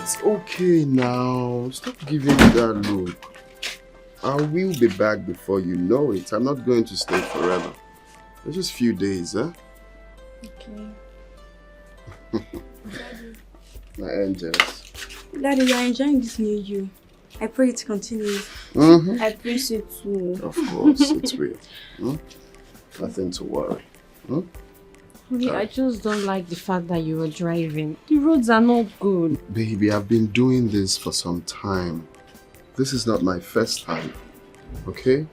It's okay now. Stop giving me that look. I will be back before you know it. I'm not going to stay forever. It's just a few days, huh? Okay. Daddy. My angels. Daddy, you are enjoying this new you. I pray it continues. I pray so too. Of course, it's real. Nothing to worry. I just don't like the fact that you were driving. The roads are not good. Baby, I've been doing this for some time. This is not my first time. Okay?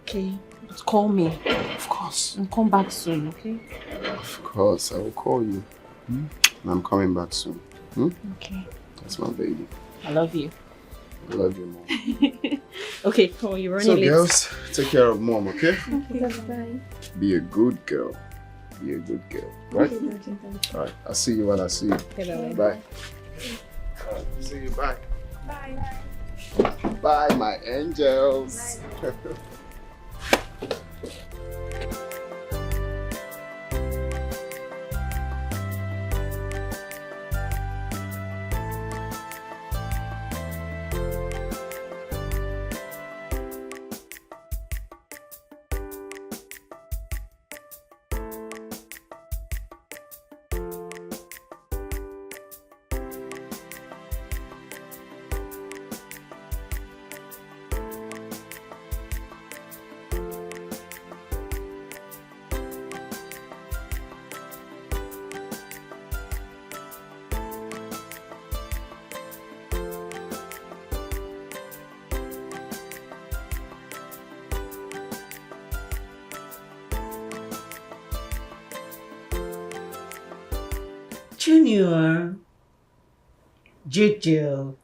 Okay. But call me. Of course. And come back soon, okay? Of course, I will call you. And I'm coming back soon. Okay. That's my baby. I love you. I love you, Mom. Okay, come on, you're running late. So, girls, take care of Mom, okay? Okay, bye. Be a good girl. Be a good girl, right? Alright, I'll see you when I see you. Okay, bye. Alright, see you, bye. Bye. Bye, my angels. Bye. Junior, Jojo,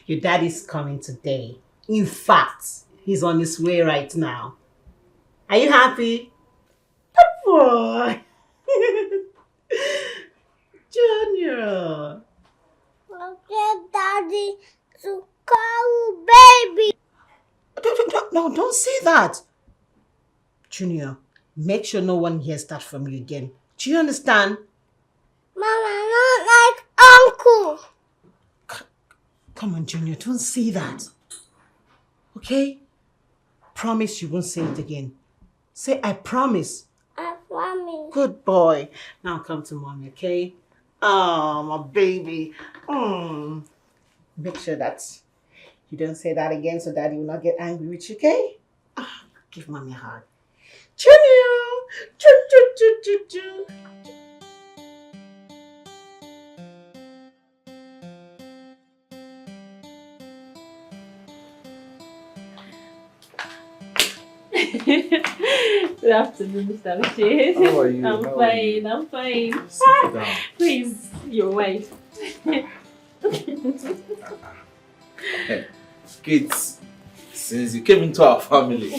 your daddy's coming today. In fact, he's on his way right now. Are you happy? Good boy. Junior. Okay, Daddy, to call baby. No, don't say that. Junior, make sure no one hears that from you again. Do you understand? Mama, not like Uncle. Come on, Junior, don't say that. Okay? Promise you won't say it again. Say, I promise. I promise. Good boy. Now come to mommy, okay? Oh, my baby. Make sure that you don't say that again so daddy will not get angry with you, okay? Give mommy a hug. Junior! Choo. Good afternoon, Mr. Richard. How are you? I'm fine. Sit down. Please, your wife. Kids, since you came into our family,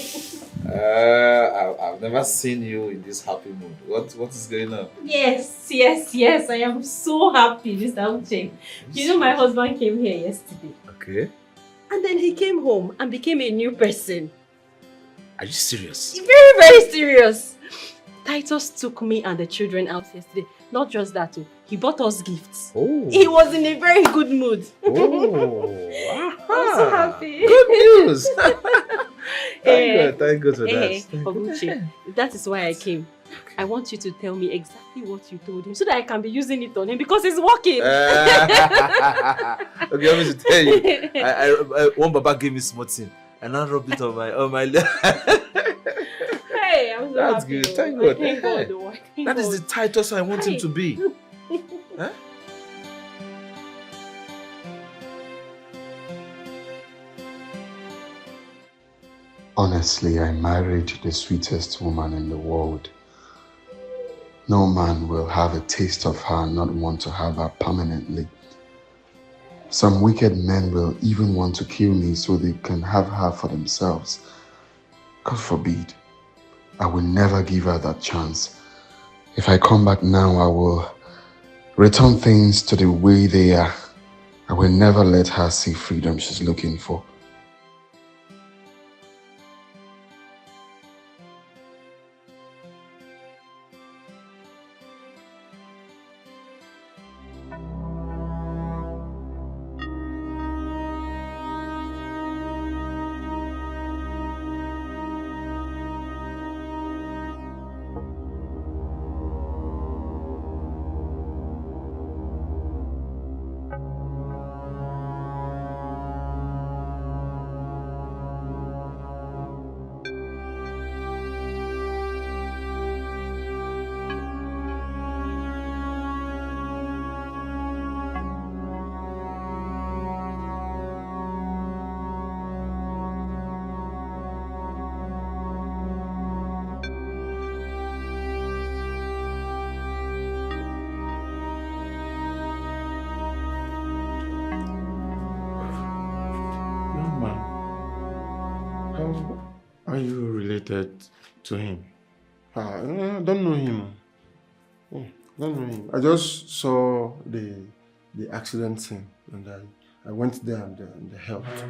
I've never seen you in this happy mood. What is going on? Yes. I am so happy, Mr. Uche. You know, my husband came here yesterday. Okay. And then he came home and became a new person. Are you serious? Very, very serious. Titus took me and the children out yesterday. Not just that, he bought us gifts. Oh. He was in a very good mood. Oh. I'm so happy. Good news. Thank God for that. Oguchi, that is why I came. I want you to tell me exactly what you told him so that I can be using it on him because it's working. Okay, let me tell you. I one Baba gave me smoothie and I rubbed it on my leg. Hey, I'm so That's happy. good. Thank God. Thank God. Thank That is God. the Titus I want him to be. Huh? Honestly, I married the sweetest woman in the world. No man will have a taste of her and not want to have her permanently. Some wicked men will even want to kill me so they can have her for themselves. God forbid. I will never give her that chance. If I come back now, I will return things to the way they are. I will never let her see freedom she's looking for. related to him? I don't know him. Don't know him. I just saw the accident scene and I went there and helped.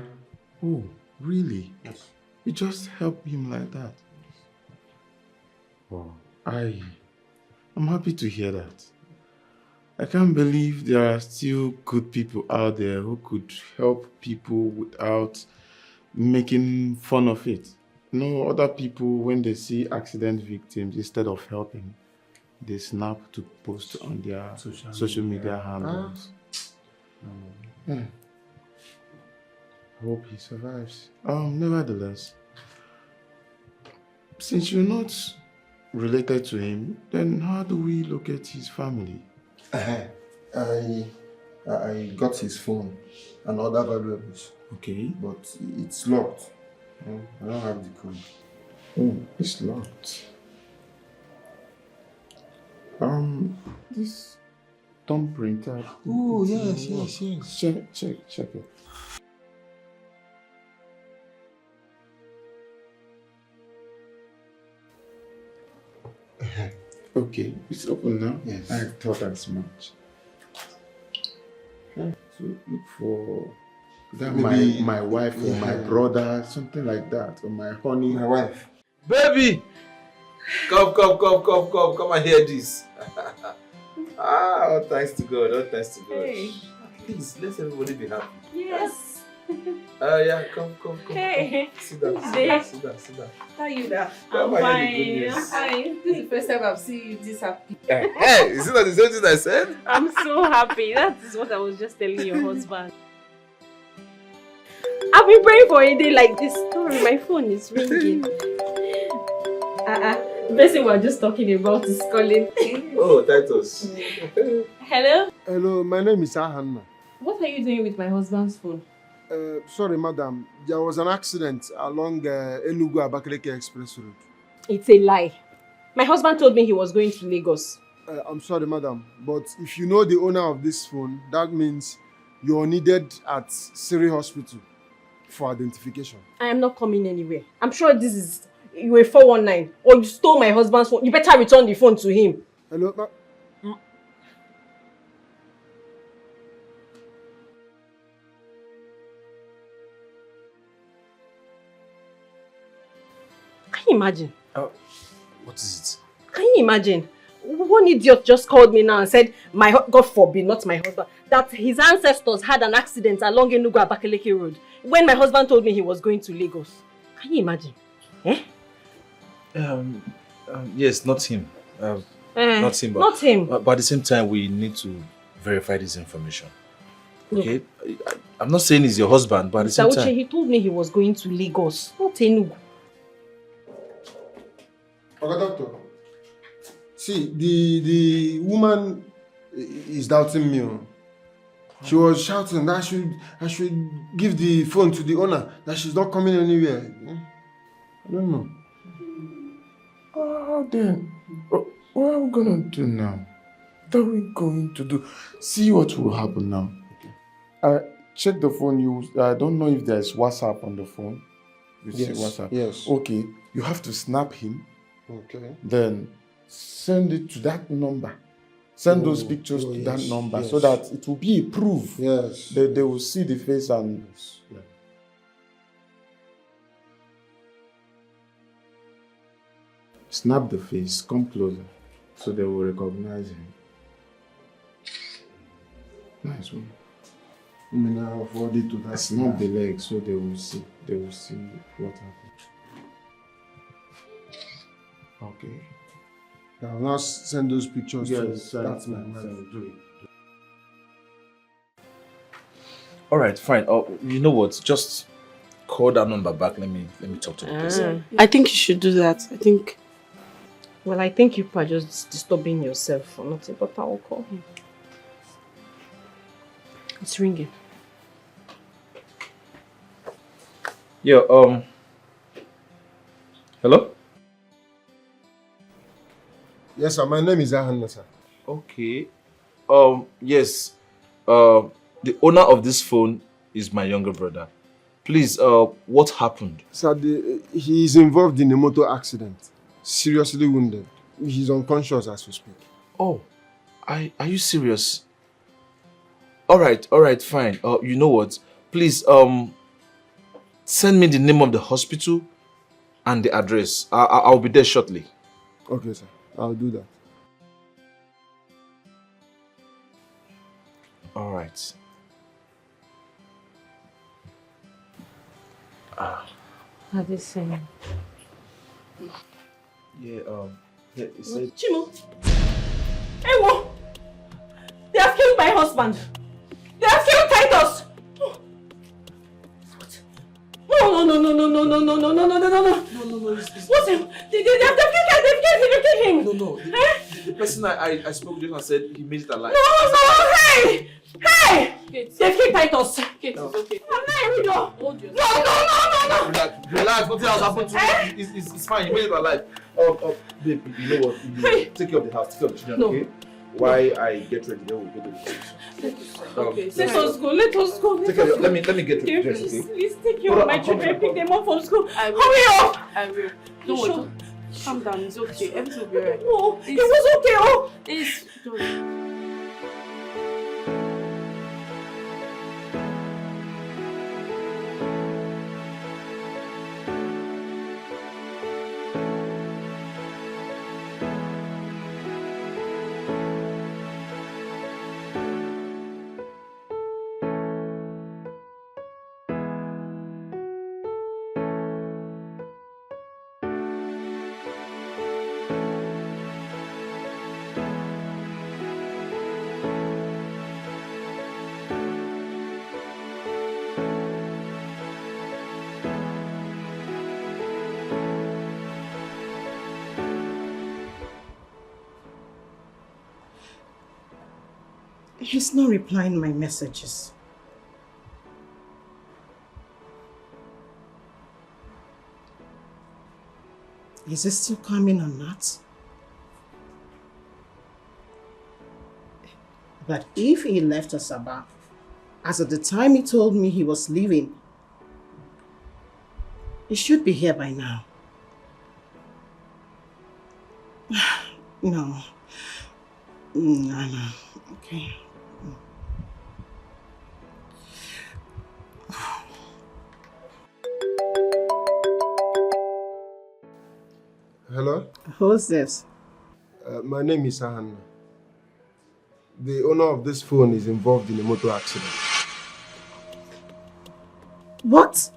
Oh, really? Yes. You just help him like that? Wow. I'm happy to hear that. I can't believe there are still good people out there who could help people without making fun of it. No, other people, when they see accident victims, instead of helping, they snap to post on their social media handles. I hope he survives. Nevertheless, since you're not related to him, then how do we locate his family? I got his phone and other valuables. Okay. But it's locked. I don't have the code. Oh, it's locked. This thumbprinter. Oh, yes. Check it. Okay, it's open now. Yes. I thought as much. So look for that Maybe my wife or my brother, something like that, or my honey. My wife. Baby! Come and hear this. All thanks to God, all thanks to God. Hey. Please, let everybody be happy. Yes. Yeah, come. Hey. Sit down. How are you now? Come I'm and hear the good fine. news. Fine. This is the first time I've seen you this happy. Hey, is it not the same thing I said? I'm so happy. That is what I was just telling your husband. I've been praying for a day like this. Sorry, my phone is ringing. The person we're just talking about is calling. Oh, Titus. Hello? Hello, my name is Ahanna. What are you doing with my husband's phone? Sorry, madam. There was an accident along Enugu-Abakaliki Express Road. It's a lie. My husband told me he was going to Lagos. I'm sorry, madam. But if you know the owner of this phone, that means you're needed at Siri Hospital for identification. I am not coming anywhere. I'm sure this is you a 419 or you stole my husband's phone. You better return the phone to him. Hello, Can you imagine? What is Can you imagine? One idiot just called me now and said, God forbid, not my husband, that his ancestors had an accident along Enugu-Abakaliki Road when my husband told me he was going to Lagos. Can you imagine? Eh? Yes, not him. Not him. Not him. But at the same time, we need to verify this information. Okay? Yeah. I'm not saying he's your husband, but at the same time... He told me he was going to Lagos, not Enugu. Okay, doctor. See, the woman is doubting me. She was shouting that I should give the phone to the owner, that she's not coming anywhere. I don't know. Then, what are we gonna do now? What are we going to do? See what will happen now. Check the phone. I don't know if there's WhatsApp on the phone. You see WhatsApp? Yes. Okay, you have to snap him. Okay. Then send it to that number. Send those pictures to that number so that it will be a proof. Yes. They will see the face and... Yes. Yeah. Snap the face, come closer, so they will recognize him. Nice one. I mean, I'll forward it to that. Snap the leg so they will see. They will see what happened. Okay. I'll now send those pictures to that's my wife. do it. All right, fine. You know what? Just call that number back. Let me talk to the person. I think you should do that. Well, I think you are just disturbing yourself for nothing, but I will call him. It's ringing. Yeah, hello? Yes, sir. My name is Ahanna, sir. Okay. Yes. The owner of this phone is my younger brother. Please, what happened? Sir, he is involved in a motor accident. Seriously wounded. He's unconscious as we speak. Oh, are you serious? All right, fine. You know what? Please, send me the name of the hospital and the address. I'll be there shortly. Okay, sir. I'll do that. All right. What are they saying? Yeah, it said... Chimo! Ewo! They have killed my husband! They have killed Titus! What? No. What's him? They've killed him! No. The person I spoke to and said he made it alive. No! Hey! Kate. They've killed Titus! Kate, it's okay. I'm not even done! Hold yourself. No! Relax, nothing else happened to him. It's fine, he made it alive. Babe, you know what? Take care of the house, take care of the children, okay? Why I get ready, then we'll go to the hospital. Okay, Let us go. Take care of let me get ready, okay? Please take care of my children. Pick them up from school. I will. Hurry up! I will. Don't worry. Calm down. It's okay. Everything will be alright. No, it was okay. Oh, It's... He's not replying my messages. Is he still coming or not? But if he left Asaba, as at the time he told me he was leaving, he should be here by now. No. No. Okay. Hello? Who's this? My name is Sahan. The owner of this phone is involved in a motor accident. What?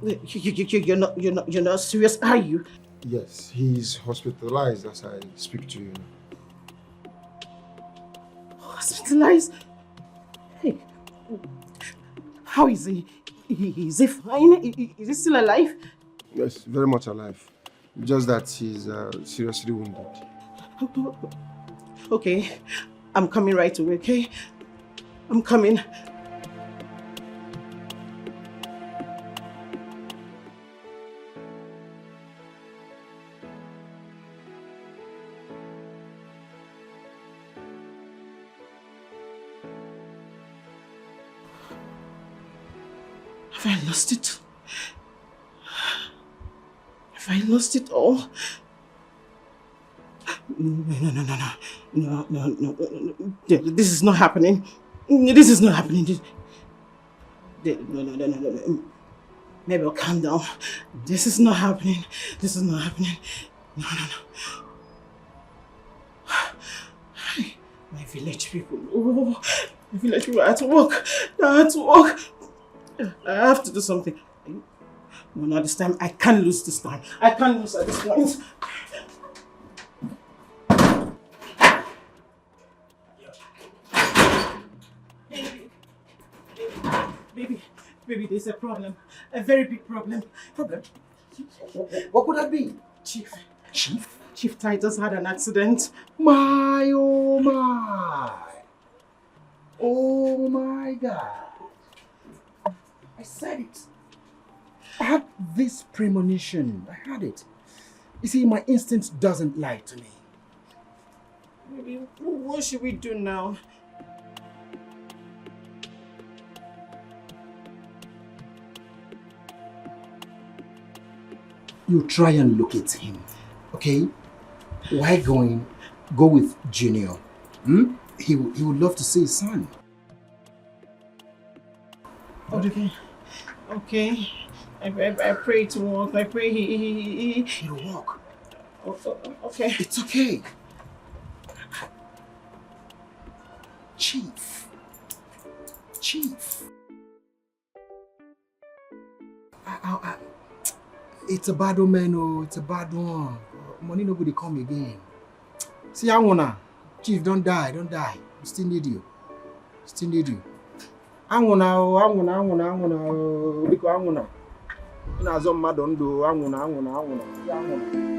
You're not serious, are you? Yes, he's hospitalized as I speak to you. Hospitalized? Hey, how is he? Is he fine? Is he still alive? Yes, very much alive. Just that he's seriously wounded. Okay, I'm coming right away, okay? I'm coming. Have I lost it? Have I lost it all? No. This is not happening. This is not happening. No. Maybe I'll calm down. This is not happening. This is not happening. No. My village people. Oh, my village people. I have to walk. I have to do something. No, not this time. I can't lose this time. I can't lose at this point. Baby, there's a problem. A very big problem. What could that be? Chief Titus had an accident. Oh my God. I said it. I had this premonition. I had it. You see, my instinct doesn't lie to me. Baby, what should we do now? you try and locate him, okay? Why go with Junior? Hmm? He would love to see his son. Okay. Okay. I pray to work. I pray he... It'll work. Okay. It's okay. Chief. It's a bad one, man. Oh, it's a bad one. Money nobody come again. See, Angona. Chief, don't die. We still need you. Angona. Biko Angona. Ina zo mmadụ ndụ Angona. See, Angona.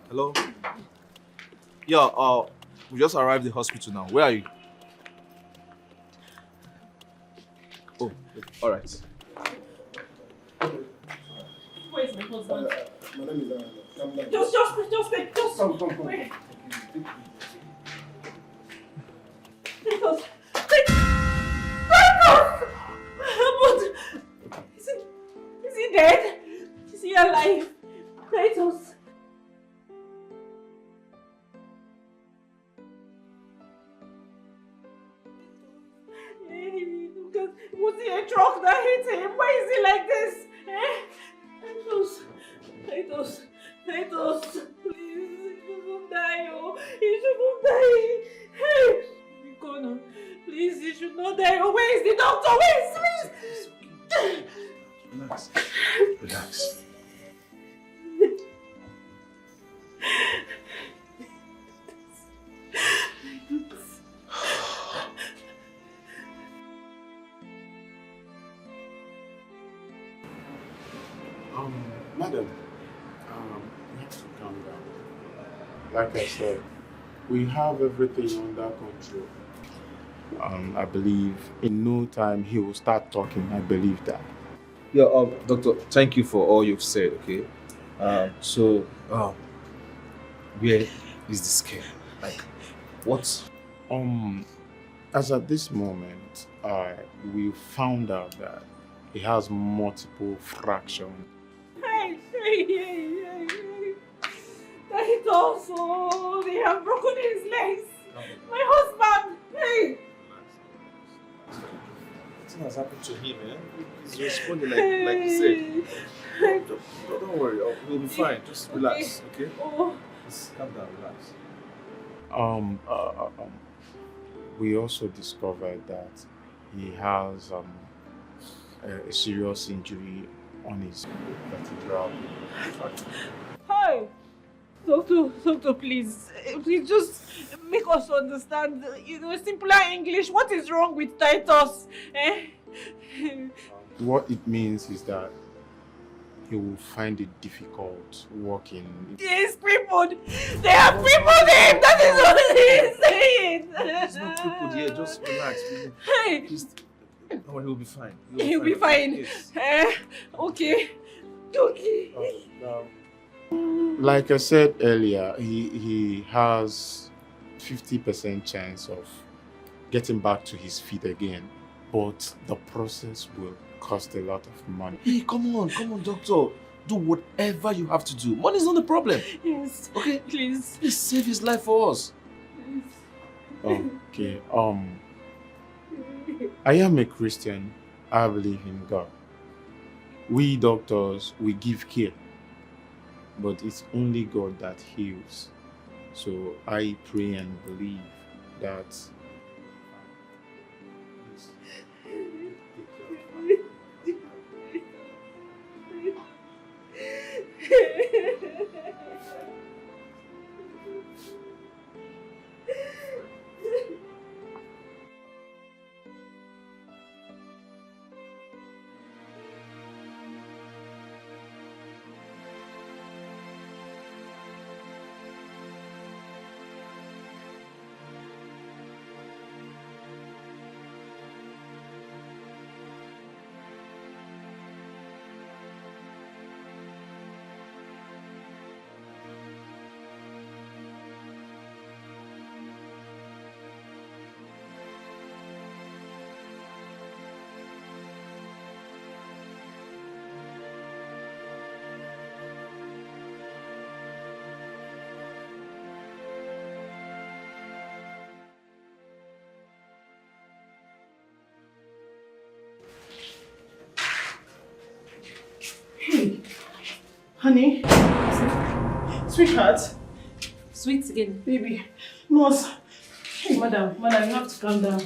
Hello? Yeah, we just arrived at the hospital now. Where are you? Oh, all right. Where's my husband? My name is calm down. Just Come. Wait. Is he dead? Is he alive? Titus. Was he a truck that hit him? Why is he like this? Titus, please, he shouldn't die, oh. He shouldn't die. Hey, Nicona, please, he should not die. Oh, where is the doctor? Where is, please? Relax. Madam, you have to calm down. Like I said, we have everything under control. I believe in no time he will start talking. I believe that. Yeah, doctor, thank you for all you've said, okay? So, where is the scare? Like, what? As at this moment, we found out that he has multiple fractures. Hey. Titus, oh, they have broken his legs. My husband, hey. Nothing has happened to him, eh? He's responding like you said. Don't worry, we'll be fine. Just relax, okay? Oh. Just calm down, relax. We also discovered that he has a serious injury on his vertebral. Hi. Doctor, please just make us understand, simpler English. What is wrong with Titus? What it means is that he will find it difficult walking. He's crippled. They have crippled him. That is what he's saying. He's not crippled yet. Just relax. Hey. Don't worry, he'll be fine. He'll be fine. Yes. Okay. Like I said earlier, he has 50% chance of getting back to his feet again, but the process will cost a lot of money. Hey, come on, doctor. Do whatever you have to do. Money's not the problem. Yes. Okay? Please save his life for us. Okay. I am a Christian. I believe in God. We doctors, we give care, but it's only God that heals. So I pray and believe that Honey? Sweetheart? Sweet again. Baby. Nurse. Hey, madam, you have to calm down.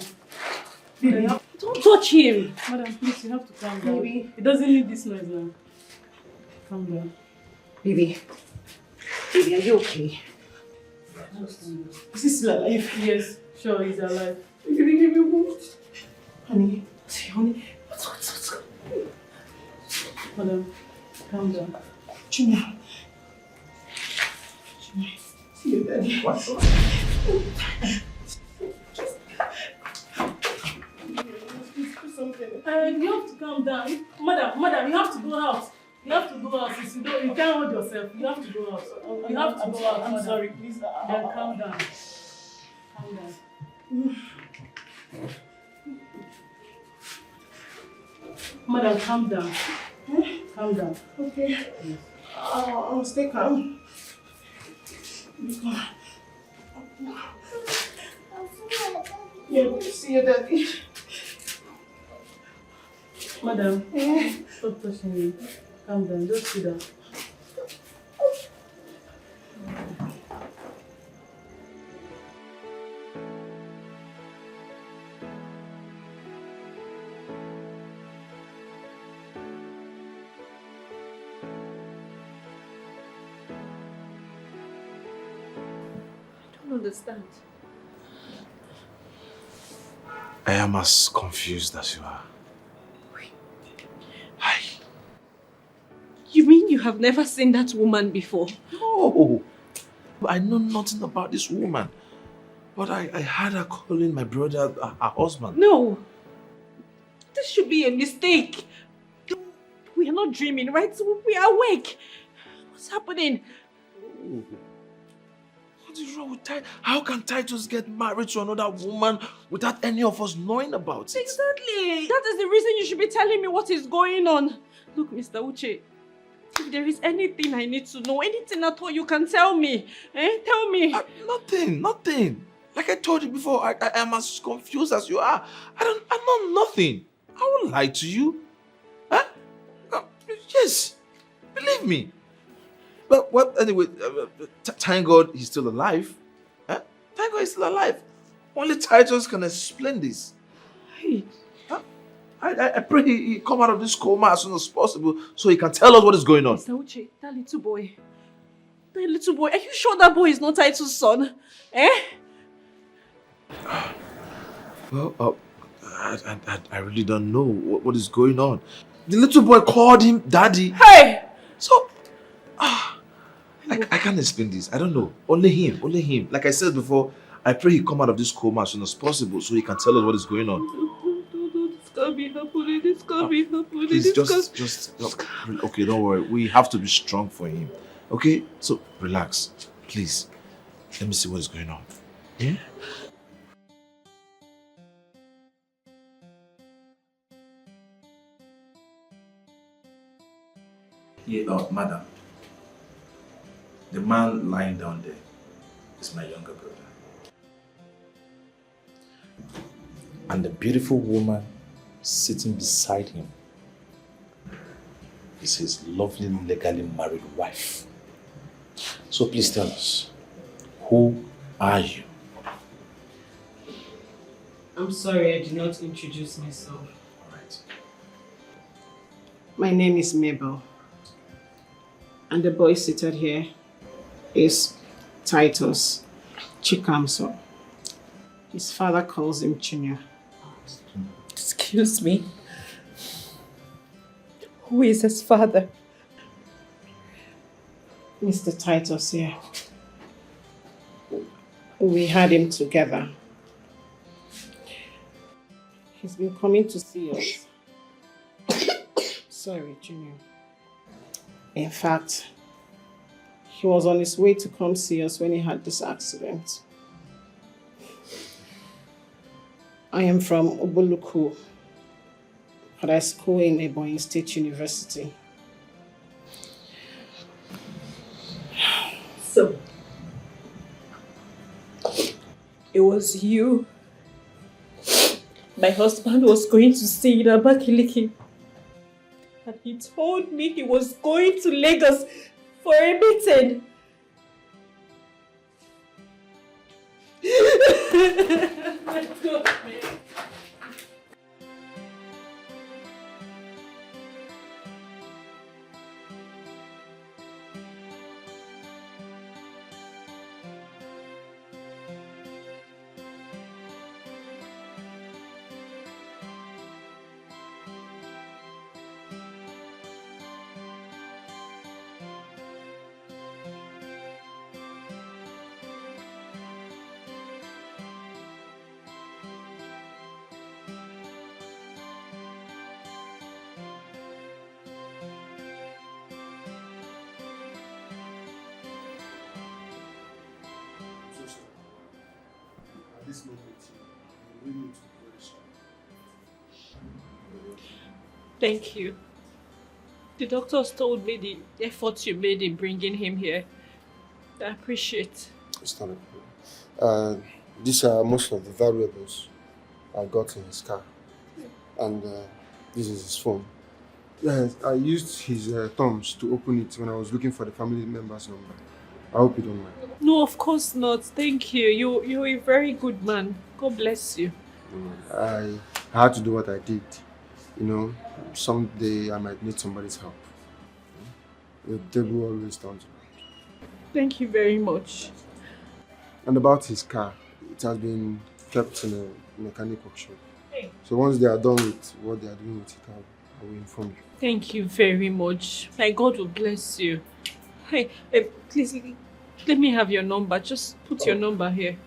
Baby. Don't touch him. Madam, please, you have to calm down. Baby. He doesn't need this noise now. Calm down. Baby. Baby, are you okay? Is he still alive? Yes, sure, he's alive. Baby, what? Honey. Honey. What's going on? Madam, calm down. Junior. See you, Daddy. What? You have to calm down. Madam, you have to go out. You have to go out. You can't hold yourself. You have to go out. You have to go out. I'm sorry, please. Then calm down. Calm down. Madam, calm down. Calm down. Okay. Yes. I'll stay calm. Yeah, see you, Daddy. Madam, stop touching me. Calm down. Just sit down. I don't understand. I am as confused as you are. Hi. You mean you have never seen that woman before? No. I know nothing about this woman. But I heard her calling my brother her husband. No. This should be a mistake. We are not dreaming, right? We are awake. What's happening? What is wrong with Titus? How can Titus get married to another woman without any of us knowing about it? Exactly. That is the reason you should be telling me what is going on. Look, Mr. Uche, if there is anything I need to know, anything at all, you can tell me. Tell me. Nothing. Like I told you before, I am as confused as you are. I know nothing. I won't lie to you. Huh? Yes. Believe me. But what, anyway, thank God he's still alive. Huh? Thank God he's still alive. Only Titus can explain this. Hey. Huh? I pray he come out of this coma as soon as possible so he can tell us what is going on. Mr. Uche, that little boy, are you sure that boy is not Titus' son? Well, I really don't know what is going on. The little boy called him daddy. Hey! So, I can't explain this. I don't know. Only him. Like I said before, I pray he come out of this coma as soon as possible so he can tell us what is going on. This can't be happening. This can't be happening. Please, just, okay, don't worry. We have to be strong for him. Okay? So, relax. Please. Let me see what is going on. Yeah? Yeah, madam. The man lying down there is my younger brother. And the beautiful woman sitting beside him is his lovely, legally married wife. So please tell us, who are you? I'm sorry I did not introduce myself. All right. My name is Mabel. And the boy seated here is Titus Chikamso. His father calls him Junior. Excuse me. Who is his father? Mr. Titus here. We had him together. He's been coming to see us. Sorry, Junior. In fact, he was on his way to come see us when he had this accident. I am from Oboluku, but I school in Ebonyi State University. So, it was you my husband was going to see in Abakaliki. and he told me he was going to Lagos for a meeting. My God, man. At this moment, you really need to be very strong. Thank you. The doctors told me the effort you made in bringing him here. I appreciate. It's not a problem. These are most of the valuables I got in his car. And this is his phone. Yes, I used his thumbs to open it when I was looking for the family member's number. I hope you don't mind. No, of course not. Thank you. You're a very good man. God bless you. I had to do what I did. You know, someday I might need somebody's help. The devil always turns around. Thank you very much. And about his car, it has been kept in a mechanic workshop. So once they are done with what they are doing with it, I will inform you. Thank you very much. My God will bless you. Hey, please, let me have your number. Just put your number here.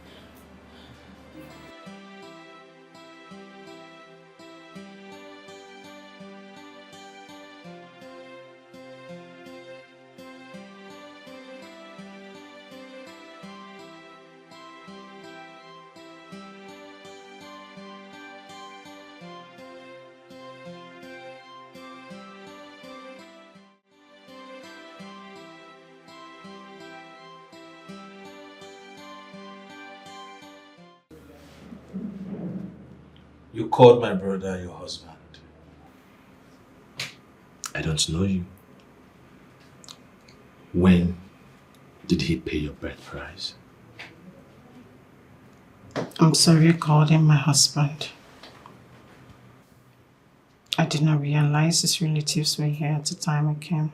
You called my brother your husband. I don't know you. When did he pay your birth price? I'm sorry you called him my husband. I did not realize his relatives were here at the time I came.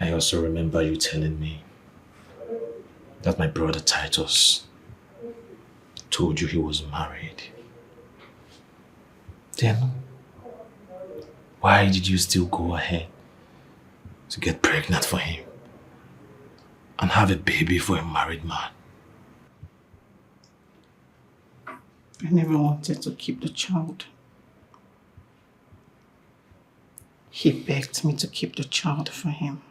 I also remember you telling me that my brother Titus told you he was married. Then, why did you still go ahead to get pregnant for him and have a baby for a married man? I never wanted to keep the child. He begged me to keep the child for him.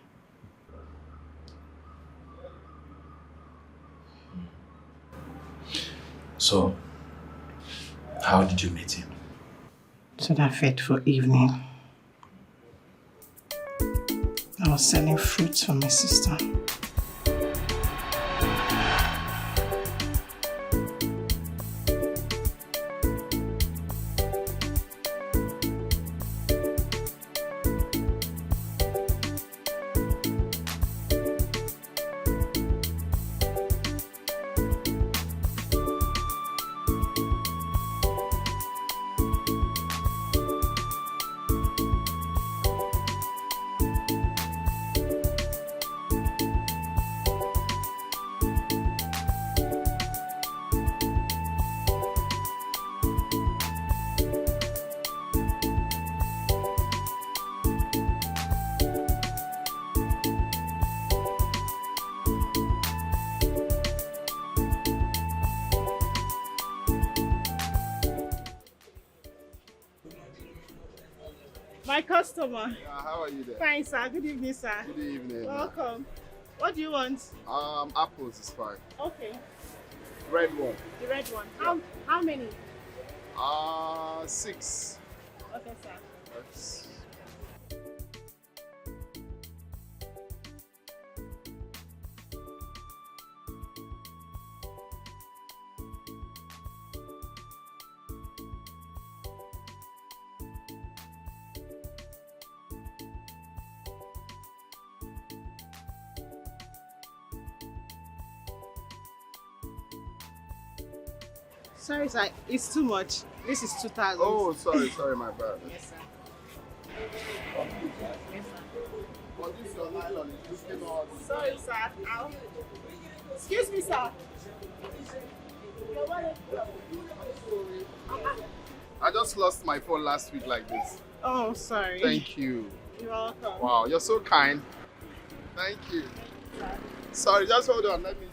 So, how did you meet him? So that fateful evening, I was selling fruits for my sister. My customer. Yeah, how are you there? Fine, sir. Good evening, sir. Good evening. Welcome. What do you want? Apples is fine. Okay. Red one. The red one. How many? 6. Okay, sir. That's... Sorry, sir. It's too much. This is 2,000. Oh, sorry, my bad. Yes, sir. But this your nylon is looking all. Sorry, sir. Ow. Excuse me, sir. I just lost my phone last week like this. Oh, sorry. Thank you. You're welcome. Wow, you're so kind. Thank you. Sorry, just hold on. Let me just.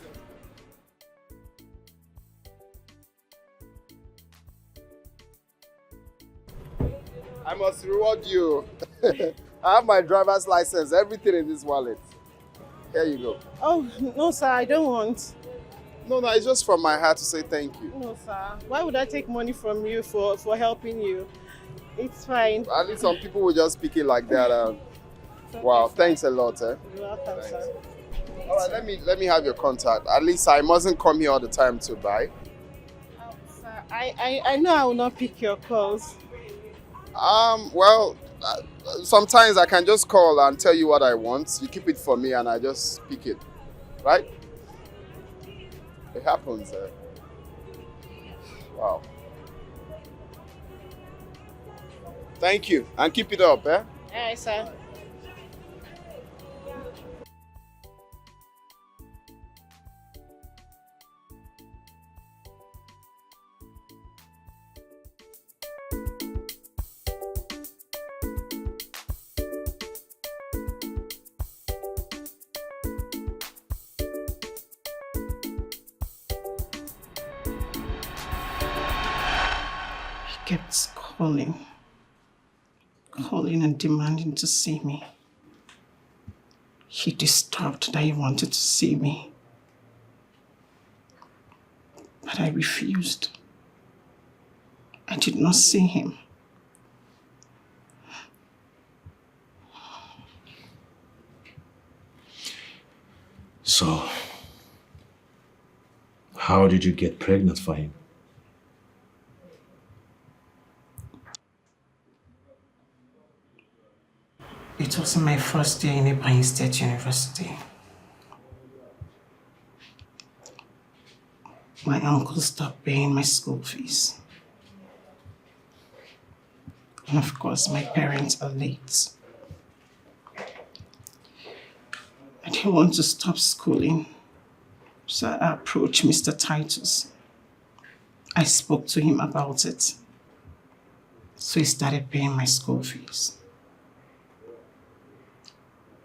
I must reward you. I have my driver's license, everything in this wallet. Here you go. Oh, no, sir. I don't want. No, it's just from my heart to say thank you. No, sir. Why would I take money from you for helping you? It's fine. At least some people will just speak it like that. Wow, thanks a lot. You're welcome, sir. All right, let me have your contact. At least I mustn't come here all the time to buy. Sir, I know I will not pick your calls. Well, sometimes I can just call and tell you what I want. You keep it for me and I just pick it, right? It happens. Wow. Thank you and keep it up, eh? All right, sir. He kept calling and demanding to see me. He disturbed that he wanted to see me. But I refused. I did not see him. So, how did you get pregnant for him? It was my first year in Ibadan State University. My uncle stopped paying my school fees. And of course, my parents are late. I didn't want to stop schooling, so I approached Mr. Titus. I spoke to him about it, so he started paying my school fees.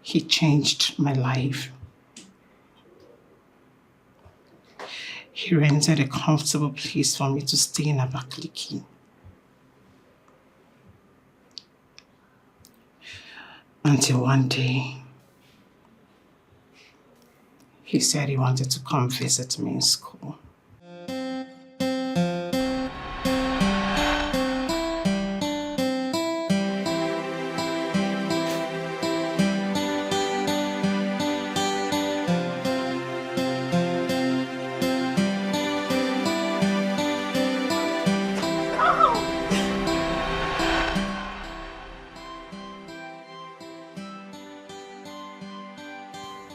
He changed my life. He rented a comfortable place for me to stay in Abakaliki. Until one day, he said he wanted to come visit me in school.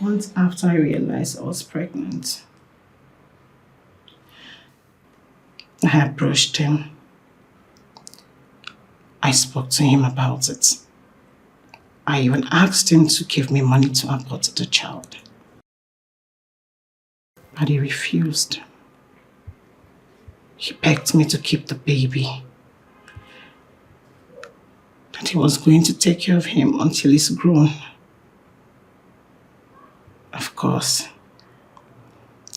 Months after I realized I was pregnant, I approached him. I spoke to him about it. I even asked him to give me money to abort the child. But he refused. He begged me to keep the baby. That he was going to take care of him until he's grown. Of course,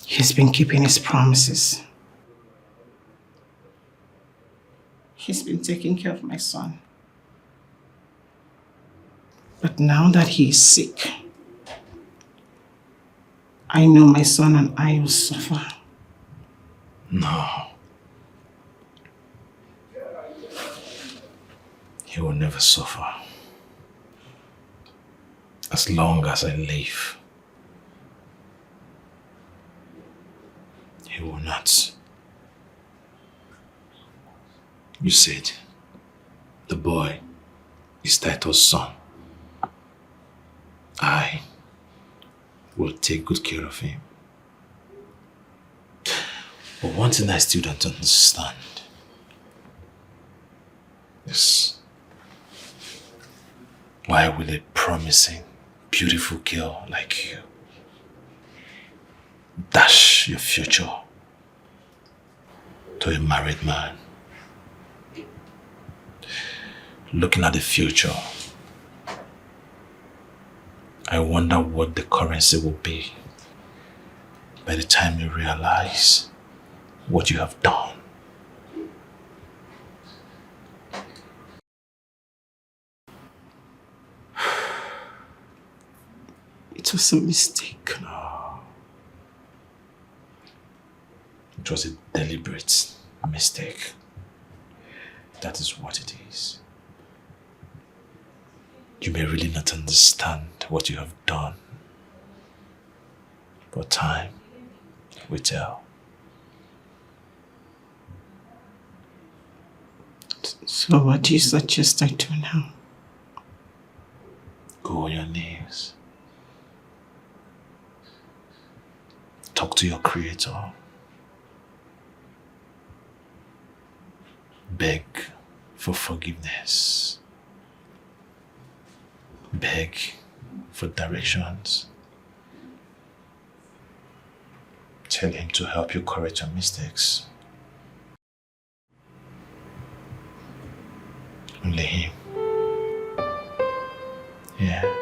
he's been keeping his promises. He's been taking care of my son. But now that he is sick, I know my son and I will suffer. No. He will never suffer. As long as I live, he will not. You said the boy is Titus' son. I will take good care of him. But one thing I still don't understand is why will a promising, beautiful girl like you dash your future to a married man? Looking at the future, I wonder what the currency will be by the time you realize what you have done. It was a mistake. No. It was a deliberate mistake. That is what it is. You may really not understand what you have done, but time will tell. So what do you suggest I do now? Go on your knees. Talk to your Creator. Beg for forgiveness. Beg for directions. Tell Him to help you correct your mistakes. Only Him. Yeah.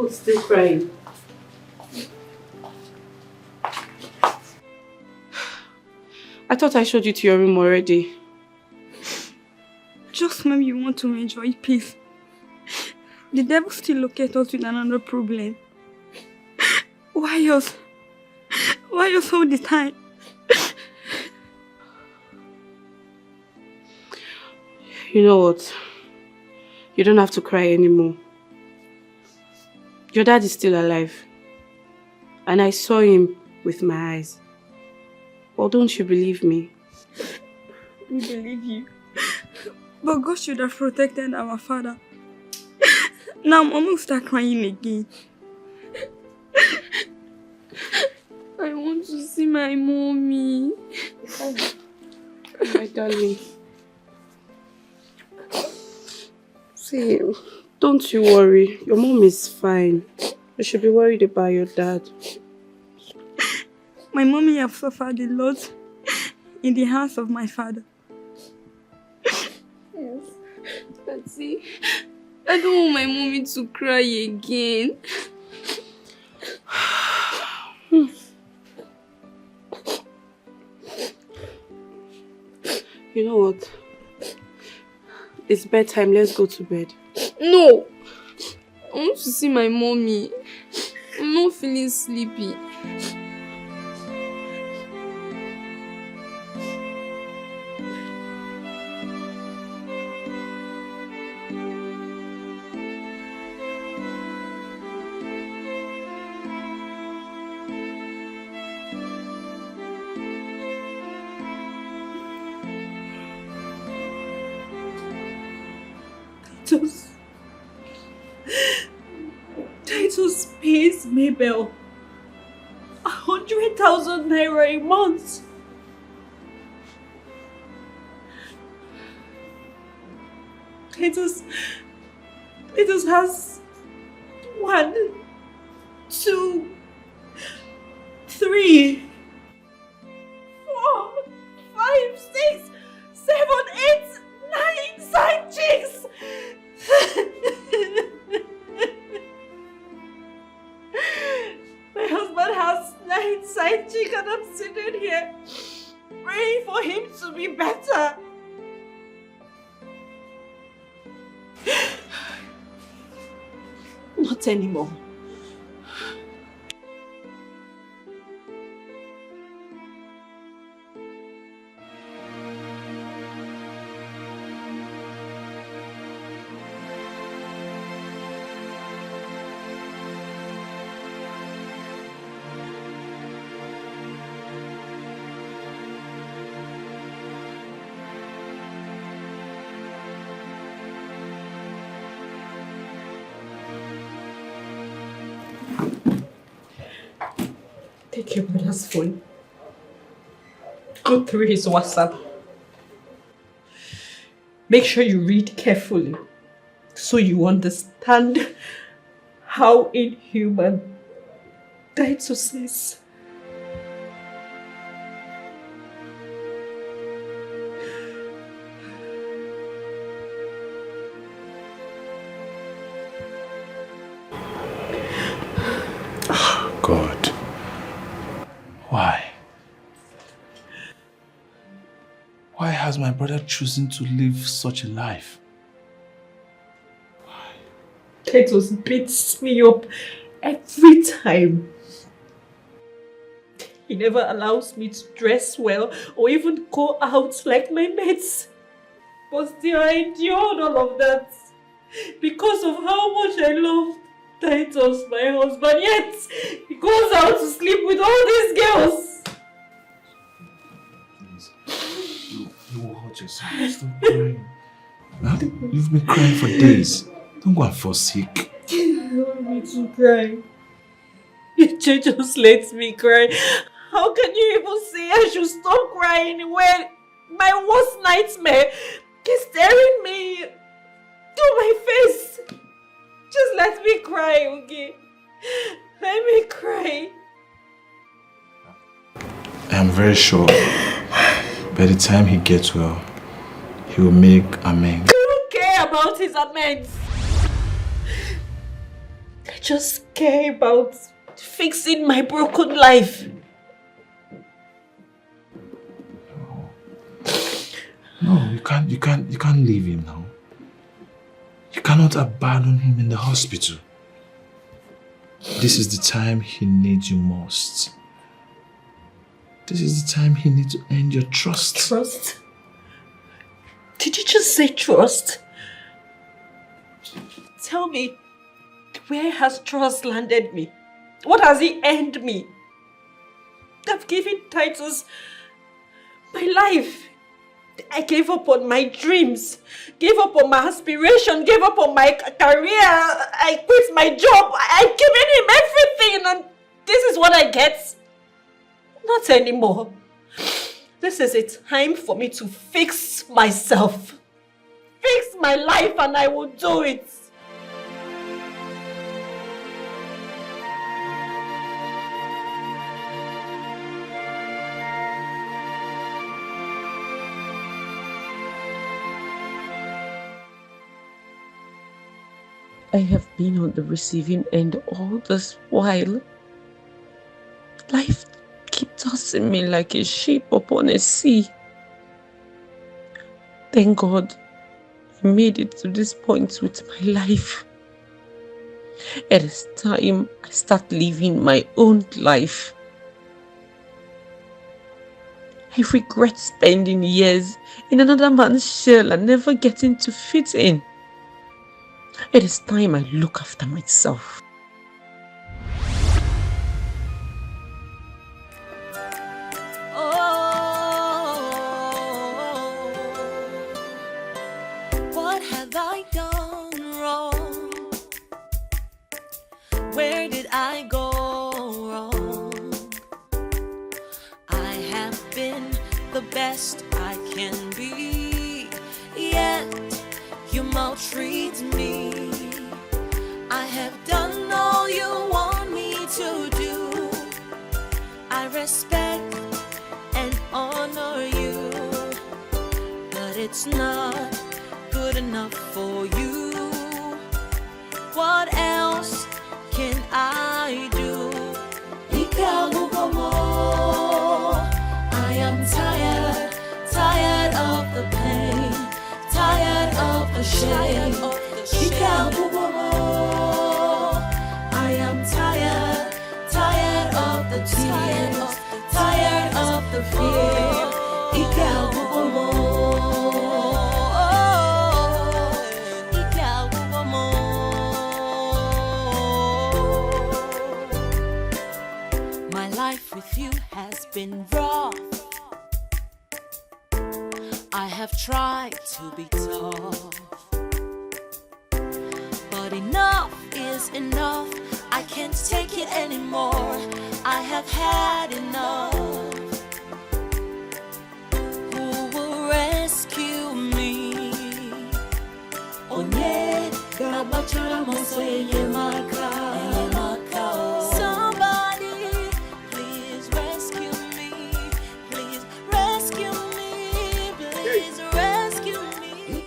Still crying. I thought I showed you to your room already. Just maybe you want to enjoy peace. The devil still locate us with another problem. Why us? Why us all the time? You know what? You don't have to cry anymore. Your dad is still alive. And I saw him with my eyes. Well, don't you believe me? We believe you. But God should have protected our father. Now Mama will start crying again. I want to see my mommy. My darling. See, don't you worry. Your mom is fine. You should be worried about your dad. My mommy have suffered a lot in the house of my father. Yes. But see, I don't want my mommy to cry again. You know what? It's bedtime. Let's go to bed. No! I want to see my mommy. I'm not feeling sleepy. Titus pays Mabel 100,000 naira a month. Titus has 1, 2, 3, 4, 5, 6, 7, 8, 9 side chicks. My husband has 9 side chicks and I'm sitting here praying for him to be better. Not anymore. Take your brother's phone. Go through his WhatsApp. Make sure you read carefully so you understand how inhuman Titus is. God. Why? Why has my brother chosen to live such a life? Titus beats me up every time. He never allows me to dress well or even go out like my mates. But still I endured all of that because of how much I love Titus, my husband. Yet he goes out to sleep with all these girls. You will hurt yourself. Stop crying. Huh? You've been crying for days. Don't go and fall sick. I don't want me to cry. You just let me cry. How can you even say I should stop crying when my worst nightmare is staring me to my face? Just let me cry, okay? Let me cry. I am very sure by the time he gets well, he will make amends. I don't care about his amends. I just care about fixing my broken life. No, you can't leave him now. You cannot abandon him in the hospital. This is the time he needs you most. This is the time he needs to earn your trust. Trust? Did you just say trust? Tell me, where has trust landed me? What has he earned me? I've given Titus my life. I gave up on my dreams, gave up on my aspiration, gave up on my career. I quit my job. I've given him everything, and this is what I get. Not anymore. This is a time for me to fix myself. Fix my life, and I will do it. I have been on the receiving end all this while. Life keeps tossing me like a ship upon a sea. Thank God I made it to this point with my life. It is time I start living my own life. I regret spending years in another man's shell and never getting to fit in. It is time I look after myself. What have I done wrong? Where did I go wrong? I have been the best I can be, yet you maltreat me. I have done all you want me to do. I respect and honor you, but it's not good enough for you. What else can I do? I am tired of the pain, tired of the shame. tears, tired of the fear. My life with you has been rough. I have tried to be tough, but enough is enough. I can't take it anymore. I have had enough. Who will rescue me? Onye gabachara moso enyemaka. Somebody, please rescue me. Please rescue me. Please rescue me.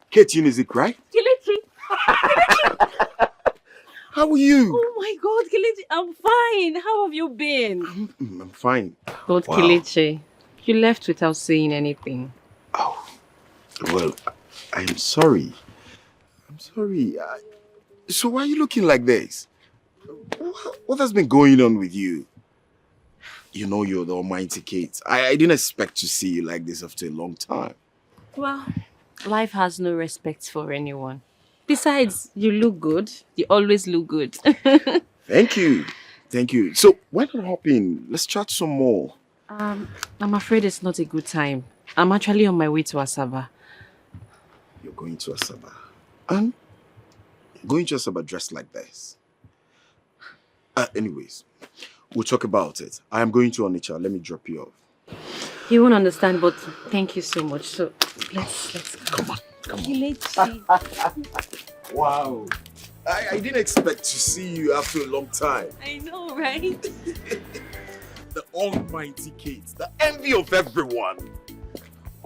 Kate Unizik, right? Kelechi! How are you? Oh my God, Kelechi, I'm fine. How have you been? I'm fine. But Wow. Kelechi, you left without saying anything. Well, I am sorry. I'm sorry. So why are you looking like this? What has been going on with you? You know you're the almighty Kate. I didn't expect to see you like this after a long time. Well, life has no respect for anyone. Besides, you look good. You always look good. Thank you. Thank you. So why not hop in? Let's chat some more. I'm afraid it's not a good time. I'm actually on my way to Asaba. You're going to Asaba. And you're going to Asaba dressed like this. Anyways, we'll talk about it. I am going to Onitsha. Let me drop you off. You won't understand, but thank you so much. So let's go. Come on. Kelechi. Wow. I didn't expect to see you after a long time. I know, right? The almighty Kate, the envy of everyone.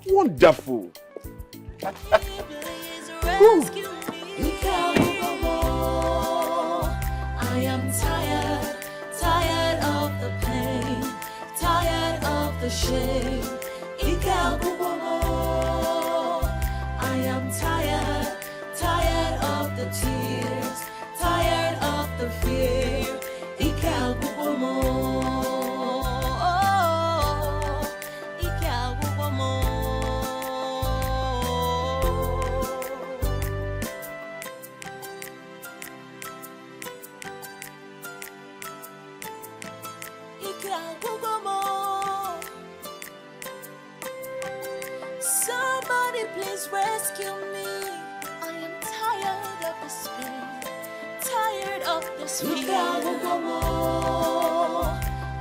Wonderful. Rescue me. I am tired of the pain, tired of the shame. I am tired of the tears, tired of the fear. Somebody please rescue me. I am tired of this pain, tired of this fear.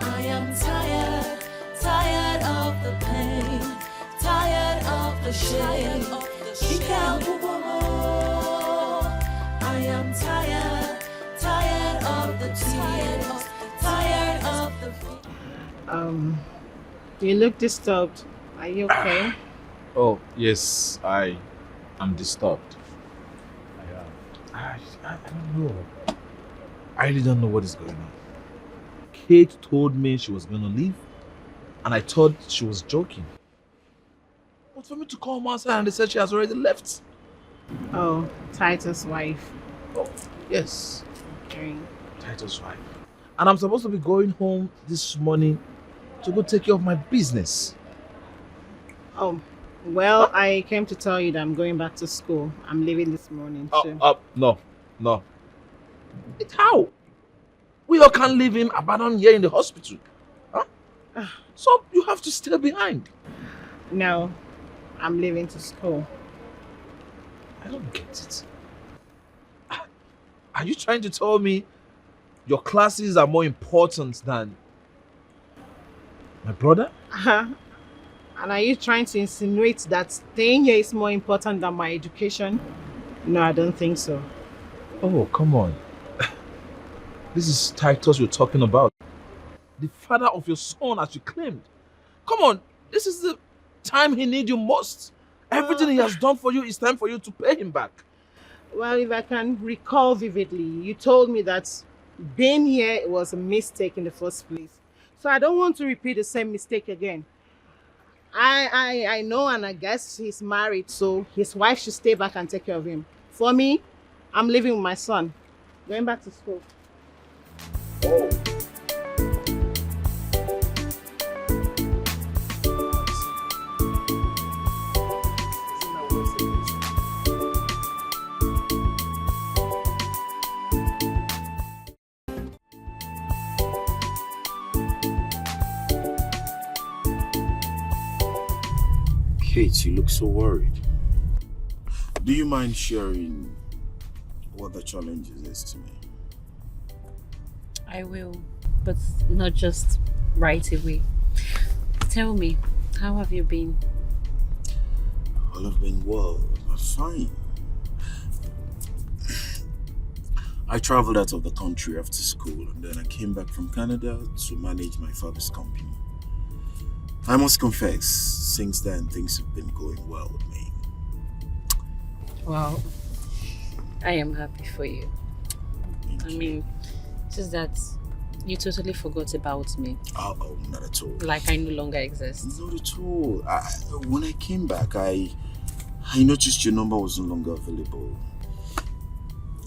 I am tired of the pain, tired of the shame. I am tired of the tears, tired of the fear. You look disturbed. Are you okay? Oh, yes, I am disturbed. I don't know. I really don't know what is going on. Kate told me she was going to leave, and I thought she was joking. But for me to come outside and they said she has already left. Oh, Titus' wife. Oh, yes. Okay. Titus' wife. And I'm supposed to be going home this morning to go take care of my business. Oh, well, I came to tell you that I'm going back to school. I'm leaving this morning too. No. How? We all can't leave him abandoned here in the hospital. Huh? So you have to stay behind. No, I'm leaving to school. I don't get it. Are you trying to tell me your classes are more important than my brother? And are you trying to insinuate that staying here is more important than my education? No, I don't think so. Oh, come on. This is Titus you're talking about. The father of your son, as you claimed. Come on, this is the time he needs you most. Everything he has done for you, it's time for you to pay him back. Well, if I can recall vividly, you told me that being here was a mistake in the first place. So I don't want to repeat the same mistake again. I know, and I guess he's married, so his wife should stay back and take care of him. For me, I'm living with my son, going back to school. Oh. Kate, you look so worried. Do you mind sharing what the challenge is to me? I will, but not just right away. Tell me, how have you been? Well, I've been well, but fine. I traveled out of the country after school and then I came back from Canada to manage my father's company. I must confess, since then things have been going well with me. Wow, I am happy for you. I mean, it's just that you totally forgot about me. Oh, not at all. Like I no longer exist. Not at all. When I came back, I noticed your number was no longer available.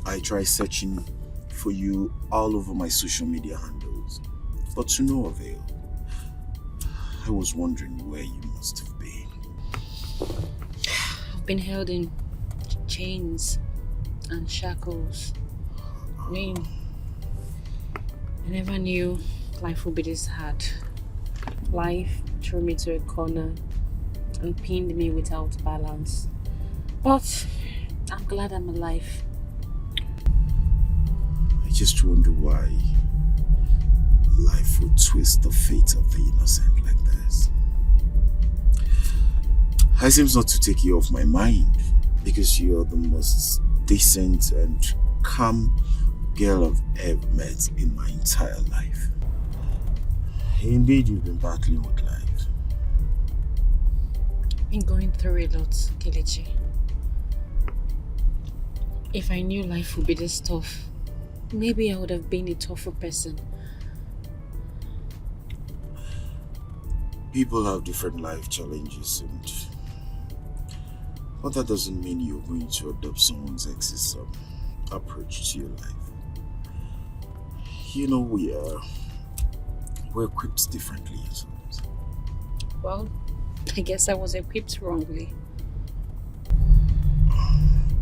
I tried searching for you all over my social media handles, but to no avail. I was wondering where you must have been. I've been held in chains and shackles. I mean, I never knew life would be this hard. Life threw me to a corner and pinned me without balance. But I'm glad I'm alive. I just wonder why life would twist the fate of the innocent like this. I seems not to take you off my mind because you're the most decent and calm girl I've ever met in my entire life. Indeed, you've been battling with life. Been going through a lot, Kelechi. If I knew life would be this tough, maybe I would have been a tougher person. People have different life challenges, but that doesn't mean you're going to adopt someone else's approach to your life. You know, we're equipped differently at times. Well, I guess I was equipped wrongly.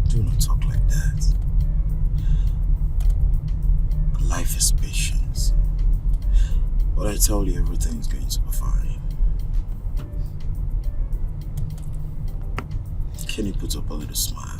Do not talk like that. Life is patience. But I tell you, everything is going to be fine. Can you put up a little smile?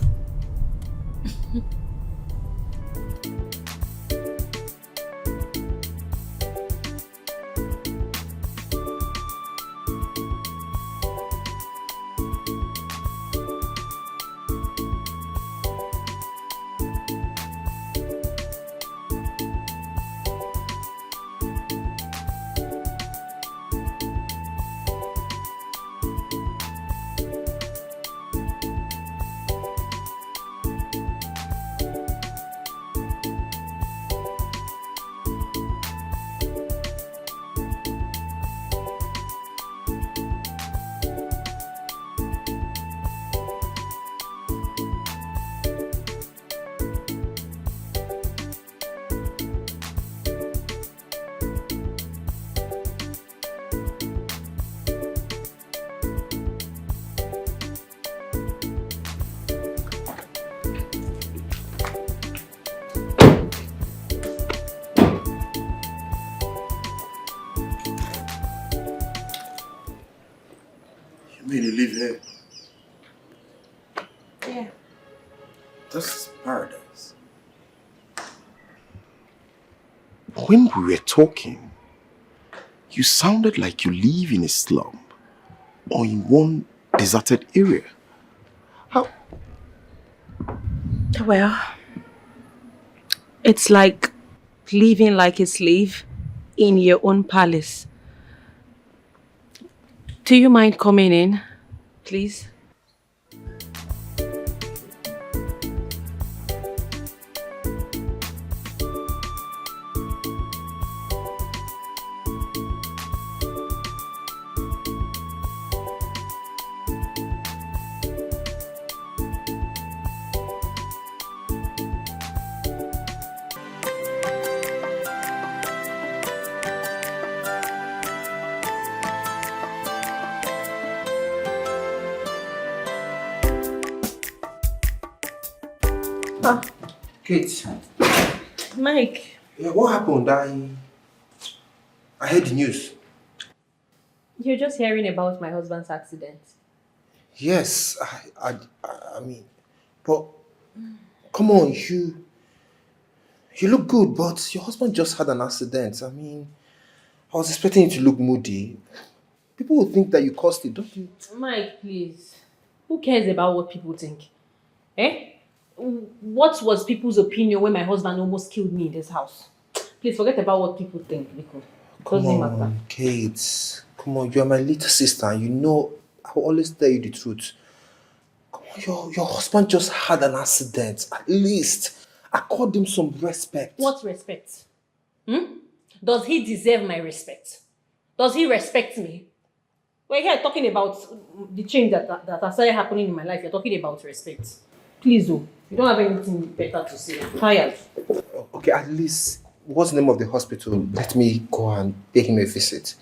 You live here? Yeah. This is paradise. When we were talking, you sounded like you live in a slum or in one deserted area. How? Well, it's like living like a slave in your own palace. Do you mind coming in, please? Kate. Mike. Yeah, what happened? I heard the news. You're just hearing about my husband's accident. Yes, I mean, but come on, you look good, but your husband just had an accident. I mean, I was expecting you to look moody. People will think that you caused it, don't you? Mike, please. Who cares about what people think? Eh? What was people's opinion when my husband almost killed me in this house? Please forget about what people think, because Come doesn't matter. on, Kate. Come on, you are my little sister, and you know I will always tell you the truth. Come on, your husband just had an accident. At least accord him some respect. What respect? Does he deserve my respect? Does he respect me? We're here talking about the change that has started happening in my life. You're talking about respect. Please, oh, you don't have anything better to say. I'm tired. Okay, at least, what's the name of the hospital? Let me go and pay him a visit.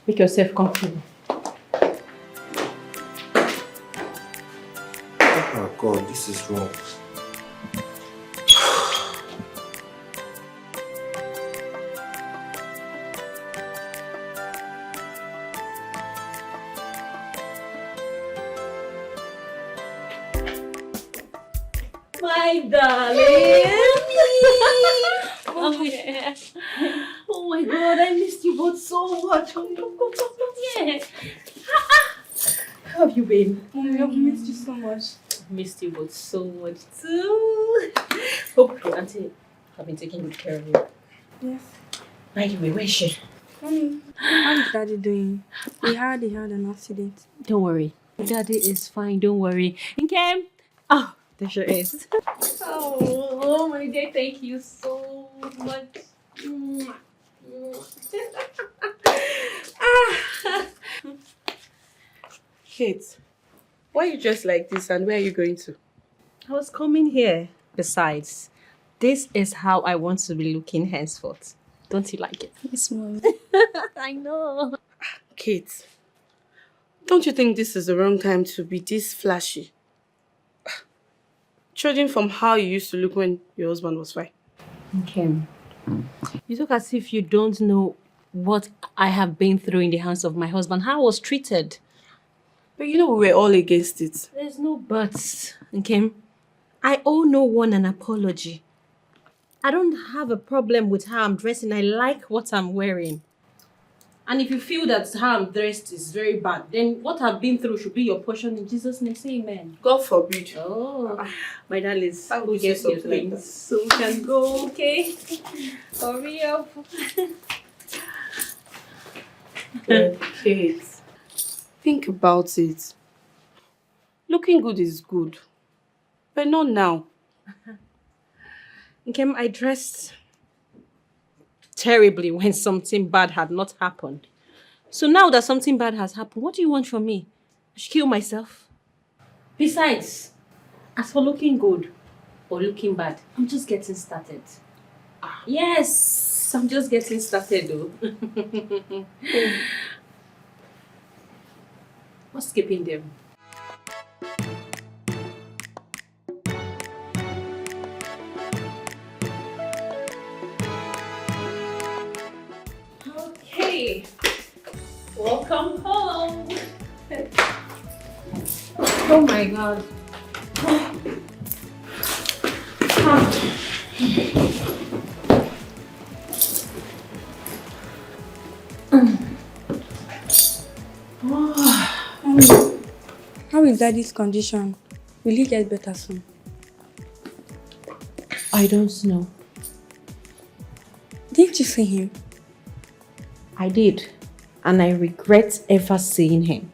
Make yourself comfortable. Oh God, this is wrong. My darling! Oh, yeah. Oh my God, I missed you both so much. Come. Yeah. How have you been? Mommy, I've missed you so much. Missed you both so much too. Hope your auntie have been taking good care of you. Yes. By the way, where is she? Mommy, how is Daddy doing? He had an accident. Don't worry. Daddy is fine, don't worry. Nkem! Oh, there she is. Oh my dear, thank you so much. Kate, why are you dressed like this and where are you going to? I was coming here. Besides, this is how I want to be looking henceforth. Don't you like it? Yes, Mommy. I know. Kate, don't you think this is the wrong time to be this flashy? Judging from how you used to look when your husband was fine. Okay. You look as if you don't know what I have been through in the hands of my husband, how I was treated. But you know we were all against it. There's no buts, okay? I owe no one an apology. I don't have a problem with how I'm dressing. I like what I'm wearing. And if you feel that how I'm dressed is very bad, then what I've been through should be your portion in Jesus' name. Say amen. God forbid. Oh, my darlings, I will go get say your something like things so we can go, okay? Hurry up. Kate, think about it. Looking good is good, but not now. Okay, I dressed terribly when something bad had not happened. So now that something bad has happened, what do you want from me? I should kill myself? Besides, as for looking good or looking bad, I'm just getting started. Yes, I'm just getting started though. What's keeping them? Okay, welcome home. Oh my God. How is Daddy's condition? Will he get better soon? I don't know. Didn't you see him? I did, and I regret ever seeing him.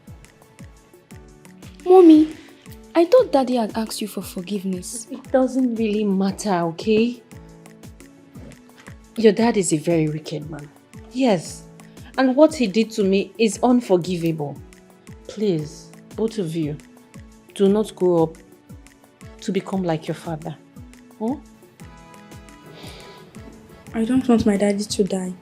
Mommy, I thought Daddy had asked you for forgiveness. It doesn't really matter, okay? Your dad is a very wicked man. Yes, and what he did to me is unforgivable. Please, both of you, do not grow up to become like your father. Huh? I don't want my daddy to die.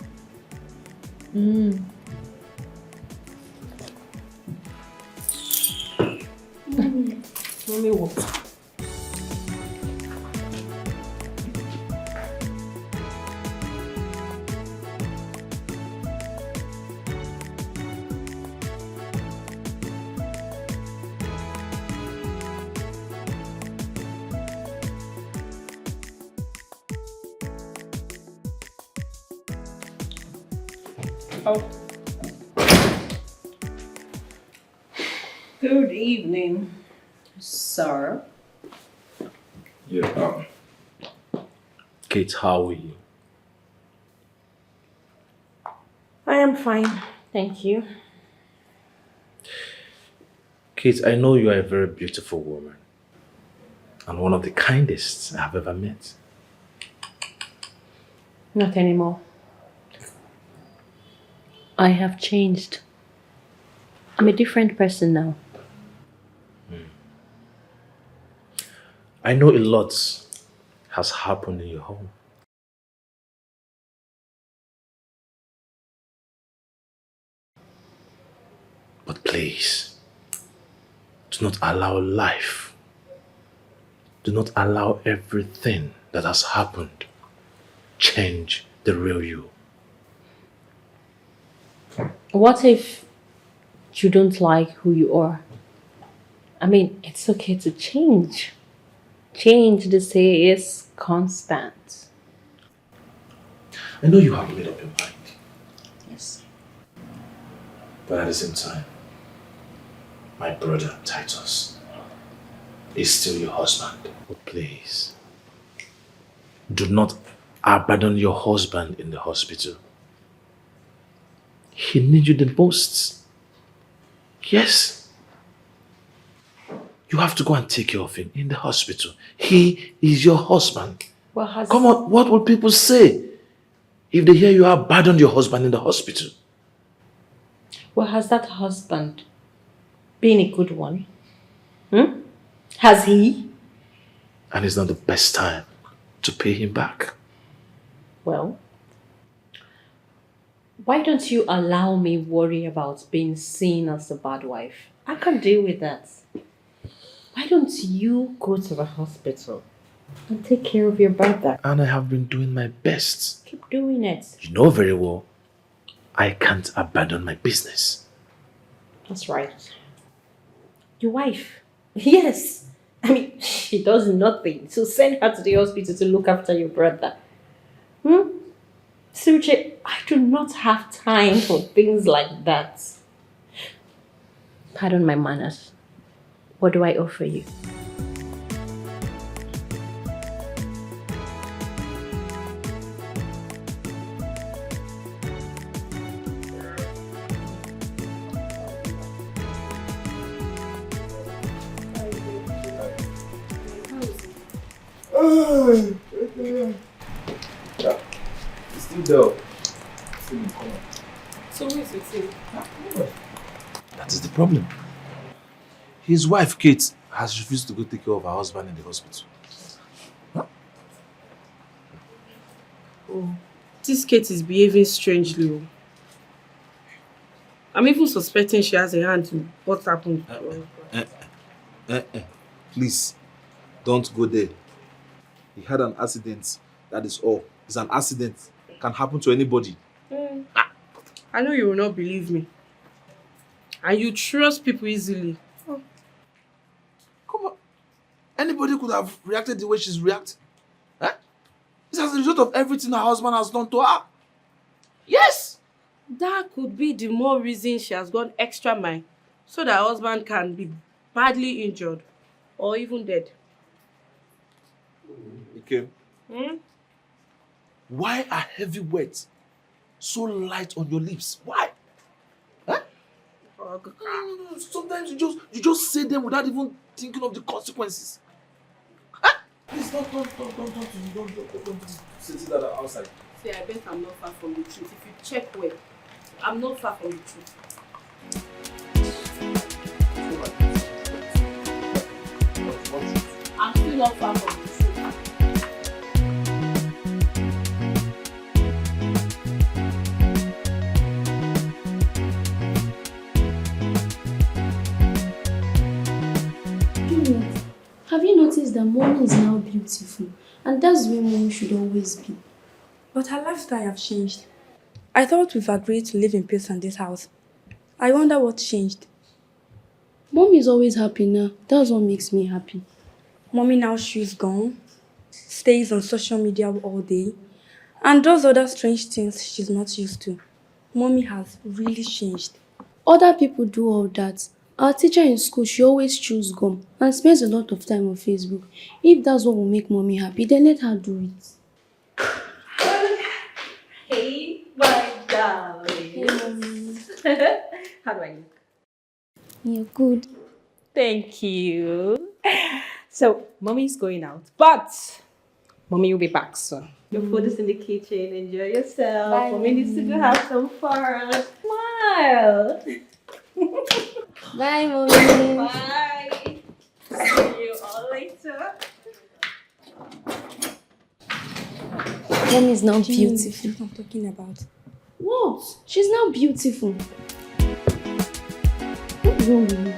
Mommy, what? Oh. Good evening, sir. Yeah. Kate, how are you? I am fine, thank you. Kate, I know you are a very beautiful woman and one of the kindest I have ever met. Not anymore. I have changed. I'm a different person now. I know a lot has happened in your home. But please, do not allow life, do not allow everything that has happened change the real you. What if you don't like who you are? I mean, it's okay to change. Change, they say, is constant. I know you have made up your mind, Yes. but at the same time, my brother Titus is still your husband. But please, do not abandon your husband in the hospital. He needs you the most. Yes. You have to go and take care of him in the hospital. He is your husband. Well, Come on, what will people say if they hear you abandoned your husband in the hospital? Well, has that husband been a good one? Has he? And it's not the best time to pay him back. Well, why don't you allow me worry about being seen as a bad wife? I can deal with that. Why don't you go to the hospital and take care of your brother? And I have been doing my best. Keep doing it. You know very well, I can't abandon my business. That's right. Your wife? Yes. I mean, she does nothing. So send her to the hospital to look after your brother. Suche, I do not have time for things like that. Pardon my manners. What do I offer you? It's still there. So who is it? That is the problem. His wife, Kate, has refused to go take care of her husband in the hospital. Oh, this Kate is behaving strangely. I'm even suspecting she has a hand in what happened. Please, don't go there. He had an accident. That is all. It's an accident. It can happen to anybody. I know you will not believe me. And you trust people easily. Come on. Anybody could have reacted the way she's reacted. It's as a result of everything her husband has done to her. Yes! That could be the more reason she has gone extra mile so that her husband can be badly injured or even dead. Okay. Why are heavy words so light on your lips? Why? No. Sometimes you just say them without even thinking of the consequences. Please don't say that outside. See, I bet I'm not far from the truth. If you check well, I'm not far from the truth. I'm still not far from the truth. Have you noticed that mommy is now beautiful? And that's the way mommy should always be. But her lifestyle have changed. I thought we've agreed to live in peace in this house. I wonder what changed. Mommy is always happy now. That's what makes me happy. Mommy now she's gone, stays on social media all day, and does other strange things she's not used to. Mommy has really changed. Other people do all that. Our teacher in school, she always chews gum and spends a lot of time on Facebook. If that's what will make mommy happy, then let her do it. Hey, my darling. Hey, mommy. How do I look? You're good. Thank you. So, mommy's going out, but mommy will be back soon. Your food is in the kitchen. Enjoy yourself. Bye, Mommy needs to go have some fun. Smile. Bye, mommy. Bye. See you all later. Mommy is now Jimmy, beautiful. what I'm talking about. What? She's now beautiful. What's wrong with you?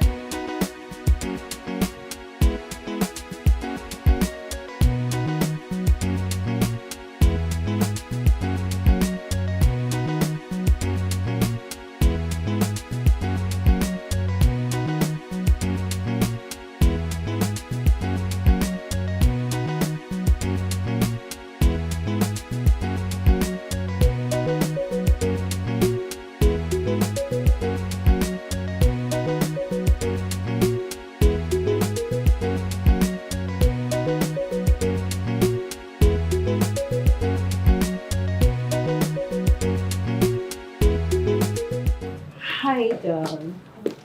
Hi, darling.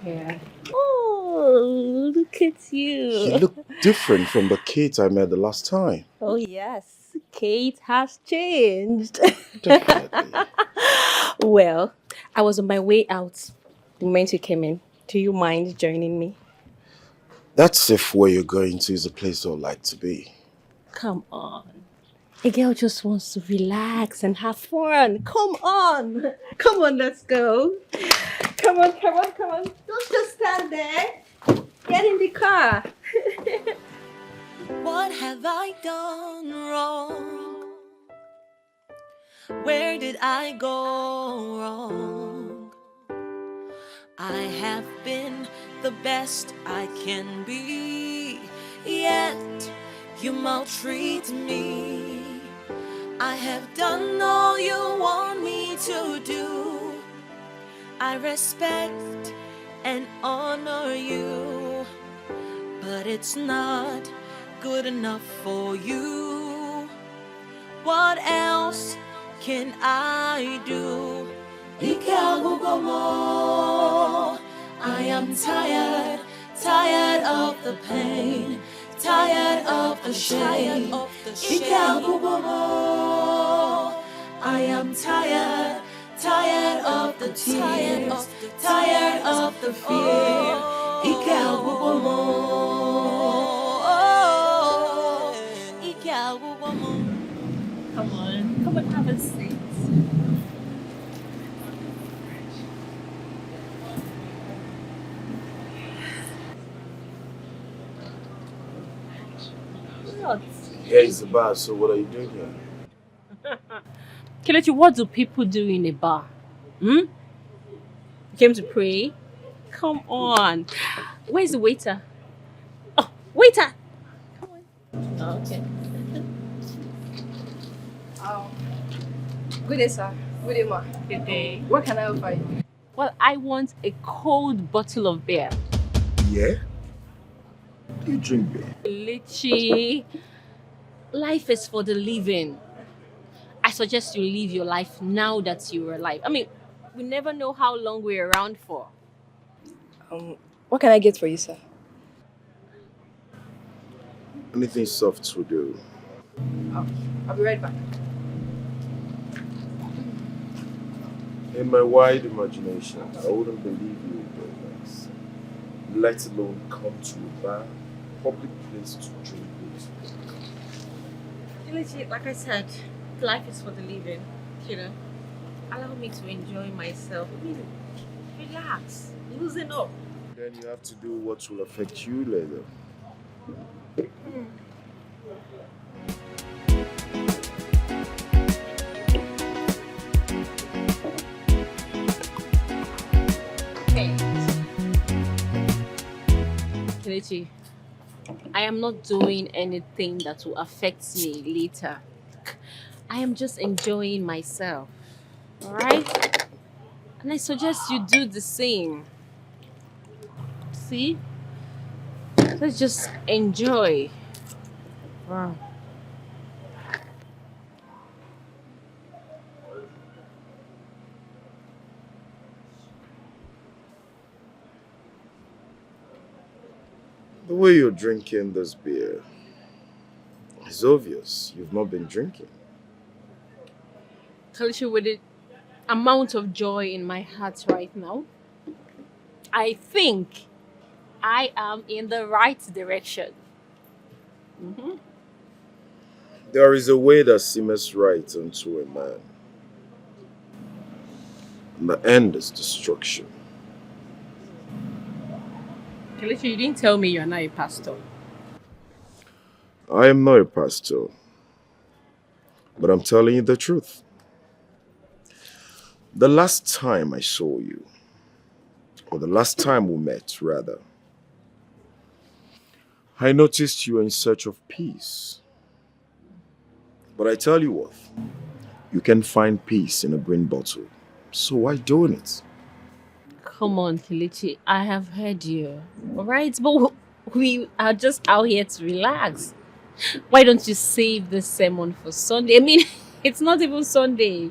Yeah. Oh, look at you. You look different from the Kate I met the last time. Oh, yes. Kate has changed. Definitely. Well, I was on my way out the moment you came in. Do you mind joining me? That's if where you're going to is a place I'd like to be. Come on. A girl just wants to relax and have fun. Come on. Come on, let's go. Come on, come on, come on. Don't just stand there. Get in the car. What have I done wrong? Where did I go wrong? I have been the best I can be, yet you maltreat me. I have done all you want me to do. I respect and honor you, but it's not good enough for you. What else can I do? I am tired, tired of the pain, tired of the shame. I am tired, tired of the tears, tired of the fear. Come on, have a seat. What? Here is the bar, so what are you doing here? Kelechi, what do people do in a bar? You came to pray? Come on. Where's the waiter? Oh, waiter! Come on. Oh, okay. Good day, sir. Good day, ma. Good day. What can I offer you? Well, I want a cold bottle of beer. Yeah? Do you drink beer? Kelechi, life is for the living. I suggest you live your life now that you're alive. I mean, we never know how long we're around for. What can I get for you, sir? Anything soft will do. I'll be right back. In my wide imagination, I wouldn't believe you would do this. Let alone come to a bar, public place to drink with. Kelechi, like I said, life is for the living. You know, allow me to enjoy myself. I mean, relax, loosen up. Then you have to do what will affect you later. Kelechi, I am not doing anything that will affect me later. I am just enjoying myself. Alright? And I suggest you do the same. See? Let's just enjoy. Wow. The way you're drinking this beer, it's obvious you've not been drinking. Kalisha, with the amount of joy in my heart right now, I think I am in the right direction. Mhm. There is a way that seems right unto a man, and the end is destruction. Kalisha, you didn't tell me you're not a pastor. I am not a pastor, but I'm telling you the truth. The last time I saw you, or the last time we met, rather, I noticed you were in search of peace. But I tell you what, you can find peace in a green bottle. So why doing it? Come on, Kilichi, I have heard you. Alright, but we are just out here to relax. Why don't you save this sermon for Sunday? I mean, it's not even Sunday.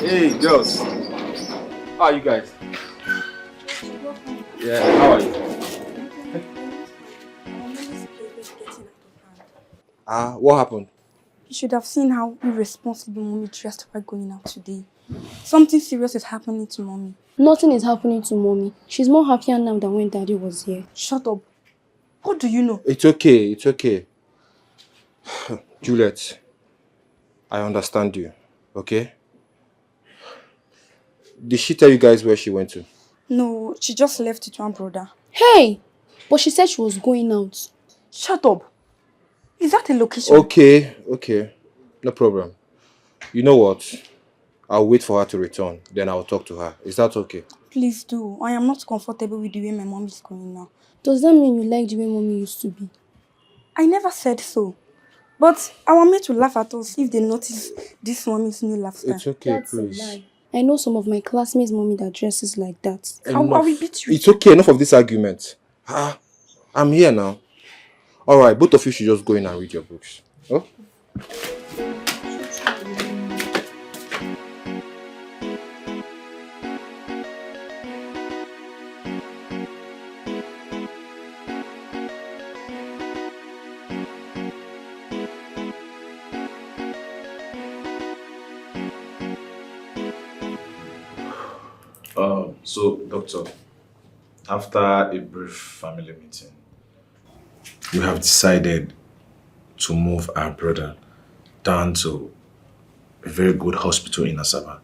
Hey, girls. How are you guys? Yeah, how are you? What happened? You should have seen how irresponsible mommy dressed while going out today. Something serious is happening to mommy. Nothing is happening to mommy. She's more happier now than when daddy was here. Shut up. What do you know? It's okay, it's okay. Juliet, I understand you, okay? Did she tell you guys where she went to? No, she just left it to her brother. Hey! But she said she was going out. Shut up. Is that a location? Okay. No problem. You know what? I'll wait for her to return, then I'll talk to her. Is that okay? Please do. I am not comfortable with the way my mom is going now. Does that mean you like the way mommy used to be? I never said so. But our mates will laugh at us if they notice this mommy's new lifestyle. It's okay, That's please. a lie. I know some of my classmates' mommy that dresses like that. I will beat you. It's okay, enough of this argument. I'm here now. Alright, both of you should just go in and read your books. Oh? So, doctor, after a brief family meeting, we have decided to move our brother down to a very good hospital in Asaba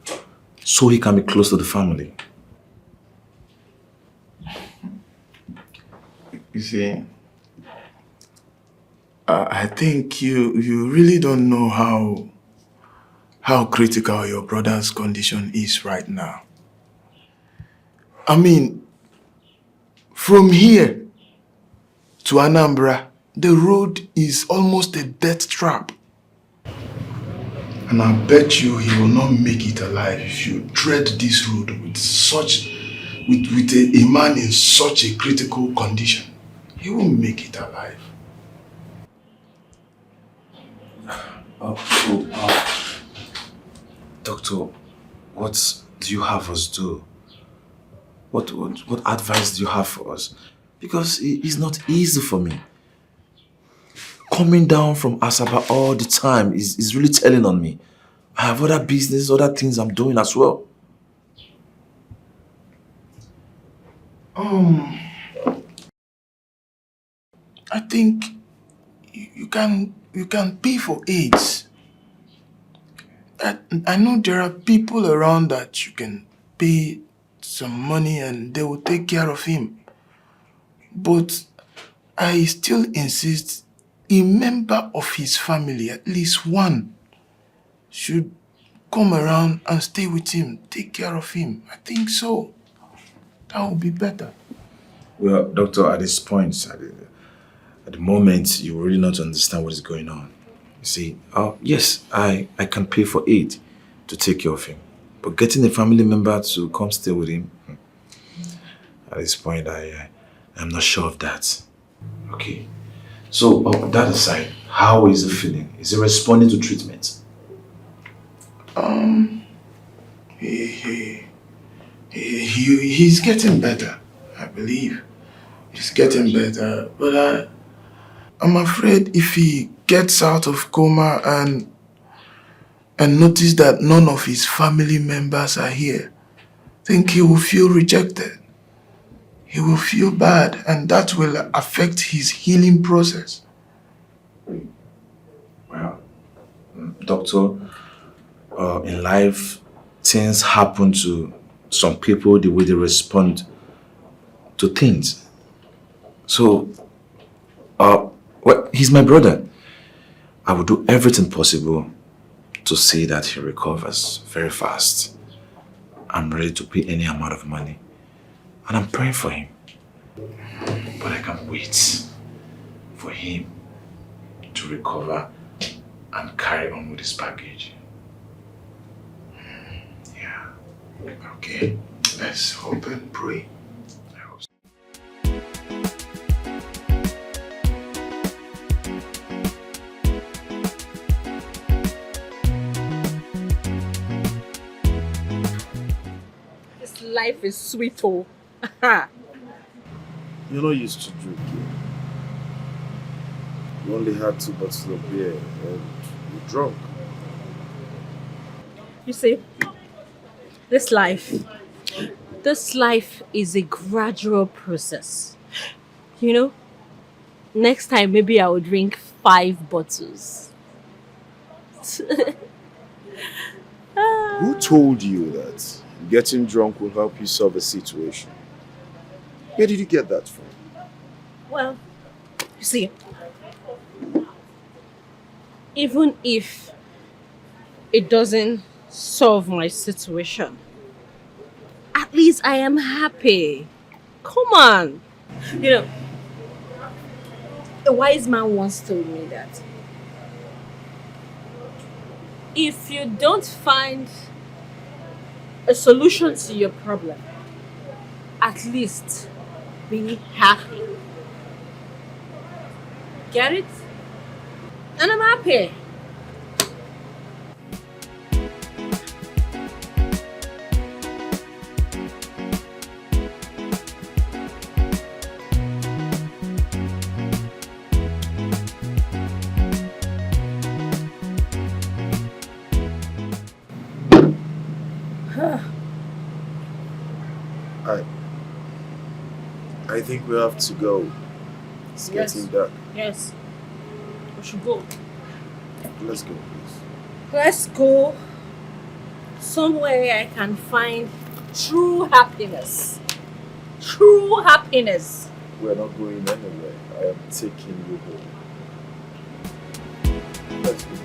so he can be close to the family. You see, I think you really don't know how critical your brother's condition is right now. I mean, from here to Anambra, the road is almost a death trap. And I bet you he will not make it alive if you tread this road with a man in such a critical condition. He won't make it alive. Doctor, what do you have us do? What advice do you have for us? Because it's not easy for me. Coming down from Asaba all the time is really telling on me. I have other business, other things I'm doing as well. I think you can pay for AIDS. I know there are people around that you can pay some money and they will take care of him. But I still insist a member of his family, at least one, should come around and stay with him, take care of him. I think so. That would be better. Well, doctor, at this point, at the moment, you really not understand what is going on. You see, yes, I can pay for aid to take care of him. But getting a family member to come stay with him, at this point, I'm not sure of that. Okay. So, that aside, how is he feeling? Is he responding to treatment? He's getting better, I believe. He's getting better. But I'm afraid if he gets out of coma and notice that none of his family members are here, I think he will feel rejected. He will feel bad, and that will affect his healing process. Well, doctor, in life, things happen to some people the way they respond to things. So, well, he's my brother. I will do everything possible to see that he recovers very fast. I'm ready to pay any amount of money. And I'm praying for him. But I can't wait for him to recover and carry on with his package. Yeah. Okay, let's hope and pray. This life is sweet, oh. You're not used to drinking. You only had 2 bottles of beer and you're drunk. You see, this life is a gradual process. You know, next time maybe I will drink 5 bottles. Who told you that getting drunk will help you solve a situation? Where did you get that from? Well, you see, even if it doesn't solve my situation, at least I am happy. Come on. You know, a wise man once told me that if you don't find a solution to your problem, at least be happy. Get it? And I'm happy. I think we have to go. It's getting dark. Yes. We should go. Let's go, please. Let's go somewhere I can find true happiness. True happiness. We're not going anywhere. I am taking you home. Let's go.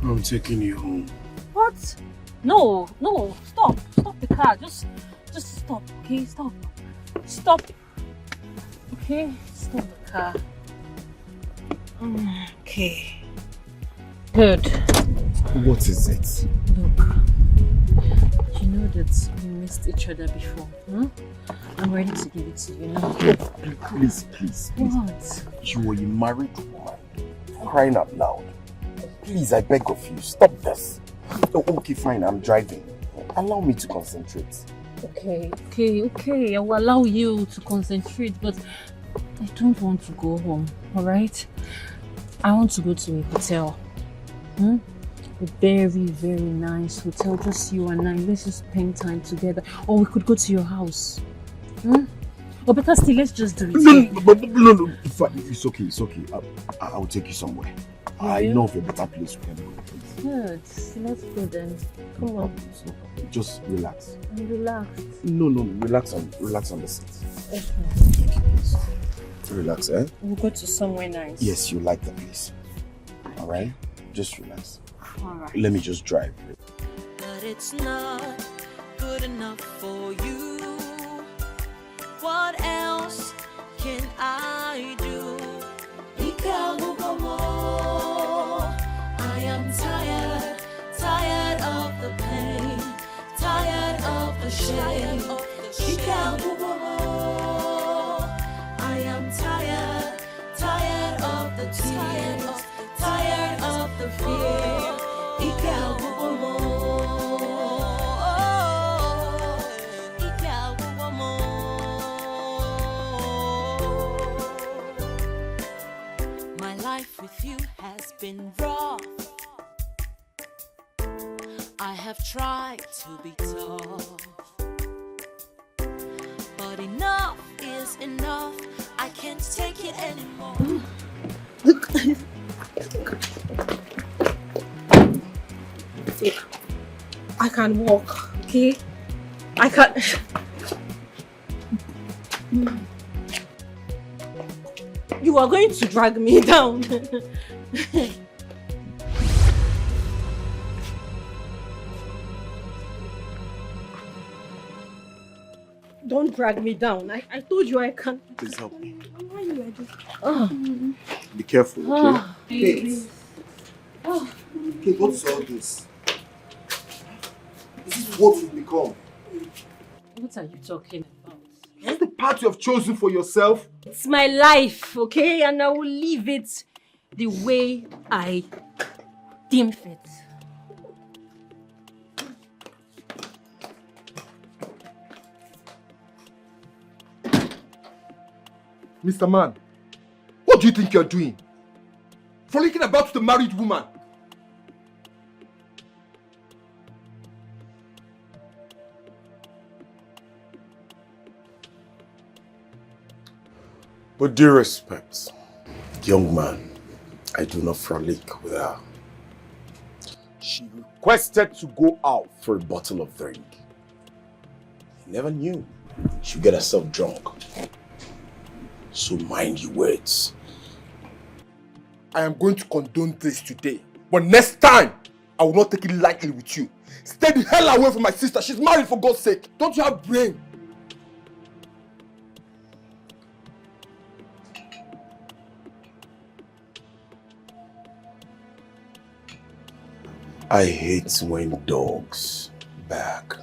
I'm taking you home. What? No, stop the car. Just Just stop, okay? Stop. Stop. Okay? Stop the car. Okay. Good. What is it? Look, you know that we missed each other before, huh? I'm ready to give it to you now. Please, please, please. What? You are a married woman. Crying out loud. Please, I beg of you, stop this. Oh, okay, fine, I'm driving. Allow me to concentrate. Okay. I will allow you to concentrate, but I don't want to go home, alright? I want to go to a hotel. A very, very nice hotel, just you and I. Let's just spend time together. Or we could go to your house. Or better still, let's just do it. No. It's okay. I will take you somewhere. I know of a better place we can go. Good. Let's go then. Come on. Just relax. I'm relaxed. No. Relax on the seat. Okay. Please. Relax, eh? We'll go to somewhere nice. Yes, you like the place. Alright? Just relax. Alright. Let me just drive. But it's not good enough for you. What else can I do? I am tired of the pain, tired of the shame. I am tired of the tears, tired of the fear. My life with you has been rough. I have tried to be tough, but enough is enough. I can't take it anymore. Look, I can walk, okay? I can. You are going to drag me down. Don't drag me down. I told you I can't. Please help me. Why are you like this? Be careful, okay? Please. Kate, what's all this? This is what you've become. What are you talking about? Is this the path you have chosen for yourself? It's my life, okay? And I will live it the way I deem fit. Mr. Man, what do you think you're doing? Frolicking about with a married woman. With due respect, young man, I do not frolic with her. She requested to go out for a bottle of drink. I never knew she'd get herself drunk. So mind your words. I am going to condone this today. But next time, I will not take it lightly with you. Stay the hell away from my sister. She's married, for God's sake. Don't you have brain? I hate when dogs bark.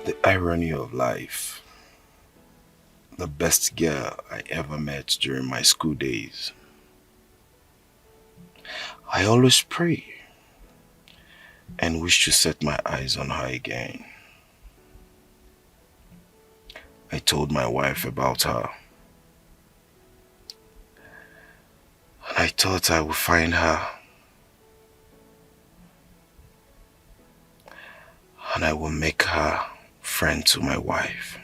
The irony of life. The best girl I ever met during my school days I always pray and wish to set my eyes on her again. I told my wife about her, and I thought I would find her and I will make her friend to my wife.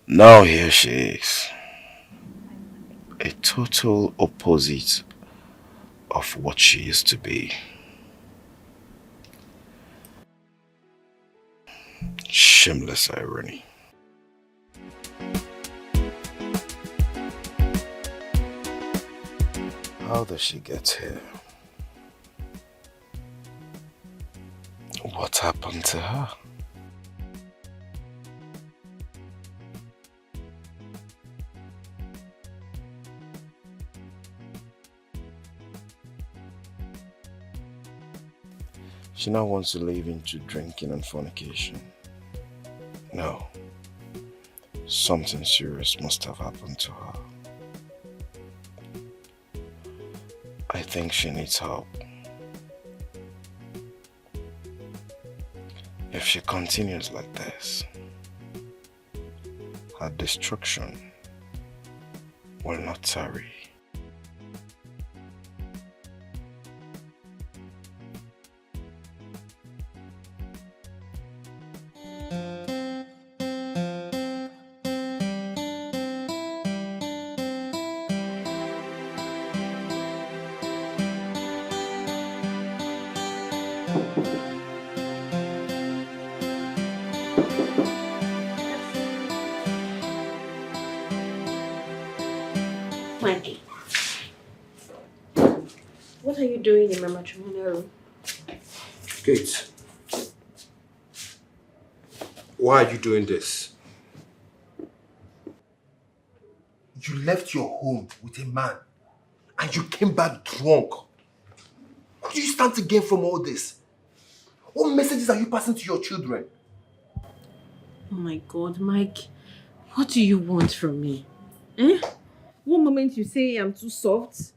Now here she is, a total opposite of what she used to be. Shameless irony. How does she get here? What happened to her? She now wants to live into drinking and fornication. No. Something serious must have happened to her. I think she needs help. If she continues like this, her destruction will not tarry. Mikey, what are you doing in my matrimonial room? Kate, why are you doing this? You left your home with a man and you came back drunk. What do you stand to gain from all this? What messages are you passing to your children? Oh my God, Mike, what do you want from me? Eh? One moment you say I'm too soft.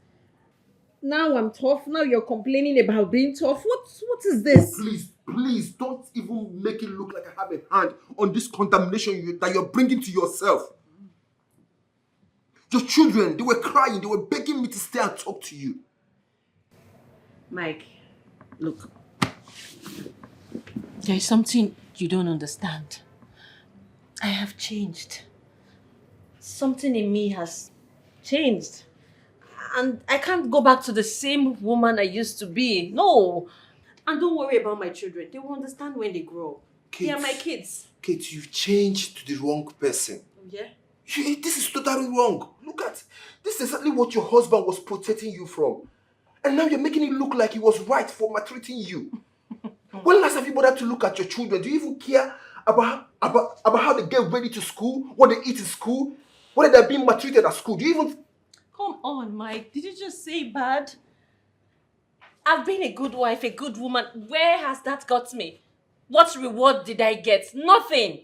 Now I'm tough. Now you're complaining about being tough. What is this? Please, don't even make it look like I have a hand on this contamination that you're bringing to yourself. Your children, they were crying. They were begging me to stay and talk to you. Mike, look. There is something you don't understand. I have changed. Something in me has changed. And I can't go back to the same woman I used to be. No. And don't worry about my children. They will understand when they grow up. They are my kids. Kate, you've changed to the wrong person. Yeah? This is totally wrong. Look at, this is exactly what your husband was protecting you from. And now you're making it look like he was right for maltreating you. When last have you bothered to look at your children? Do you even care about how they get ready to school? What they eat in school? Whether they're being maltreated at school? Do you even... Come on, Mike. Did you just say bad? I've been a good wife, a good woman. Where has that got me? What reward did I get? Nothing.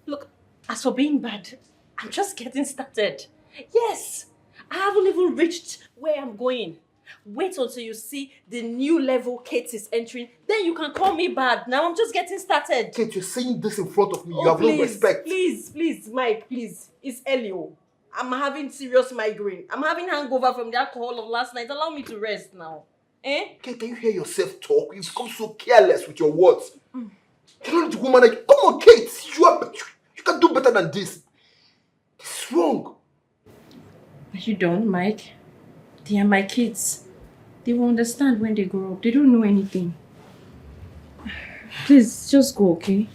Look, as for being bad, I'm just getting started. Yes, I haven't even reached where I'm going. Wait until you see the new level Kate is entering. Then you can call me bad. Now I'm just getting started. Kate, you're saying this in front of me. You have no respect. Please, Mike, please. It's Elio. I'm having serious migraine. I'm having hangover from the alcohol of last night. Allow me to rest now. Eh? Kate, can you hear yourself talk? You've become so careless with your words. You're not the woman like... Come on, Kate. You can do better than this. This is wrong. But you don't, Mike. They are my kids. They will understand when they grow up. They don't know anything. Please, just go, okay?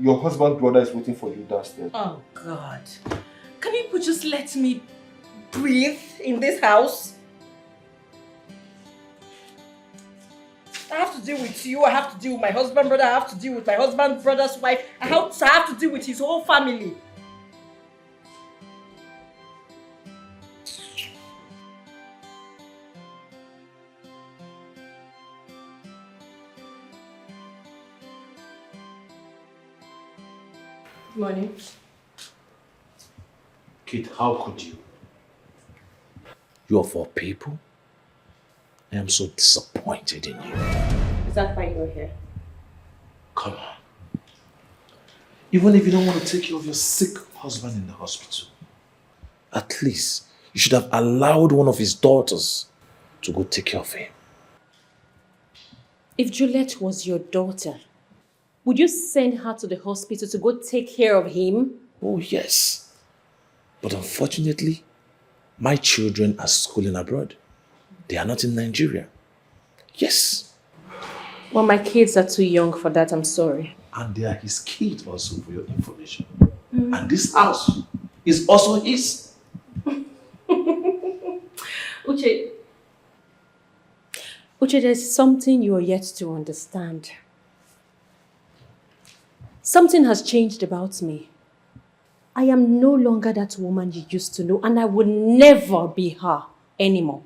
Your husband's brother is waiting for you downstairs. Oh, God. Can you just let me breathe in this house? I have to deal with you. I have to deal with my husband's brother. I have to deal with my husband's brother's wife. I have to deal with his whole family. Good morning. Kate, how could you? You are for people? I am so disappointed in you. Is that why you're here? Come on. Even if you don't want to take care of your sick husband in the hospital, at least you should have allowed one of his daughters to go take care of him. If Juliet was your daughter, would you send her to the hospital to go take care of him? Oh, yes. But unfortunately, my children are schooling abroad. They are not in Nigeria. Yes. Well, my kids are too young for that, I'm sorry. And they are his kids also, for your information. And this house is also his. Uche, there's something you are yet to understand. Something has changed about me. I am no longer that woman you used to know, and I will never be her anymore.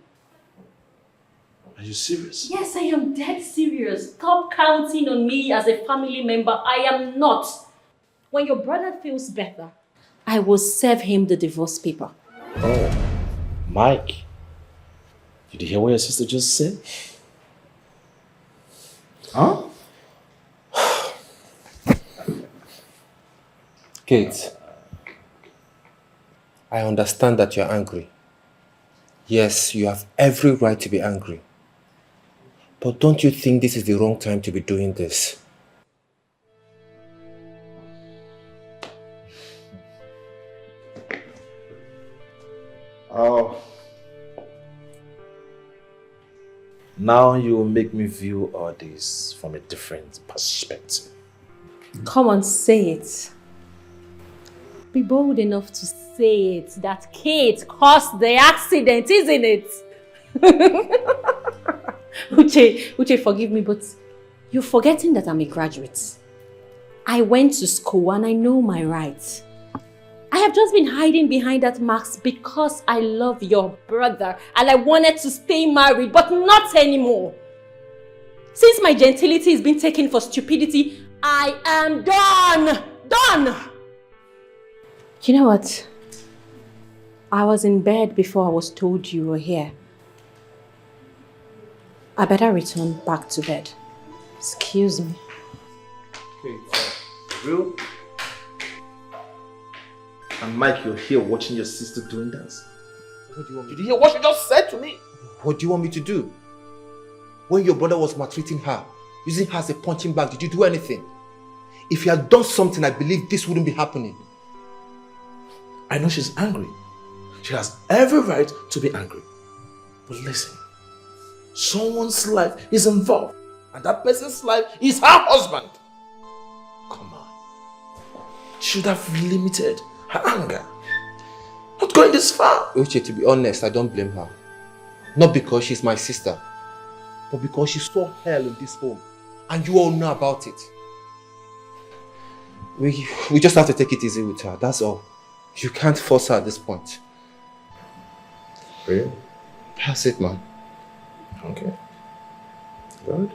Are you serious? Yes, I am dead serious. Stop counting on me as a family member. I am not. When your brother feels better, I will serve him the divorce paper. Oh, Mike. Did you hear what your sister just said? Huh? Kate, I understand that you're angry. Yes, you have every right to be angry. But don't you think this is the wrong time to be doing this? Oh. Now you will make me view all this from a different perspective. Come on, say it. Be bold enough to say it, that Kate caused the accident, isn't it? Uche, forgive me, but you're forgetting that I'm a graduate. I went to school and I know my rights. I have just been hiding behind that mask because I love your brother and I wanted to stay married, but not anymore. Since my gentility is being taken for stupidity, I am done! Done! You know what? I was in bed before I was told you were here. I better return back to bed. Excuse me. Okay, real? And Mike, you're here watching your sister doing that? What do you want me Did you hear what she just said to me? What do you want me to do? When your brother was maltreating her, using her as a punching bag, did you do anything? If you had done something, I believe this wouldn't be happening. I know she's angry. She has every right to be angry. But listen, someone's life is involved, and that person's life is her husband. Come on. She should have limited her anger. Not going this far. Uche, to be honest, I don't blame her. Not because she's my sister, but because she saw hell in this home, and you all know about it. We just have to take it easy with her, that's all. You can't force her at this point. Really? That's it, man. Okay. Good.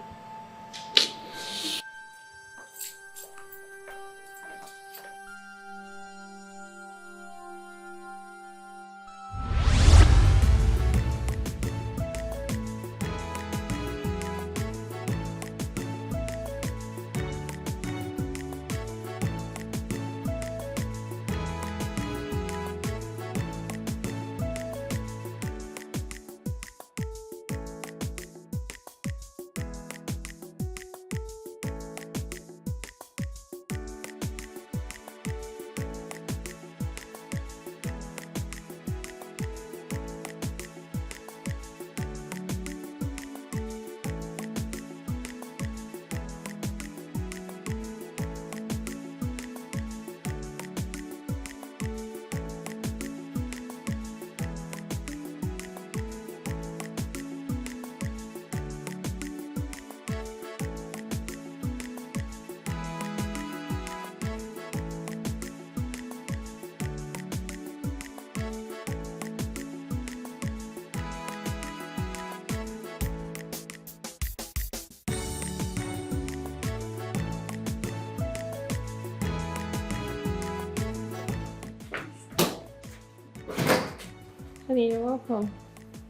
Honey, you're welcome.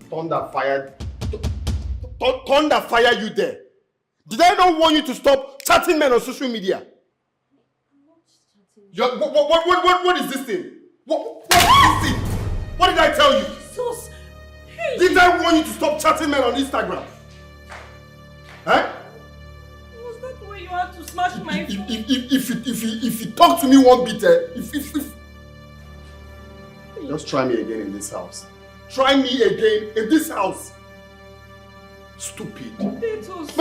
Thunder fired. Thunder fire you there. Did I not want you to stop chatting men on social media? What is this thing? What is this thing? What did I tell you? Sus! Hey! Did I want you to stop chatting men on Instagram? Huh? Was that the way you had to smash my phone? If you talk to me one bit, just try me again in this house. Try me again in this house. Stupid. Titus,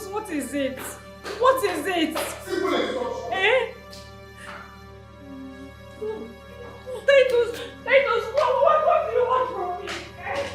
what is it? What is it? Simple instruction. Eh? Titus, what do you want from me? Eh?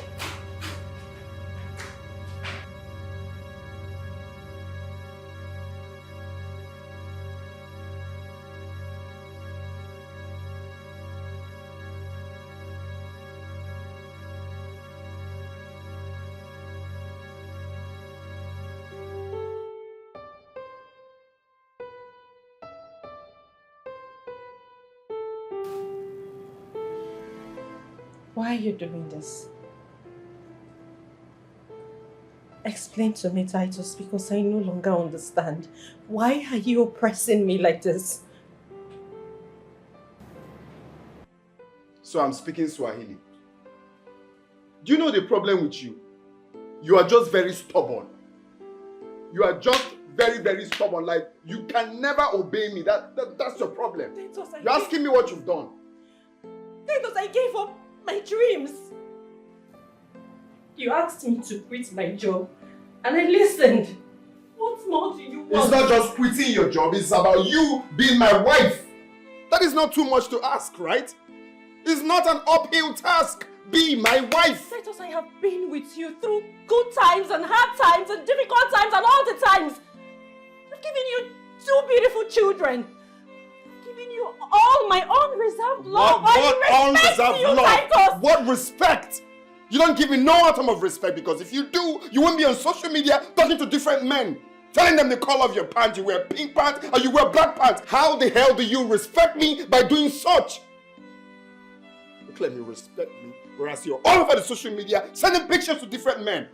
Why are you doing this? Explain to me, Titus, because I no longer understand. Why are you oppressing me like this? So I'm speaking Swahili. Do you know the problem with you? You are just very stubborn. You are just very, very stubborn. Like, you can never obey me. That's your problem. Titus, You're asking me what you've done. Titus, I gave up my dreams. You asked me to quit my job, and I listened. What more do you want? It's not just quitting your job, it's about you being my wife. That is not too much to ask, right? It's not an uphill task. Be my wife. Titus, I have been with you through good times and hard times and difficult times and all the times. I've given you 2 beautiful children. I've given you all my unreserved love. What unreserved you, love? Titus. What respect? You don't give me no atom of respect, because if you do, you won't be on social media talking to different men, telling them the color of your pants, you wear pink pants or you wear black pants. How the hell do you respect me by doing such? You claim you respect me, whereas you're all over the social media sending pictures to different men.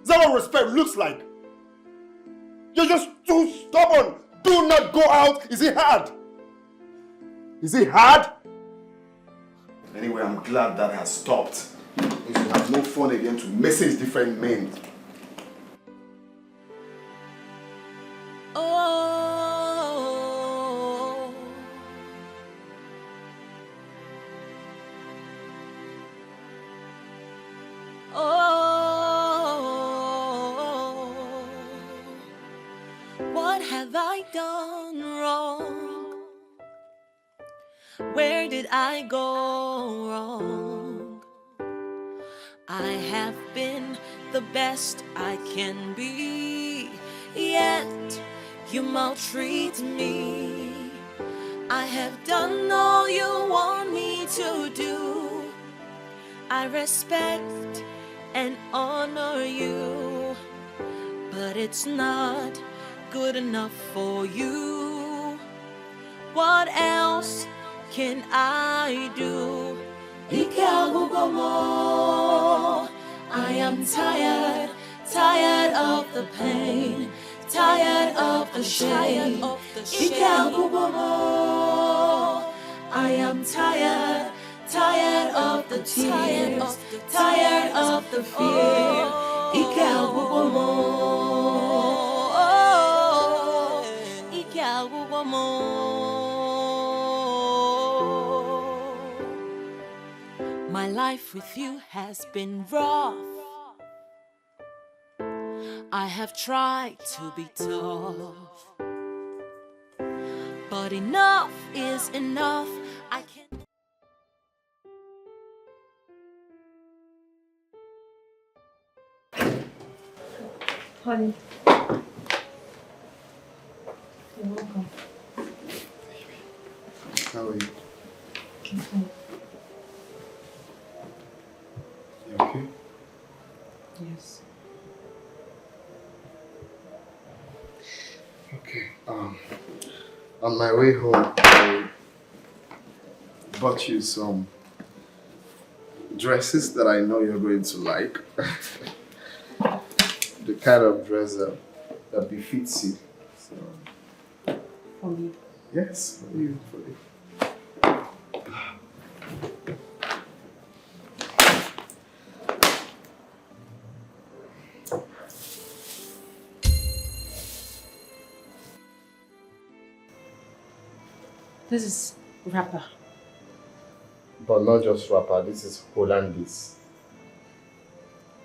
Is that what respect looks like? You're just too stubborn. Do not go out. Is it hard? Is it hard? Anyway, I'm glad that has stopped. You should have no fun again to message different men. Oh, oh, what have I done wrong? Where did I go wrong? I have been the best I can be, yet you maltreat me. I have done all you want me to do. I respect and honor you, but it's not good enough for you. What else can I do? I am tired, tired of the pain, tired of the shame. I am tired, tired of the tears, tired of the fear. My life with you has been rough. I have tried to be tough, but enough is enough. I can't. Honey. You're welcome. How are you? Okay. You okay? Yes. Okay. On my way home, I bought you some dresses that I know you're going to like. The kind of dress that befits you. So, For me. yes, for you. This is wrapper. But not just wrapper, this is Hollandese.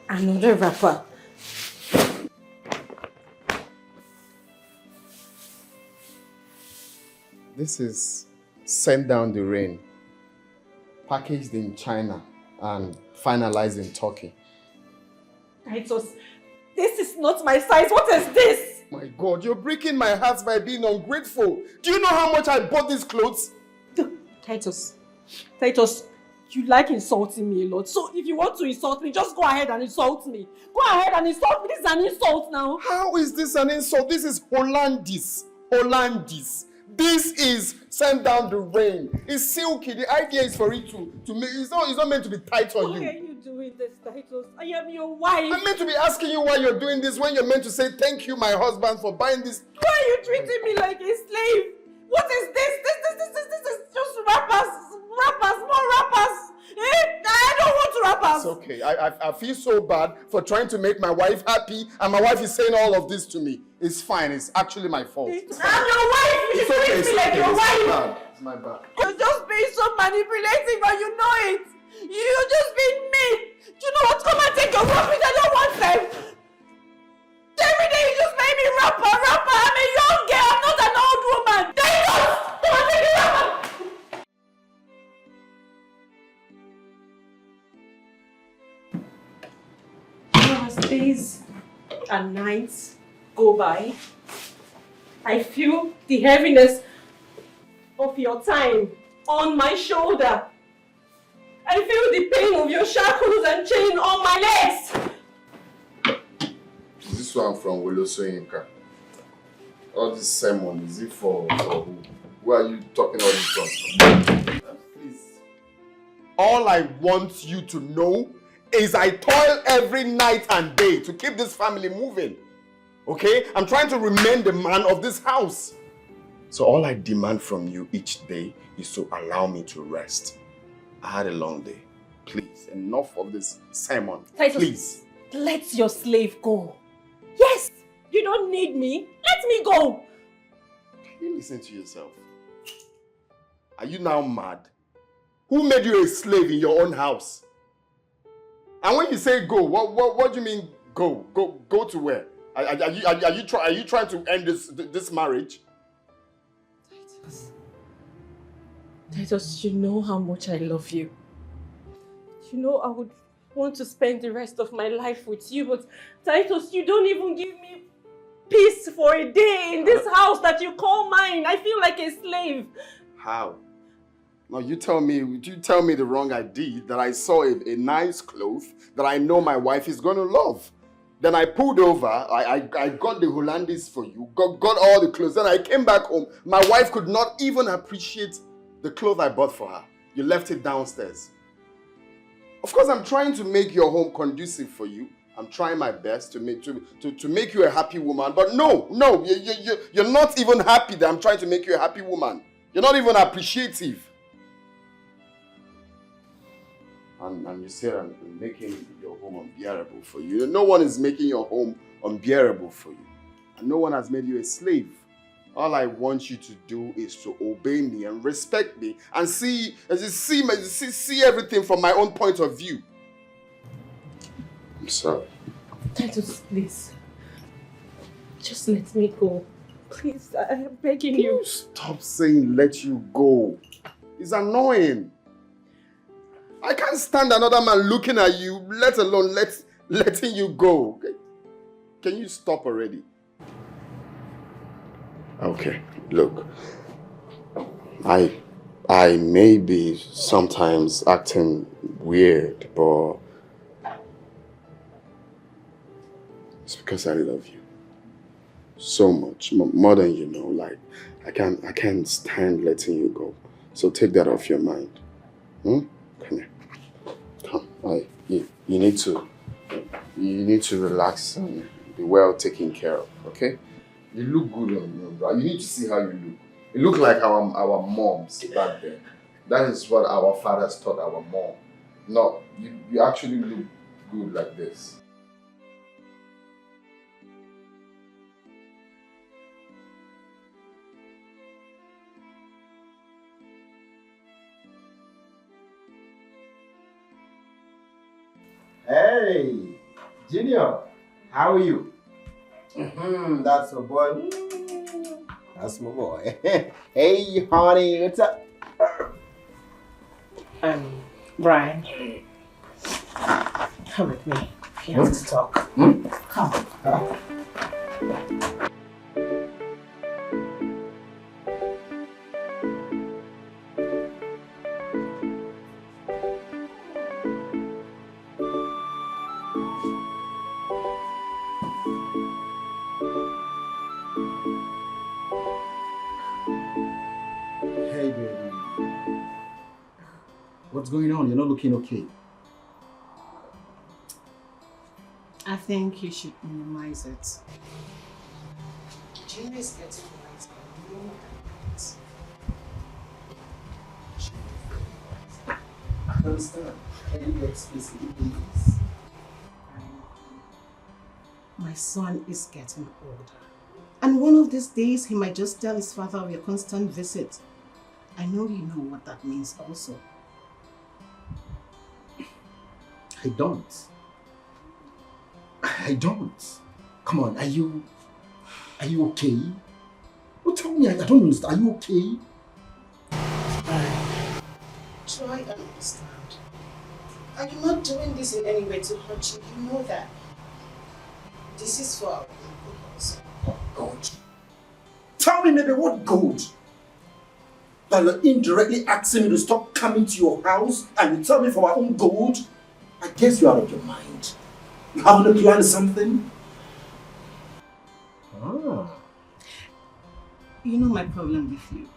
Another wrapper. This is Send Down the Rain, packaged in China and finalized in Turkey. Titus, this is not my size. What is this? My God, you're breaking my heart by being ungrateful. Do you know how much I bought these clothes? Titus, you like insulting me a lot. So if you want to insult me, just go ahead and insult me. Go ahead and insult me. This is an insult now. How is this an insult? This is Hollandese. Hollandese. This is Send Down the Rain. It's silky. The idea is for it to make. It's not meant to be tight on you. Why are you doing this, Titus? I am your wife. I'm meant to be asking you why you're doing this when you're meant to say thank you, my husband, for buying this. Why are you treating me like a slave? What is this? This is just rappers, more rappers. I don't want rappers. It's okay. I feel so bad for trying to make my wife happy, and my wife is saying all of this to me. It's fine. It's actually my fault. I'm your wife. You It's okay. treat me like your wife. It's my bad. You're just being so manipulating, but you know it. You're just being mean. Do you know what? Come and take your rubbish. I don't want them. Every day you just make me rapper. I'm a young girl. I'm not an old woman. Come and take your rapper. As days and nights go by, I feel the heaviness of your time on my shoulder. I feel the pain of your shackles and chain on my legs. Is this one from Woloso Inca? All this sermon, is it for who? Who are you talking all this from? Please. All I want you to know is I toil every night and day to keep this family moving. Okay? I'm trying to remain the man of this house. So all I demand from you each day is to allow me to rest. I had a long day. Please, enough of this sermon. Titus, please. Let your slave go. Yes, you don't need me. Let me go. Can you listen to yourself? Are you now mad? Who made you a slave in your own house? And when you say go, what do you mean go? Go to where? Are you trying to end this marriage? Titus, you know how much I love you. You know I would want to spend the rest of my life with you, but Titus, you don't even give me peace for a day in this house that you call mine. I feel like a slave. How? Now you tell me the wrong I did, that I saw a nice cloth that I know my wife is going to love. Then I pulled over, I got the Hollandese for you, got all the clothes. Then I came back home. My wife could not even appreciate the clothes I bought for her. You left it downstairs. Of course, I'm trying to make your home conducive for you. I'm trying my best to make you a happy woman. But no, you're not even happy that I'm trying to make you a happy woman. You're not even appreciative. And you said I'm making your home unbearable for you. No one is making your home unbearable for you. And no one has made you a slave. All I want you to do is to obey me and respect me and see everything from my own point of view. I'm sorry. Titus, please. Just let me go. Please, I am begging you. Stop saying let you go. It's annoying. I can't stand another man looking at you, let alone letting you go. Okay? Can you stop already? Okay, look. I may be sometimes acting weird, but it's because I love you so much, more than you know. Like I can't stand letting you go. So take that off your mind. Come here. Come. You need to relax and be well taken care of, okay? You look good on your bra. You need to see how you look. You look like our moms back then. That is what our fathers taught our mom. No, you actually look good like this. Hey, Junior, how are you? That's my boy. That's my boy. Hey, honey, what's up? Brian, come with me. We have to talk. Come. Hey, baby. What's going on? You're not looking okay. I think you should minimize it. Junior is getting right. You know that. I understand. Can you explicit, please? My son is getting older. And one of these days, he might just tell his father of your constant visit. I know you know what that means also. I don't. I don't. Come on, are you okay? Well, tell me, I don't understand. Are you okay? Try and understand. I'm not doing this in any way to hurt you. You know that. This is for our good also. God. Tell me, maybe what good? That you're indirectly asking me to stop coming to your house and you tell me for my own good? I guess you're out of your mind. You haven't planned something? Ah. You know my problem with you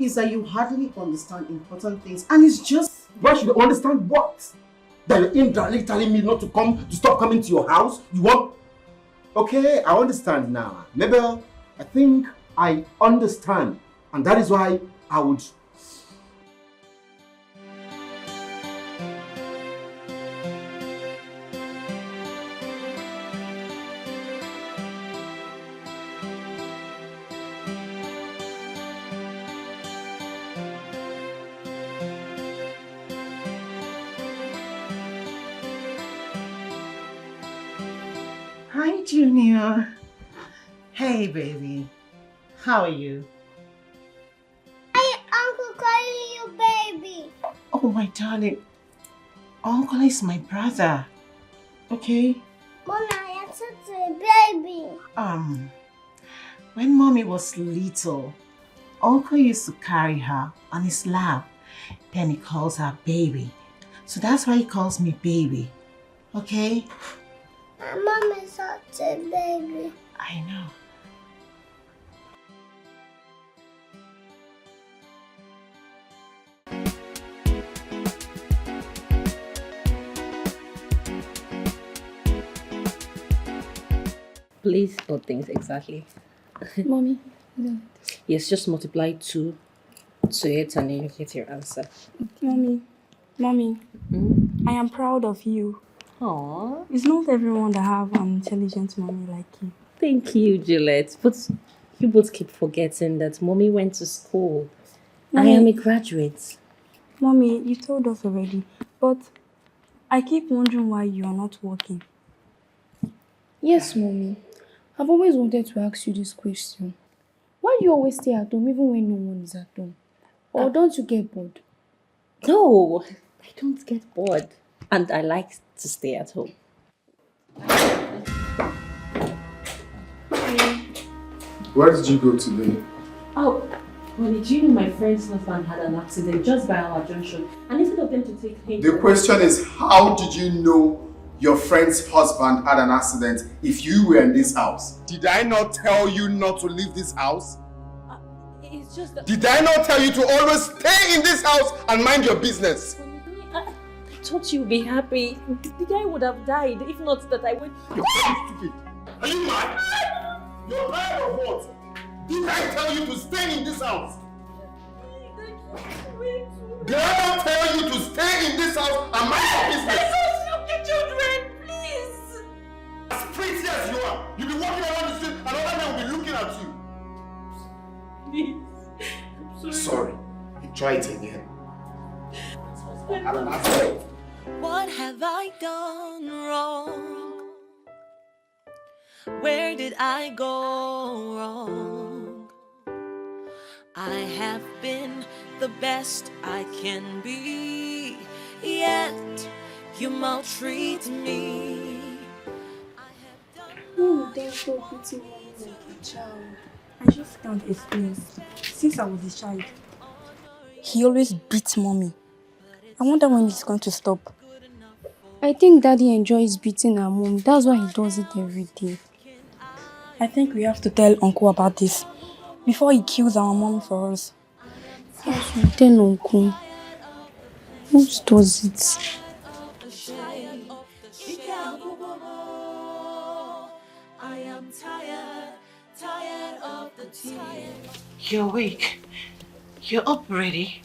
is that you hardly understand important things, and it's just... Why should I understand what? That you're indirectly telling me not to come, to stop coming to your house? You want... Okay, I understand now. Maybe I think I understand, and that is why I would... Hi, Junior. Hey, baby. How are you? Hey, Uncle calling you baby. Oh, my darling. Uncle is my brother. Okay? Mama, I said to a baby. When Mommy was little, Uncle used to carry her on his lap. Then he calls her baby. So that's why he calls me baby. Okay? My mom is such a baby. I know. Please, what things exactly? Mommy. Yes, just multiply 2 to it and then you get your answer. Mommy, I am proud of you. Aww. It's not everyone that have an intelligent mommy like you. Thank you, Juliet. But you both keep forgetting that Mommy went to school. Mommy, I am a graduate. Mommy, you told us already, but I keep wondering why you are not working. Yes, Mommy. I've always wanted to ask you this question. Why do you always stay at home even when no one is at home? Or don't you get bored? No, I don't get bored. And I like to stay at home. Where did you go today? Oh, well, did you know my friend's husband had an accident just by our junction? And instead of them to take him... The question is, how did you know your friend's husband had an accident if you were in this house? Did I not tell you not to leave this house? It's just that... Did I not tell you to always stay in this house and mind your business? I thought you'd be happy. The guy would have died if not that I went. You're stupid. Are you mad? You're mad or what? Did I tell you to stay in this house? Did I tell you to stay in this house and mind your business? Let us look children, please. As pretty as you are, you'll be walking around the street and other men will be looking at you. Please. I'm Sorry. Try it again. What have I done wrong? Where did I go wrong? I have been the best I can be, yet you maltreat me. No, there's no beating mommy like a child. I just can't explain. Since I was a child, he always beats mommy. I wonder when it's going to stop. I think daddy enjoys beating our mom. That's why he does it every day. I think we have to tell uncle about this before he kills our mom for us. Yes, we tell uncle. Who does it? I am tired of the tears. You're awake. You're up already.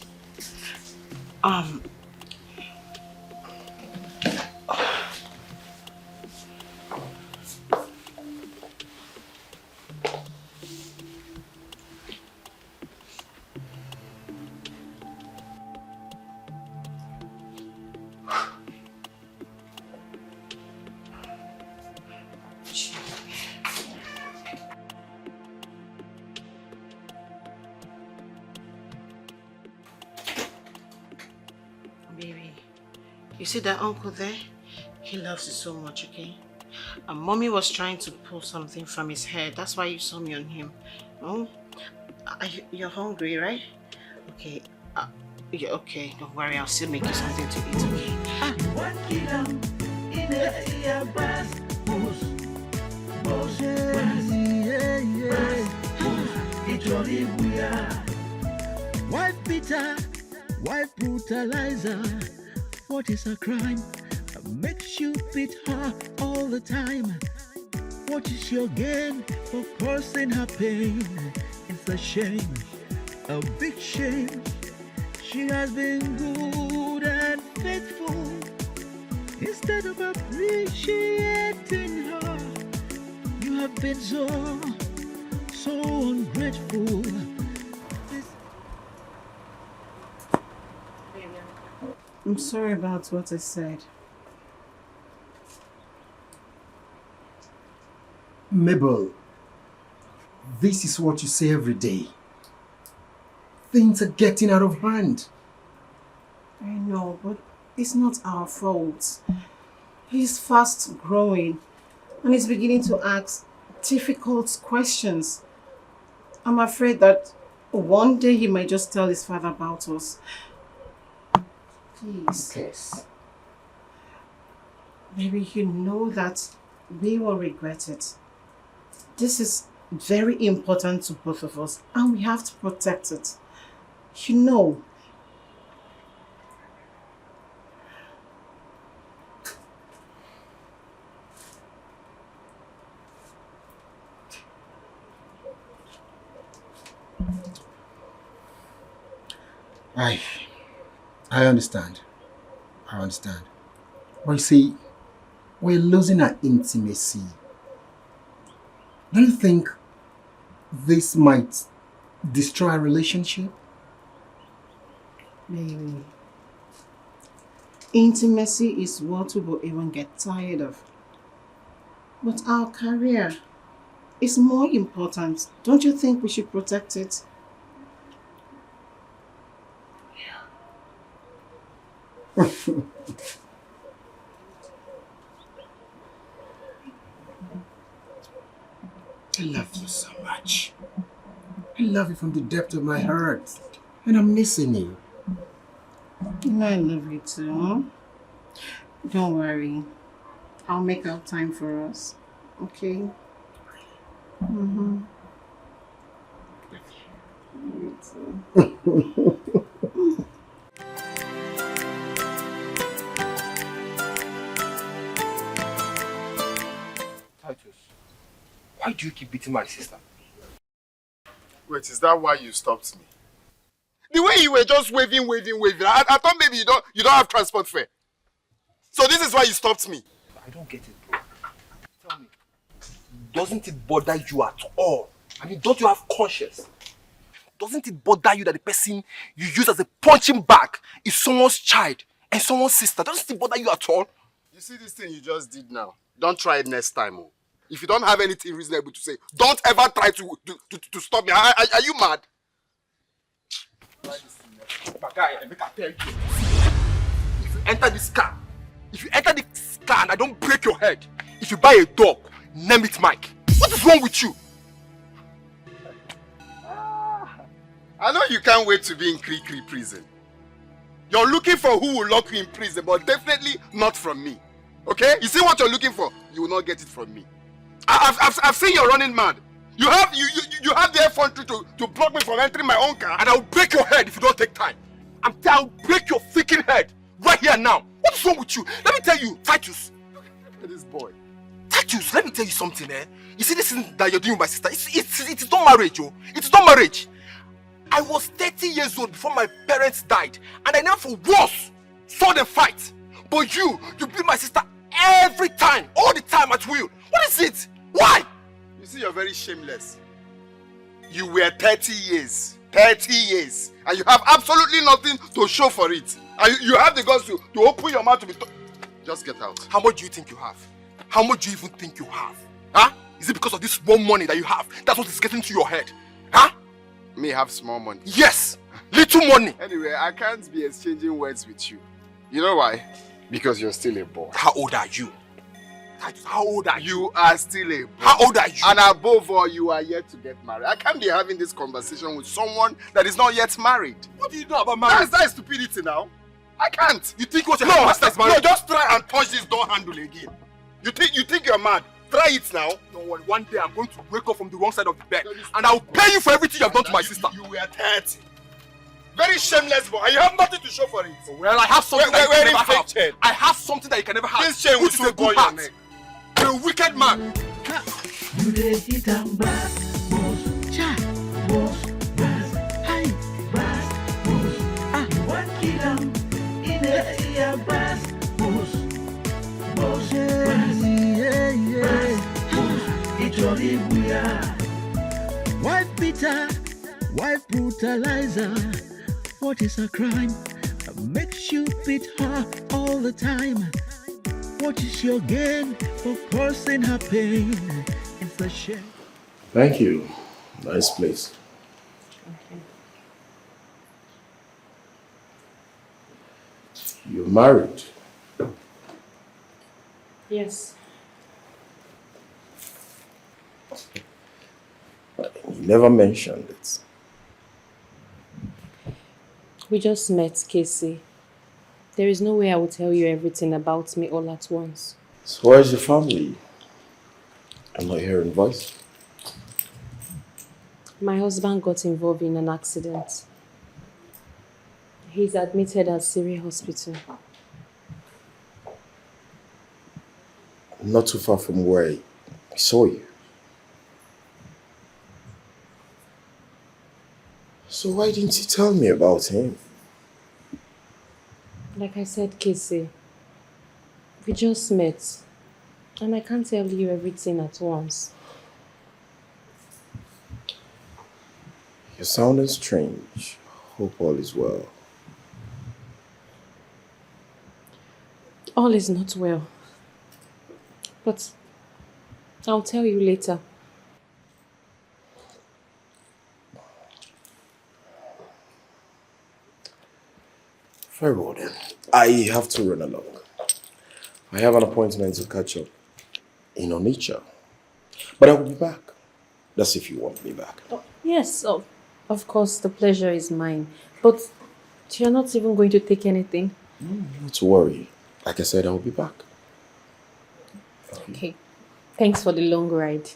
Baby, you see that uncle there? He loves you so much, okay? And mommy was trying to pull something from his hair. That's why you saw me on him. Oh, you're hungry, right? Okay. Yeah, okay. Don't worry. I'll still make you something to eat, okay? Wife beater, wife brutalizer. What is a crime? Makes you beat her all the time. What is your gain for causing her pain? It's a shame, a big shame. She has been good and faithful. Instead of appreciating her, you have been so ungrateful. I'm sorry about what I said. Mabel, this is what you say every day. Things are getting out of hand. I know, but it's not our fault. He's fast growing and he's beginning to ask difficult questions. I'm afraid that one day he might just tell his father about us. Please. Yes. Maybe you know that we will regret it. This is very important to both of us and we have to protect it. You know. I understand. I understand. But you see, we're losing our intimacy. Don't you think this might destroy our relationship? Maybe. Intimacy is what we will even get tired of. But our career is more important. Don't you think we should protect it? I love you so much. I love you from the depth of my heart. And I'm missing you. I love you too. Don't worry. I'll make out time for us. Okay? Mm-hmm. You too. do you keep beating my sister? Wait, is that why you stopped me? The way you were just waving. I thought maybe you don't have transport fare. So this is why you stopped me. I don't get it, bro. Tell me, doesn't it bother you at all? I mean, don't you have conscience? Doesn't it bother you that the person you use as a punching bag is someone's child and someone's sister? Doesn't it bother you at all? You see this thing you just did now? Don't try it next time. Oh. If you don't have anything reasonable to say, don't ever try to stop me. Are you mad? But guy, I make a tell you. If you enter this car and I don't break your head, if you buy a dog, name it Mike. What is wrong with you? I know you can't wait to be in Kri prison. You're looking for who will lock you in prison, but definitely not from me. Okay? You see what you're looking for? You will not get it from me. I've seen you're running mad. You have the effrontery to block me from entering my own car. And I'll break your head if you don't take time. I'll break your freaking head right here now. What is wrong with you? Let me tell you, Titus. Look at this boy. Titus, let me tell you something, eh? You see this thing that you're doing with my sister? It's not marriage, oh. It's not marriage. I was 30 years old before my parents died, and I never for once saw them fight. But you beat my sister every time, all the time at will. What is it? Why? You see, you're very shameless. You were 30 years. 30 years. And you have absolutely nothing to show for it. And you have the guts to open your mouth to be... Just get out. How much do you think you have? How much do you even think you have? Huh? Is it because of this small money that you have? That's what is getting to your head. Huh? Me have small money. Yes! Little money! Anyway, I can't be exchanging words with you. You know why? Because you're still a boy. How old are you? How old are you? You are still a boy. How old are you? And above all, you are yet to get married. I can't be having this conversation with someone that is not yet married. What do you know about marriage? That is stupidity now. I can't. You think what your master is married? No, just try and touch this door handle again. You think you're mad? Try it now. Don't worry, one day I'm going to wake up from the wrong side of the bed and I'll pay you for everything you have done to my sister. You were 30. Very shameless boy, and you have nothing to show for it. Well, I have something that you can never have. I have something that you can never have. This chain will soon burn your neck. You're a wicked man. You dey hit and back, boss, cha, boss, bass, hi, bass, boss. Ah, one kill 'em in the ear, bass, boss, boss, bass, it's your ibuya. Wife beater, wife brutalizer. What is a crime that makes you beat her all the time? What is your gain for causing her pain? It's a shame. Thank you. Nice place. Okay. You're married. Yes. You never mentioned it. We just met, Casey. There is no way I will tell you everything about me all at once. So where's your family? I'm not hearing voice. My husband got involved in an accident. He's admitted at Siri Hospital. Not too far from where I saw you. So why didn't you tell me about him? Like I said, Casey, we just met. And I can't tell you everything at once. You're sounding strange. Hope all is well. All is not well. But I'll tell you later. Very well then. I have to run along. I have an appointment to catch up in Onitsha. But I will be back. That's if you want me back. Oh, yes, of course, the pleasure is mine. But you're not even going to take anything. Not to worry. Like I said, I will be back. Okay. Thanks for the long ride.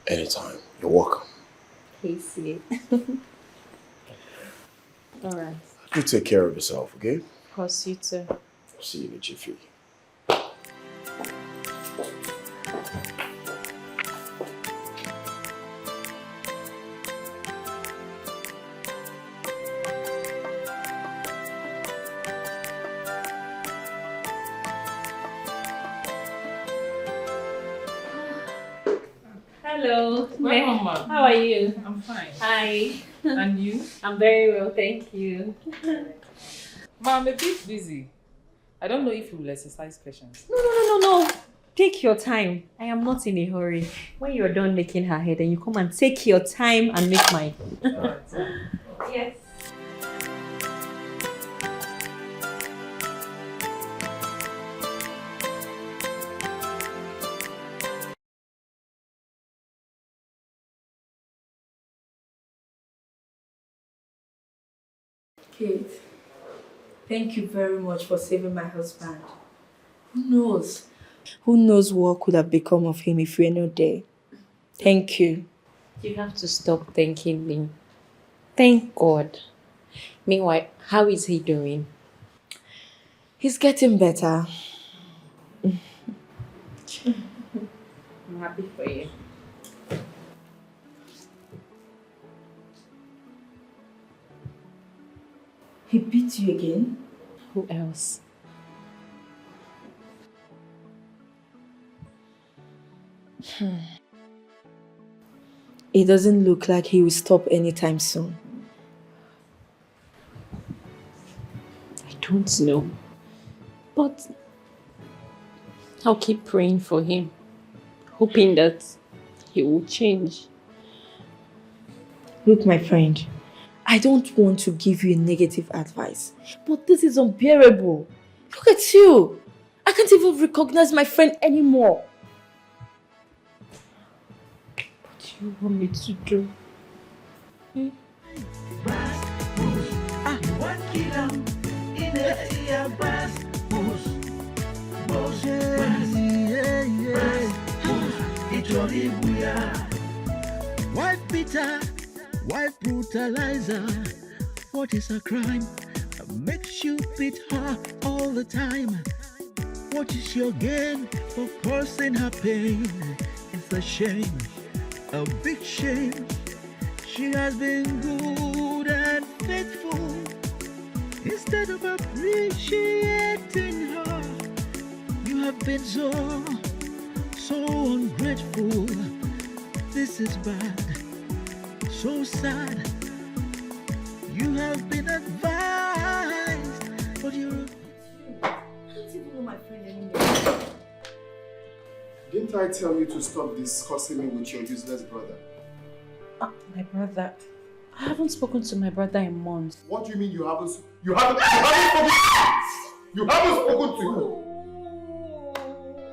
Anytime. You're welcome. Casey. All right. You take care of yourself, okay? Of course, you too. See you in a jiffy. Hello. Welcome, ma'am. How are you? I'm fine. Hi. And you? I'm very well, thank you. Ma'am, I'm a bit busy. I don't know if you will exercise patience. No. Take your time. I am not in a hurry. When you're done making her hair, then you come and take your time and make mine. Yes. Kate, thank you very much for saving my husband. Who knows? Who knows what could have become of him if you were not there? Thank you. You have to stop thanking me. Thank God. Meanwhile, how is he doing? He's getting better. I'm happy for you. He beat you again? Who else? It doesn't look like he will stop anytime soon. I don't know. But I'll keep praying for him, hoping that he will change. Look, my friend, I don't want to give you a negative advice, but this is unbearable. Look at you. I can't even recognize my friend anymore. What do you want me to do? Wife beater, wife brutalizer. What is a crime that makes you beat her all the time? What is your gain for causing her pain? It's a shame, a big shame. She has been good and faithful. Instead of appreciating her, you have been so ungrateful. This is bad, so sad. You have been advised, but you're... I don't even know my friend anymore. Didn't I tell you to stop discussing me with your useless brother? My brother. I haven't spoken to my brother in months. What do you mean you haven't spoken? You haven't spoken to him?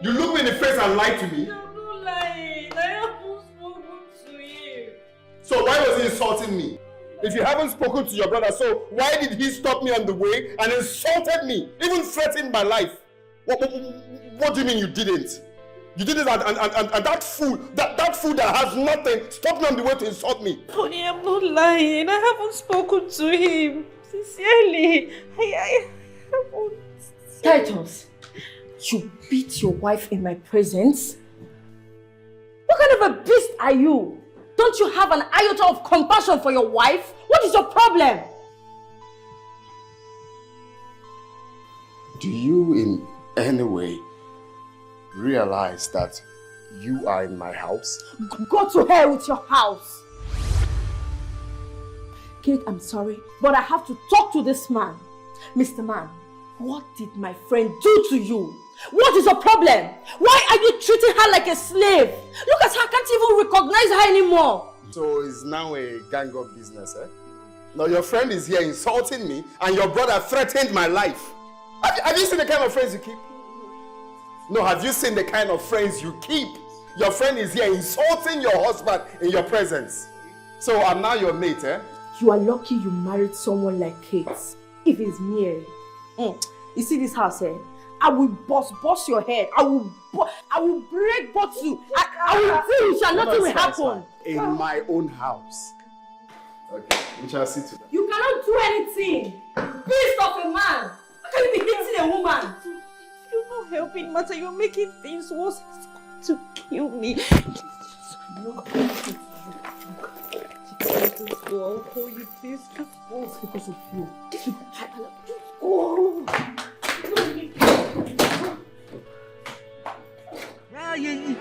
You look me in the face and lie to me? I'm not lying. I haven't spoken to him. So why was he insulting me? If you haven't spoken to your brother, so why did he stop me on the way and insulted me, even threatened my life? What do you mean you didn't? You did it and that fool that has nothing stopped me on the way to insult me. Honey, I'm not lying. I haven't spoken to him. Sincerely. I haven't. Titus, you beat your wife in my presence? What kind of a beast are you? Don't you have an iota of compassion for your wife? What is your problem? Do you in any way realize that you are in my house? Go to hell with your house. Kate, I'm sorry, but I have to talk to this man. Mr. Man, what did my friend do to you? What is your problem? Why are you treating her like a slave? Look at her, I can't even recognize her anymore. So it's now a gang up business, eh? Now your friend is here insulting me and your brother threatened my life. Have you seen the kind of friends you keep? No, have you seen the kind of friends you keep? Your friend is here insulting your husband in your presence. So I'm now your mate, eh? You are lucky you married someone like Kate. If it's me, you see this house, eh? I will bust your head. I will break both you. I will finish and nothing will happen. In my own house. Okay, we shall see to that. You cannot do anything. Beast of a man. How can you be hitting a woman? You're not helping, Mata. You're making things worse. It's going to kill me. Look. Just go. I'll call you, please. Just go. It's because of you. Just go. Dying,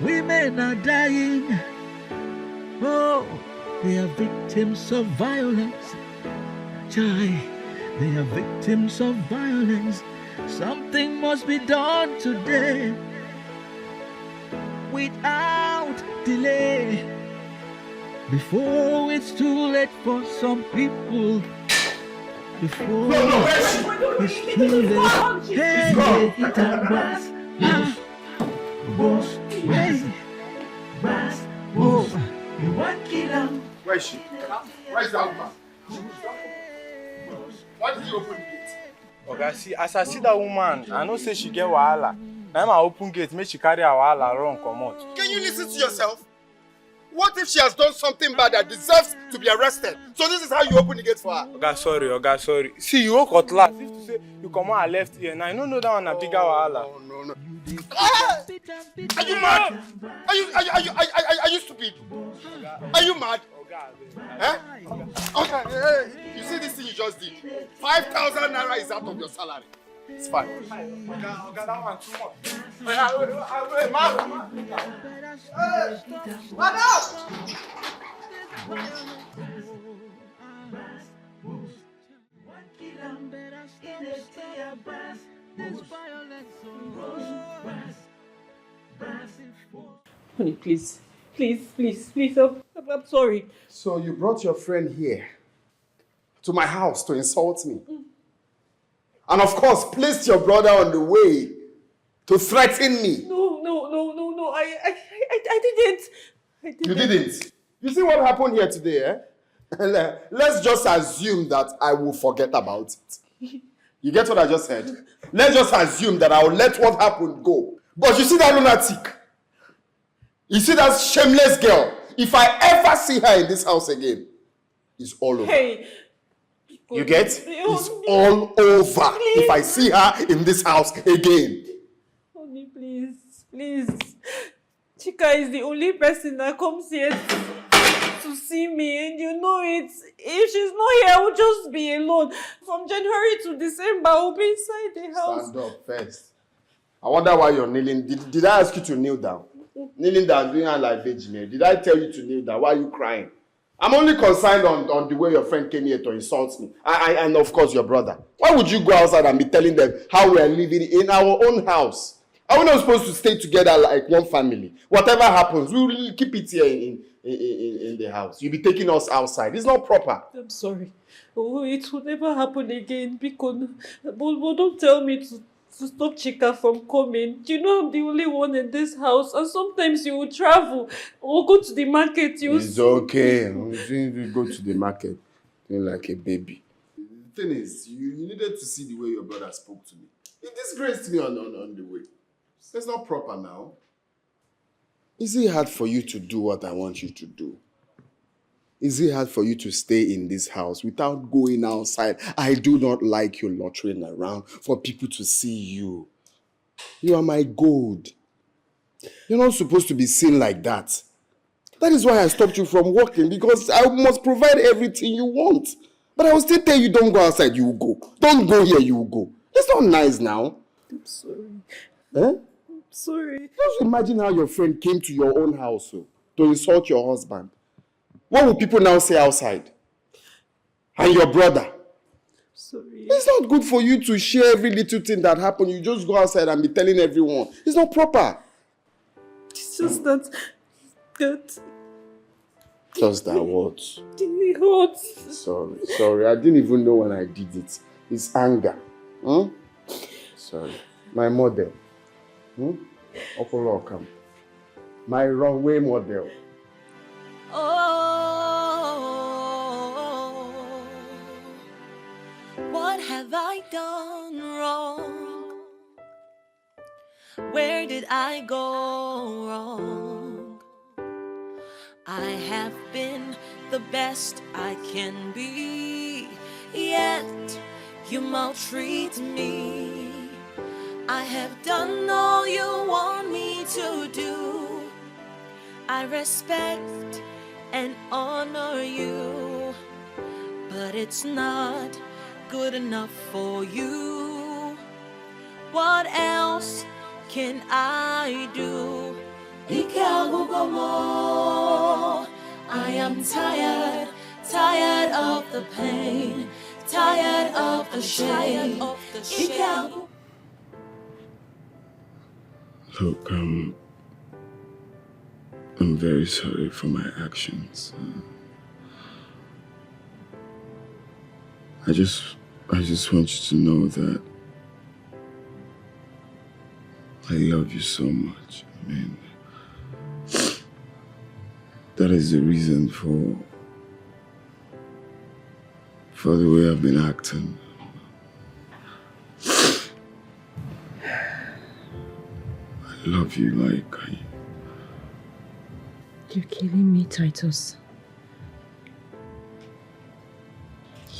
women are dying. They are victims of violence. Chai, they are victims of violence. Something must be done today without delay before it's too late for some people. Before it's too late. Hey, it was boss, hey, boss, you want kill him. Where is she? Where is that woman? Why did you open the gate? Okay, see, as I see that woman, I know say she get wahala. Now I open gate, make she carry her wahala run come out. Can you listen to yourself? What if she has done something bad that deserves to be arrested? So this is how you open the gate for her? Oga, sorry. See, you hold cutlass. If to say you come out left here, now I don't know that one a bigger wahala. No. Ah! Are you mad? Are you stupid? Are you mad? Eh? Okay, hey, you see this thing you just did? 5,000 naira is out of your salary. It's fine. Oga, that one too much. Honey, please. Please. I'm sorry. So you brought your friend here to my house to insult me. And of course, placed your brother on the way to threaten me. No. I didn't. You didn't? You see what happened here today, eh? Let's just assume that I will forget about it. You get what I just said? Let's just assume that I will let what happened go. But you see that lunatic? You see that shameless girl? If I ever see her in this house again, it's all over. Hey. You get? It's all over if I see her in this house again. Honey, please. Chika is the only person that comes here to see me, and you know it. If she's not here, I will just be alone. From January to December, I'll be inside the house. Stand up first. I wonder why you're kneeling. Did I ask you to kneel down? Kneeling down, doing her like Virgin Mary. Did I tell you to kneel down? Why are you crying? I'm only concerned on the way your friend came here to insult me. And of course your brother. Why would you go outside and be telling them how we are living in our own house? Are we not supposed to stay together like one family? Whatever happens, we will keep it here in the house. You'll be taking us outside. It's not proper. I'm sorry. Oh, it will never happen again. Because, but don't tell me to stop Chika from coming. You know I'm the only one in this house, and sometimes you will travel or go to the market. It's okay. You go to the market like a baby. The thing is, you needed to see the way your brother spoke to me. He disgraced me on the way. It's not proper now. Is it hard for you to do what I want you to do? Is it hard for you to stay in this house without going outside? I do not like you loitering around for people to see you. You are my gold. You're not supposed to be seen like that. That is why I stopped you from working, because I must provide everything you want. But I will still tell you, don't go outside, you will go. Don't go here, you will go. It's not nice now. I'm sorry. Eh? I'm sorry. Just imagine how your friend came to your own house to insult your husband. What will people now say outside? And your brother? Sorry. It's not good for you to share every little thing that happened. You just go outside and be telling everyone. It's not proper. It's just that. Just that what? It hurts. Sorry. I didn't even know when I did it. It's anger. Sorry. My model. Opolokam. My runway model. Oh, what have I done wrong? Where did I go wrong? I have been the best I can be, yet you maltreat me. I have done all you want me to do. I respect and honor you, but it's not good enough for you. What else can I do? Ike agugo mo, I am tired, tired of the pain, tired of the shame. Look, I'm very sorry for my actions. I just want you to know that I love you so much. I mean, that is the reason for the way I've been acting. I love you like You're killing me, Titus.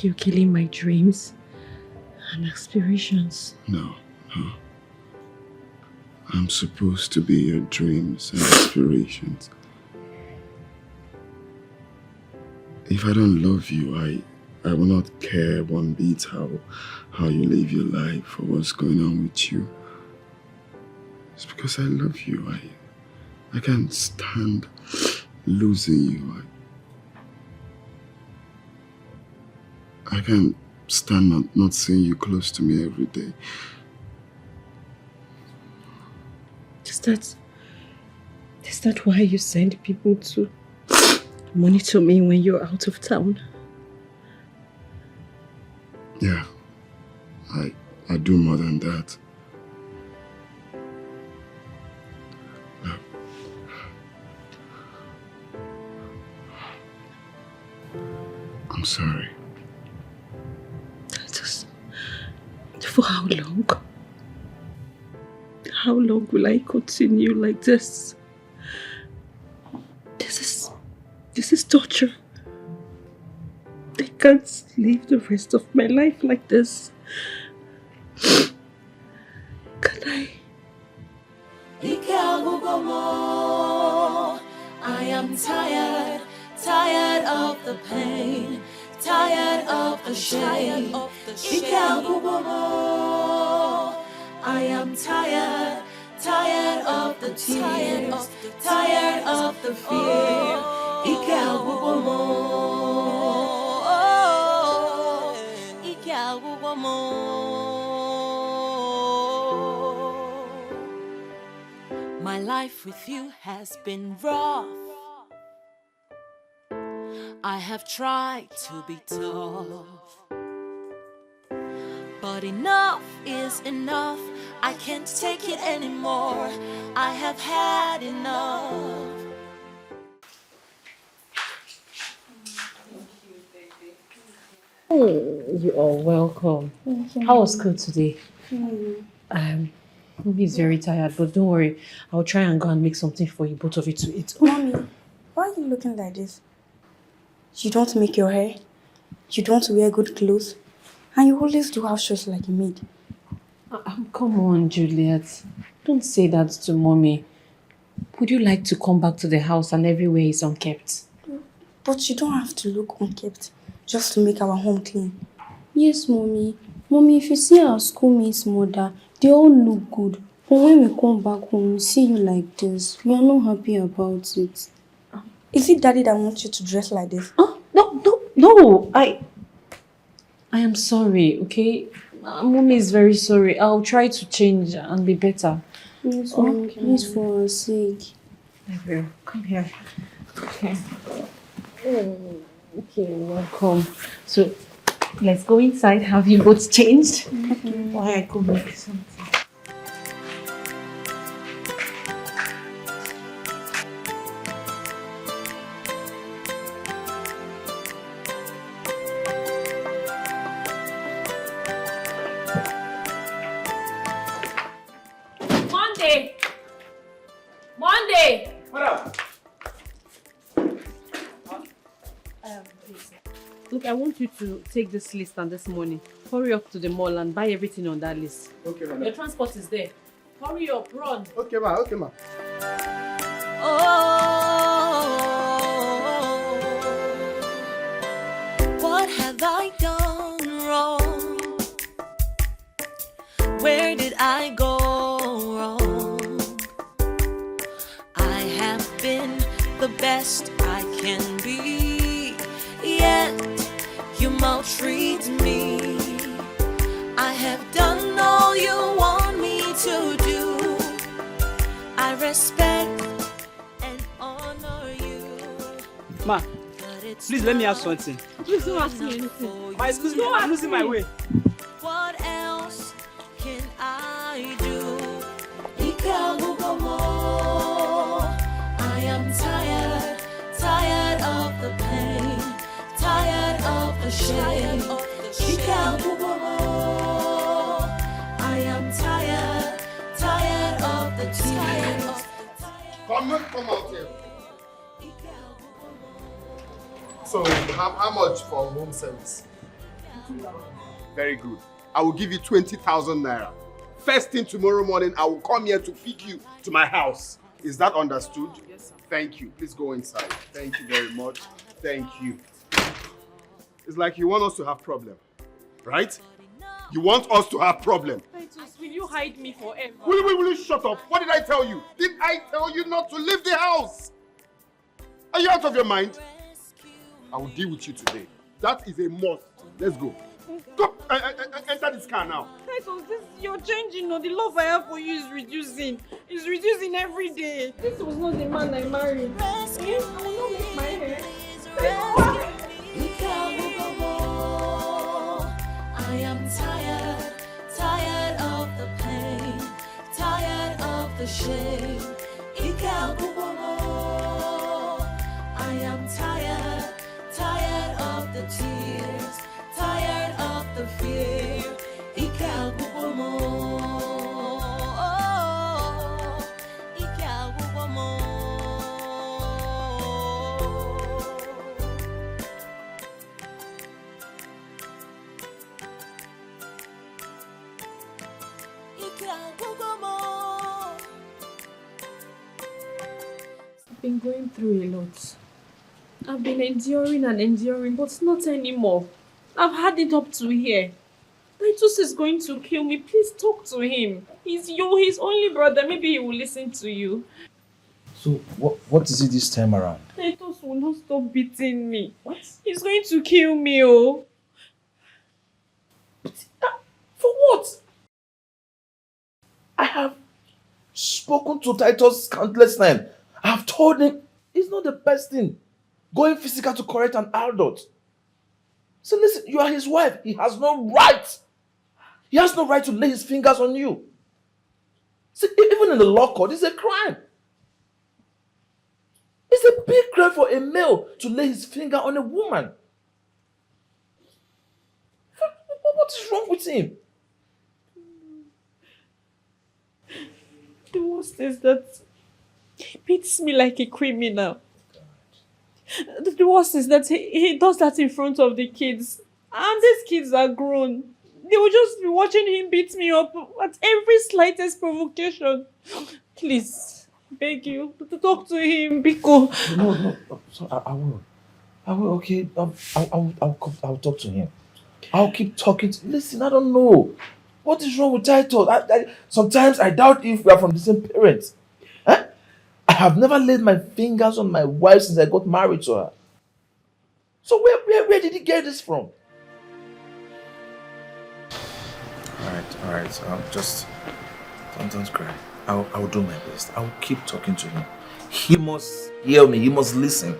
You're killing my dreams and aspirations. No. I'm supposed to be your dreams and aspirations. If I don't love you, I will not care one bit how you live your life or what's going on with you. It's because I love you. I can't stand losing you. I can't stand not seeing you close to me every day. Is that why you send people to monitor me when you're out of town? Yeah, I do more than that. Look. I'm sorry. For how long? How long will I continue like this? This is torture. I can't live the rest of my life like this. Can I? I am tired, tired of the pain, tired of the shame. I am tired, tired of the tears, tired of the fear. My life with you has been rough. I have tried to be tough, but enough is enough. I can't take it anymore. I have had enough. You are welcome. How was school today? Mommy's very tired, but don't worry. I'll try and go and make something for you, both of you to eat. Mommy, why are you looking like this? You don't make your hair, you don't wear good clothes, and you always do house chores like a maid. Come on, Juliet. Don't say that to Mommy. Would you like to come back to the house and everywhere is unkept? But you don't have to look unkept just to make our home clean. Yes, Mommy. Mommy, if you see our schoolmates' mother, they all look good. But when we come back home, we see you like this. We are not happy about it. Is it Daddy that wants you to dress like this? No. I am sorry, okay? Mommy is very sorry. I'll try to change and be better. Yes, Mommy, please, for our sake. I will. Come here. Okay. Okay, welcome. So, let's go inside. Have you both changed? Why I could make something. Monday! What up? Look, I want you to take this list and this money. Hurry up to the mall and buy everything on that list. Okay, madam. Your transport is there. Hurry up, run. Okay, ma. Okay, ma. What have I done wrong? Where did I go wrong? I have been the best I can be. maltreat me. I have done all you want me to do. I respect and honor you. Ma, please let me ask something. Please don't ask me anything. Ma, excuse me, I'm losing my way. What else can I do? I am tired, tired of the pain, tired of the shame. I am tired, tired of the tears. Come out here. So, how much for home service? Very good. I will give you 20,000 naira. First thing tomorrow morning, I will come here to pick you to my house. Is that understood? Yes, sir. Thank you. Please go inside. Thank you very much. Thank you. It's like you want us to have problem, right? You want us to have problem. Titus, will you hide me forever? Will you shut up? What did I tell you? Did I tell you not to leave the house? Are you out of your mind? I will deal with you today. That is a must. Let's go. Go, enter this car now. Titus, you're changing. No, the love I have for you is reducing. It's reducing every day. This was not the man I married. I will not make my hair. I am tired, tired of the pain, tired of the shame. I am tired, tired of the tears, tired of the fear. I've been going through a lot. I've been enduring and enduring, but not anymore. I've had it up to here. Titus is going to kill me. Please talk to him. He's his only brother. Maybe he will listen to you. So, what is it this time around? Titus will not stop beating me. What? He's going to kill me, oh. For what? I have spoken to Titus countless times. I have told him it's not the best thing going physical to correct an adult. So listen, you are his wife. He has no right. He has no right to lay his fingers on you. See, even in the law court, it's a crime. It's a big crime for a male to lay his finger on a woman. What is wrong with him? The worst is that he beats me like a criminal. The worst is that he does that in front of the kids. And these kids are grown. They will just be watching him beat me up at every slightest provocation. Please, beg you, to talk to him, Biko. No. So I will. Okay. I'll talk to him. I'll keep talking. Listen, I don't know. What is wrong with Titus? Sometimes I doubt if we are from the same parents. Huh? I have never laid my fingers on my wife since I got married to her. So where did he get this from? All right. Just don't cry. I will do my best. I will keep talking to him. He must hear me. He must listen.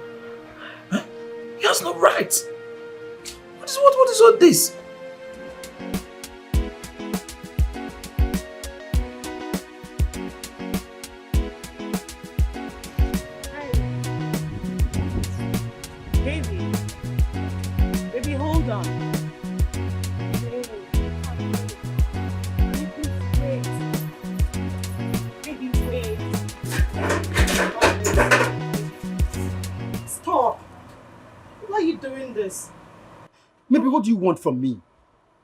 Huh? He has no right. What is all this? Baby, hold on. Baby, wait. Stop! Why are you doing this? Maybe what do you want from me?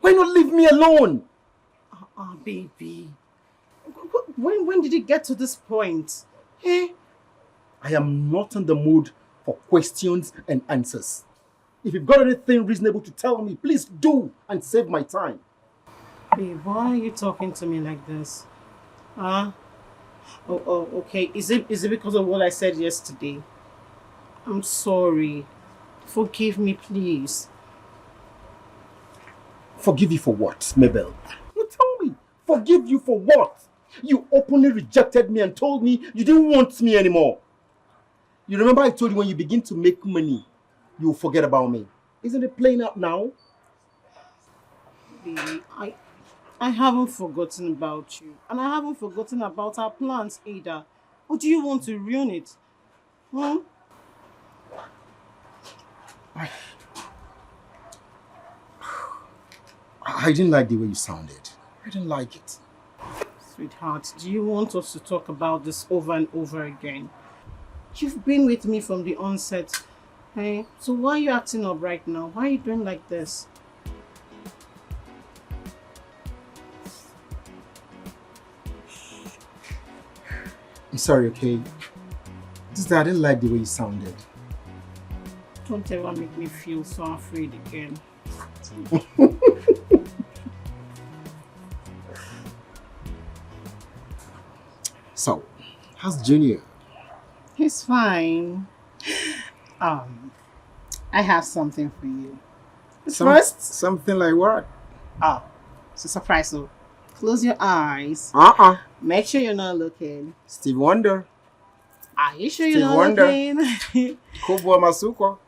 Why not leave me alone? Baby. When did it get to this point? Eh? I am not in the mood for questions and answers. If you've got anything reasonable to tell me, please do and save my time. Babe, why are you talking to me like this? Huh? Oh, okay. Is it because of what I said yesterday? I'm sorry. Forgive me, please. Forgive you for what, Mabel? You tell me. Forgive you for what? You openly rejected me and told me you didn't want me anymore. You remember I told you when you begin to make money, you'll forget about me. Isn't it playing out now? Baby, I haven't forgotten about you. And I haven't forgotten about our plans either. Or do you want to ruin it? Hmm? I didn't like the way you sounded. I didn't like it. Sweetheart, do you want us to talk about this over and over again? You've been with me from the onset. Hey, so why are you acting up right now? Why are you doing like this? I'm sorry, okay? Just that I didn't like the way you sounded. Don't ever make me feel so afraid again. So, how's Junior? He's fine. I have something for you. First, something like what? it's a surprise. So, close your eyes. Make sure you're not looking. Steve Wonder. Are you sure Steve you're not Wonder. looking? Kubwa Masuko.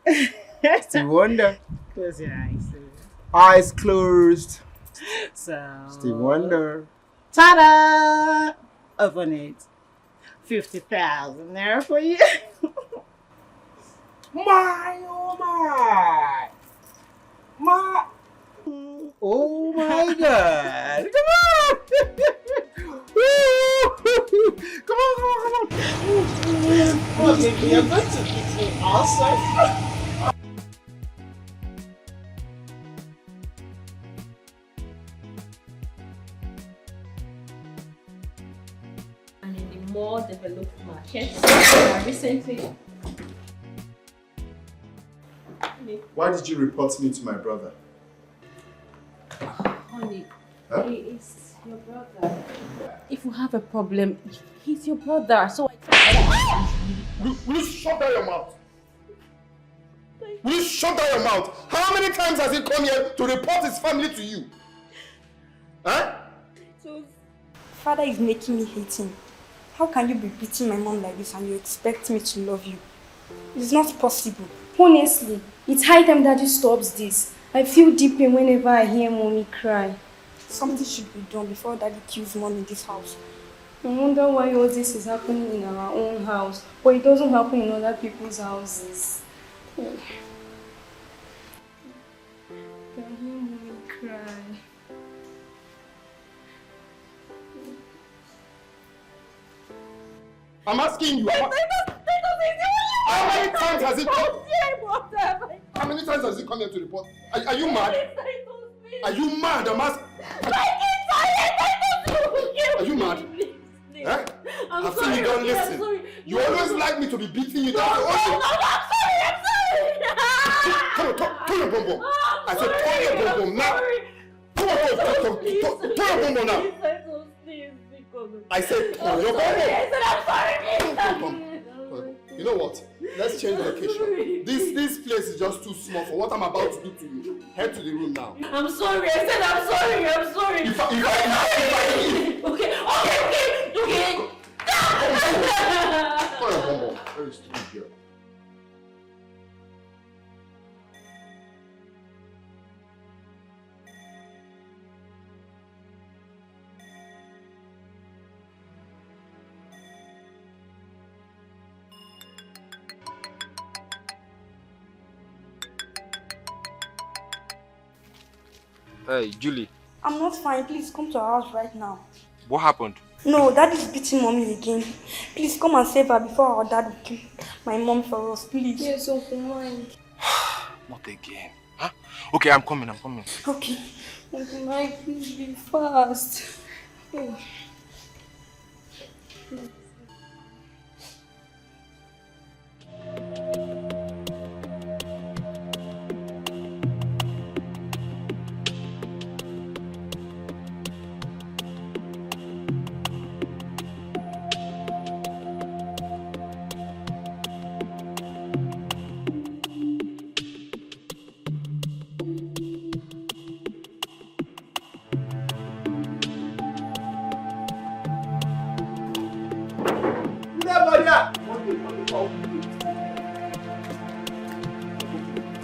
Steve Wonder. Close your eyes. Eyes closed. So, Steve Wonder. ta-da! Open it. 50,000 there for you. My, oh my. My. Oh my God. Come on. Come on. Oh, baby, you're going to beat me also. And in the more developed markets, recently. Why did you report me to my brother? Honey, Huh? he is your brother. If you have a problem, he's your brother. So I Will you shut down your mouth? Will you shut down your mouth? How many times has he come here to report his family to you? Huh? Father is making me hate him. How can you be beating my mom like this and you expect me to love you? It's not possible. Honestly, it's high time Daddy stops this. I feel deep pain whenever I hear Mommy cry. Something should be done before Daddy kills Mom in this house. I wonder why all this is happening in our own house, but it doesn't happen in other people's houses. I hear Mommy cry. I'm asking you. How many times has he come? How many times has he come here to report? Are you mad? Are you mad? I'm asking. Are you mad? Eh? I'm I've sorry, seen you don't okay, I'm listen. sorry. You always like me to be beating you down. I'm sorry. Come on, turn your bum bum. I said turn your bum bum now. Come on, turn your bum bum now. I said turn your bum bum. You know what? Let's change location. This place is just too small for what I'm about to do to you. Head to the room now. I'm sorry. I said I'm sorry. I'm sorry. If I leave. Okay. Turn your bum bum. Very stupid girl. Hey, Julie. I'm not fine. Please come to our house right now. What happened? No, Dad is beating Mommy again. Please come and save her before our dad will kill my mom for us, please. Yes, Uncle Mike. Not again. Huh? Okay, I'm coming. Okay. Uncle Mike, please be fast. Oh.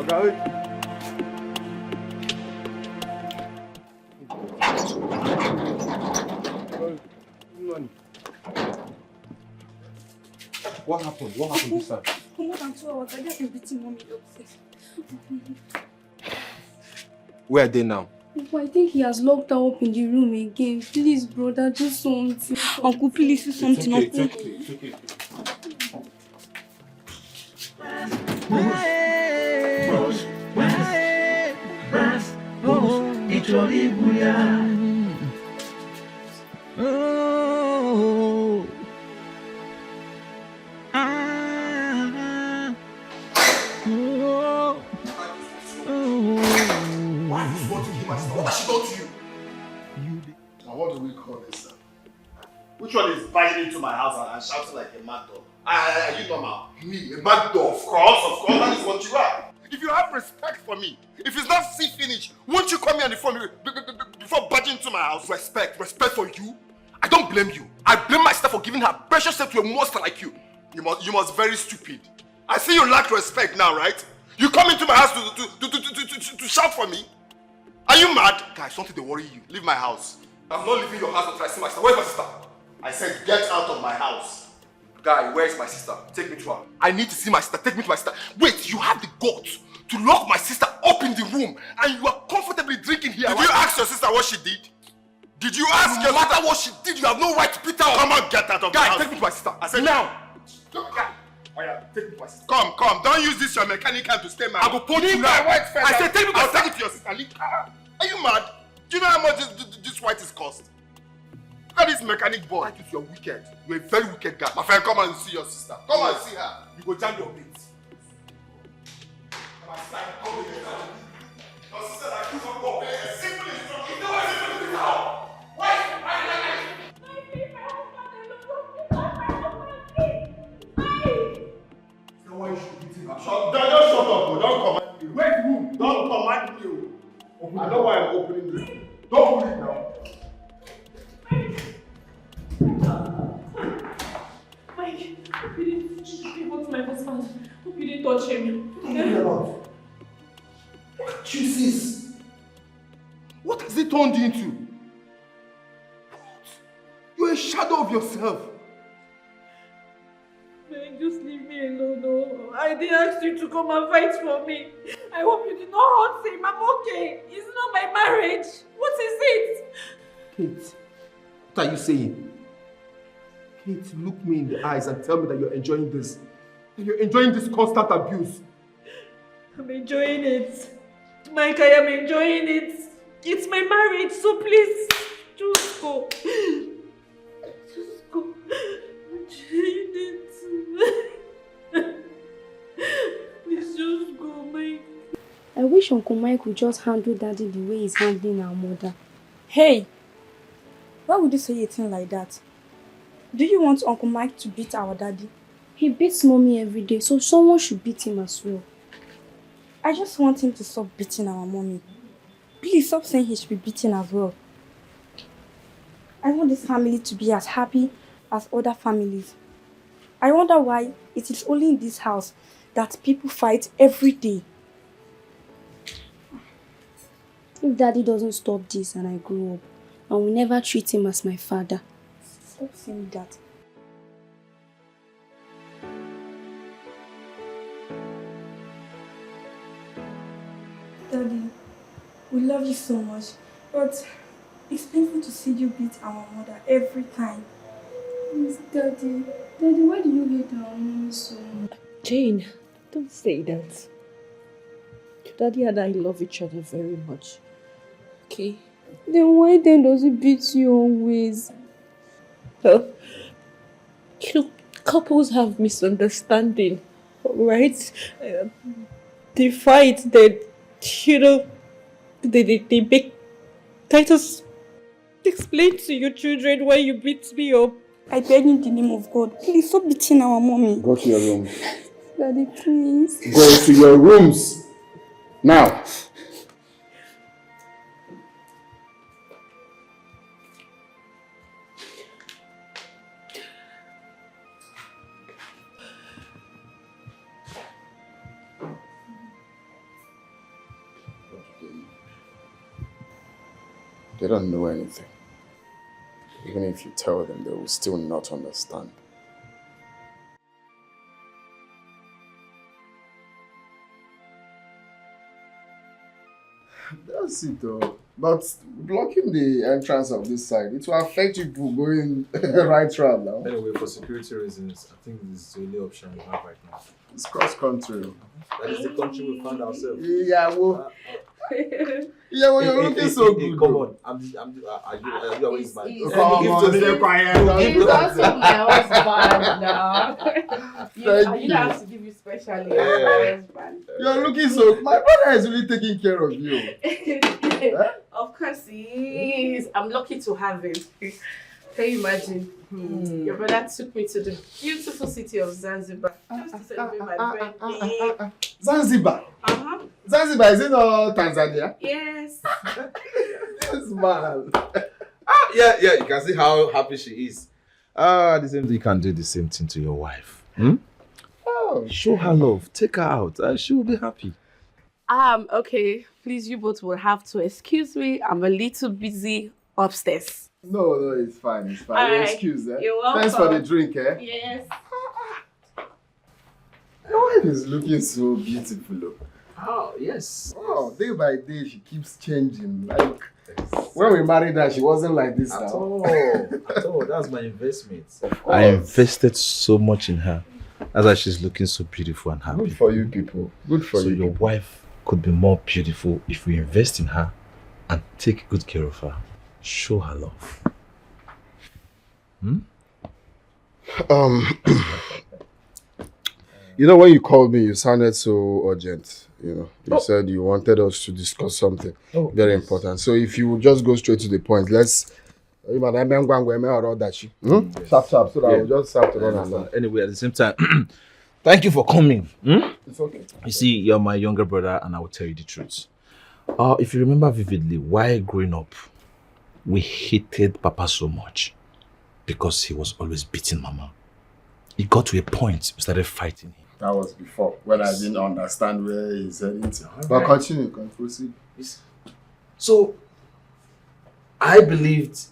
Okay. What happened? What happened this time? For more than 2 hours, I just been beating mommy upstairs. Where are they now? Uncle, I think he has locked her up in the room again. Please, brother, do something. Uncle, please do something. It's Uncle. okay. It's okay. Oh, ah, oh, Why is what you my sister? What has she done to you? Now what do we call this? Which one is biting into my house and shouting like a mad dog? Are you normal? Me, a mad dog? Of course, that is what you are. If you have respect for me, if it's not see finish, won't you call me on the phone before barging into my house? Respect for you? I don't blame you. I blame my sister for giving her precious self to a monster like you. You must very stupid. I see you lack respect now, right? You come into my house to shout for me? Are you mad? Guys, something to worry you. Leave my house. I'm not leaving your house until I see my sister. Where's my sister? I said get out of my house. Guy, where's my sister? Take me to her. I need to see my sister. Take me to my sister. Wait, you have the guts to lock my sister up in the room and you are comfortably drinking here. Did you ask your sister what she did? Did you ask her? No matter what she did, you have no right to beat her up. Come on, get out of the house. Guy, take me to my sister. I said now. Guy. Oh yeah, take me to my sister. Come. Don't use this your mechanical to stay mad. I will put you now. I said take me to my sister. Take it to your sister. Are you mad? Do you know how much this white is cost? Look at this mechanic boy. You're wicked. You're a very wicked guy. My friend, come and see your sister. Come and see her. You go jam your mates. Come here. Your sister like you don't go. Simple instruction. You know what simple is now? Why? So why you should beat him? Don't shut up, don't command me. Wait, room. Don't command me. I know why I'm opening this. Don't open it now. Mike, hope you didn't hurt my husband. Hope you didn't touch him. Look at you, sis. What has it turned you into? What? You're a shadow of yourself. Mike, just leave me alone. No. I didn't ask you to come and fight for me. I hope you did not hurt him. I'm okay. It's not my marriage. What is it? Kate, what are you saying? Kate, look me in the eyes and tell me that you're enjoying this. That you're enjoying this constant abuse. I'm enjoying it. Mike, I am enjoying it. It's my marriage, so please, just go. Just go. I'm enjoying it. Please just go, Mike. I wish Uncle Mike would just handle Daddy the way he's handling our mother. Hey! Why would you say a thing like that? Do you want Uncle Mike to beat our daddy? He beats Mommy every day, so someone should beat him as well. I just want him to stop beating our mommy. Please stop saying he should be beaten as well. I want this family to be as happy as other families. I wonder why it is only in this house that people fight every day. If Daddy doesn't stop this and I grow up, I will never treat him as my father. Stop saying that. Daddy, we love you so much, but it's painful to see you beat our mother every time. Please, Daddy. Daddy, why do you hate our mommy so much? Jane, don't say that. Daddy and I love each other very much. Okay? Then why then does he beat you always? Well, couples have misunderstanding, right? They fight, they make Titus explain to your children why you beat me up. I beg in the name of God, please stop beating our mommy. Go to your room. Daddy, please. Go to your rooms. Now. They don't know anything. Even if you tell them, they will still not understand. That's it though. But blocking the entrance of this side, it will affect people going right round now. Anyway, for security reasons, I think this is the only option we have right now. It's cross-country. That is the country we found ourselves. Yeah, well. Yeah, well, you're looking so good. Come on, are you always bad? Come on, stay quiet. He's also my husband now. You don't have to give you specially my husband. You're looking so. My brother is really taking care of you. Of course he is. I'm lucky to have him. Can you imagine? Your brother took me to the beautiful city of Zanzibar just to celebrate my birthday. Zanzibar? Zanzibar, is it not Tanzania? Yes. Yes, man. Yeah, you can see how happy she is. The same thing, you can do the same thing to your wife. Oh, show her love, take her out, she will be happy. Okay. Please, you both will have to excuse me. I'm a little busy upstairs. No, it's fine. It's fine. Alright. Excuse, eh? You're welcome. Thanks for the drink, eh? Yes. Your wife is looking so beautiful, look. Oh, yes. Oh, day by day, she keeps changing. Like, when we married her, she wasn't like this At now. all. That's my investment. I invested so much in her. That's why she's looking so beautiful and happy. Good for you people. Good for you. So your wife could be more beautiful if we invest in her and take good care of her. Show her love. You know, when you called me, you sounded so urgent. You said you wanted us to discuss something very important. So if you would just go straight to the point, let's. Sharp, so that we'll just have to run along. Anyway, at the same time, thank you for coming. It's okay. You see, you're my younger brother, and I will tell you the truth. If you remember vividly, while growing up, we hated Papa so much because he was always beating Mama. It got to a point we started fighting him. That was before, when I didn't understand where he's heading to. Right. But continue, can proceed. So, I believed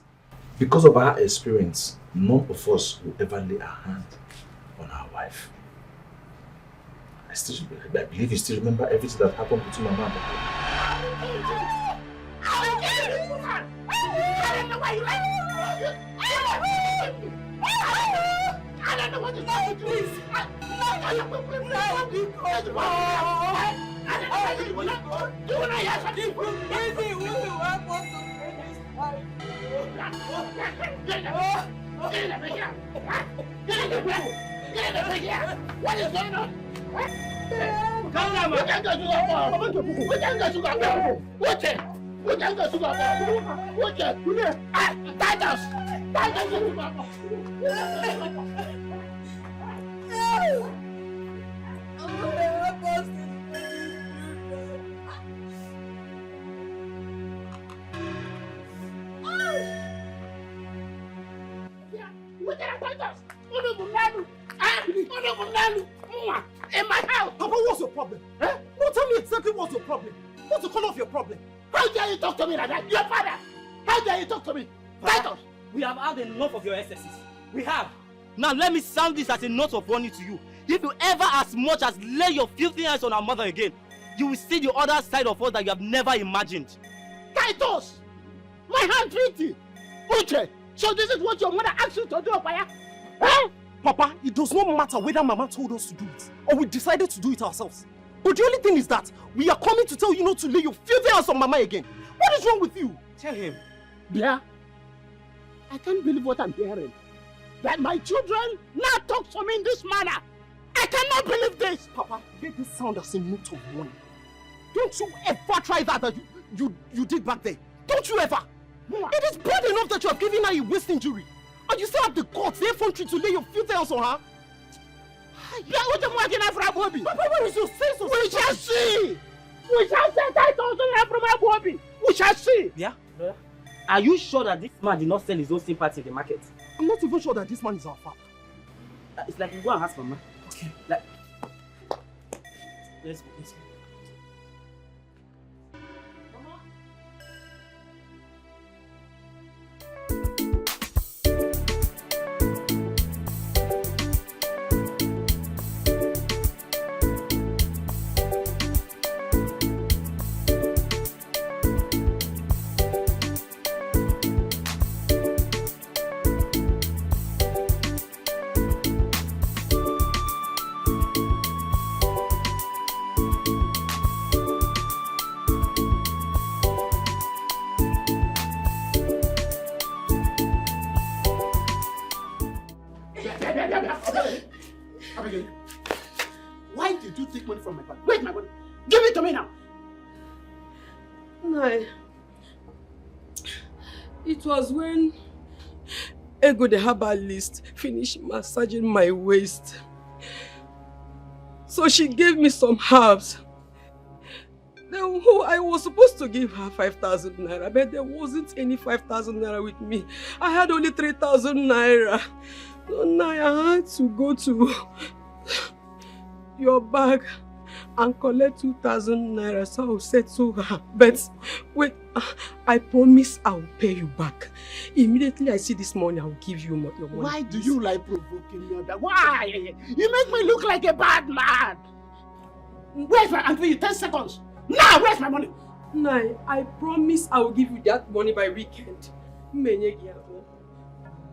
because of our experience, none of us will ever lay our hand on our wife. I believe you still remember everything that happened between Mama and Papa. I don't know what to do, please. What is going on? Calm down, man. In my house! Papa, what's your problem? Eh? No, tell me exactly what's your problem. What's the color of your problem? How dare you talk to me like that? Your father! How dare you talk to me? Titus! We have had enough of your excesses. We have. Now let me sound this as a note of warning to you. If you ever as much as lay your filthy hands on our mother again, you will see the other side of us that you have never imagined. Titus! My hand treaty! Uche! So this is what your mother asked you to do, Opaya? Eh? Papa, it does not matter whether Mama told us to do it or we decided to do it ourselves. But the only thing is that we are coming to tell you not to lay your filthy hands on Mama again. What is wrong with you? Tell him. Yeah. I can't believe what I'm hearing. That my children now talk to me in this manner. I cannot believe this. Papa, let this sound as a note of warning. Don't you ever try that you did back there. Don't you ever. It is bad enough that you have given her a waist injury. And you still have the guts, the effrontery to lay your filthy hands on her? Yeah, what am I getting from Abobi? Papa, what is your sense of... We shall see! We shall see $10,000 from Abobi! We shall see! Yeah? Are you sure that this man did not sell his own sympathy in the market? I'm not even sure that this man is our father. It's like you go and ask Mama. Okay. Like... Let's go. No. It was when Ego the herbalist finished massaging my waist. So she gave me some herbs. Then I was supposed to give her 5,000 naira, but there wasn't any 5,000 naira with me. I had only 3,000 naira. So now I had to go to your bag and collect 2,000 naira, so I'll settle her. But wait, I promise I'll pay you back. Immediately I see this money, I'll give you your money. Why do you like provoking me? Why? You make me look like a bad man. Where's my uncle? 10 seconds. Now, where's my money? Nai, I promise I will give you that money by weekend.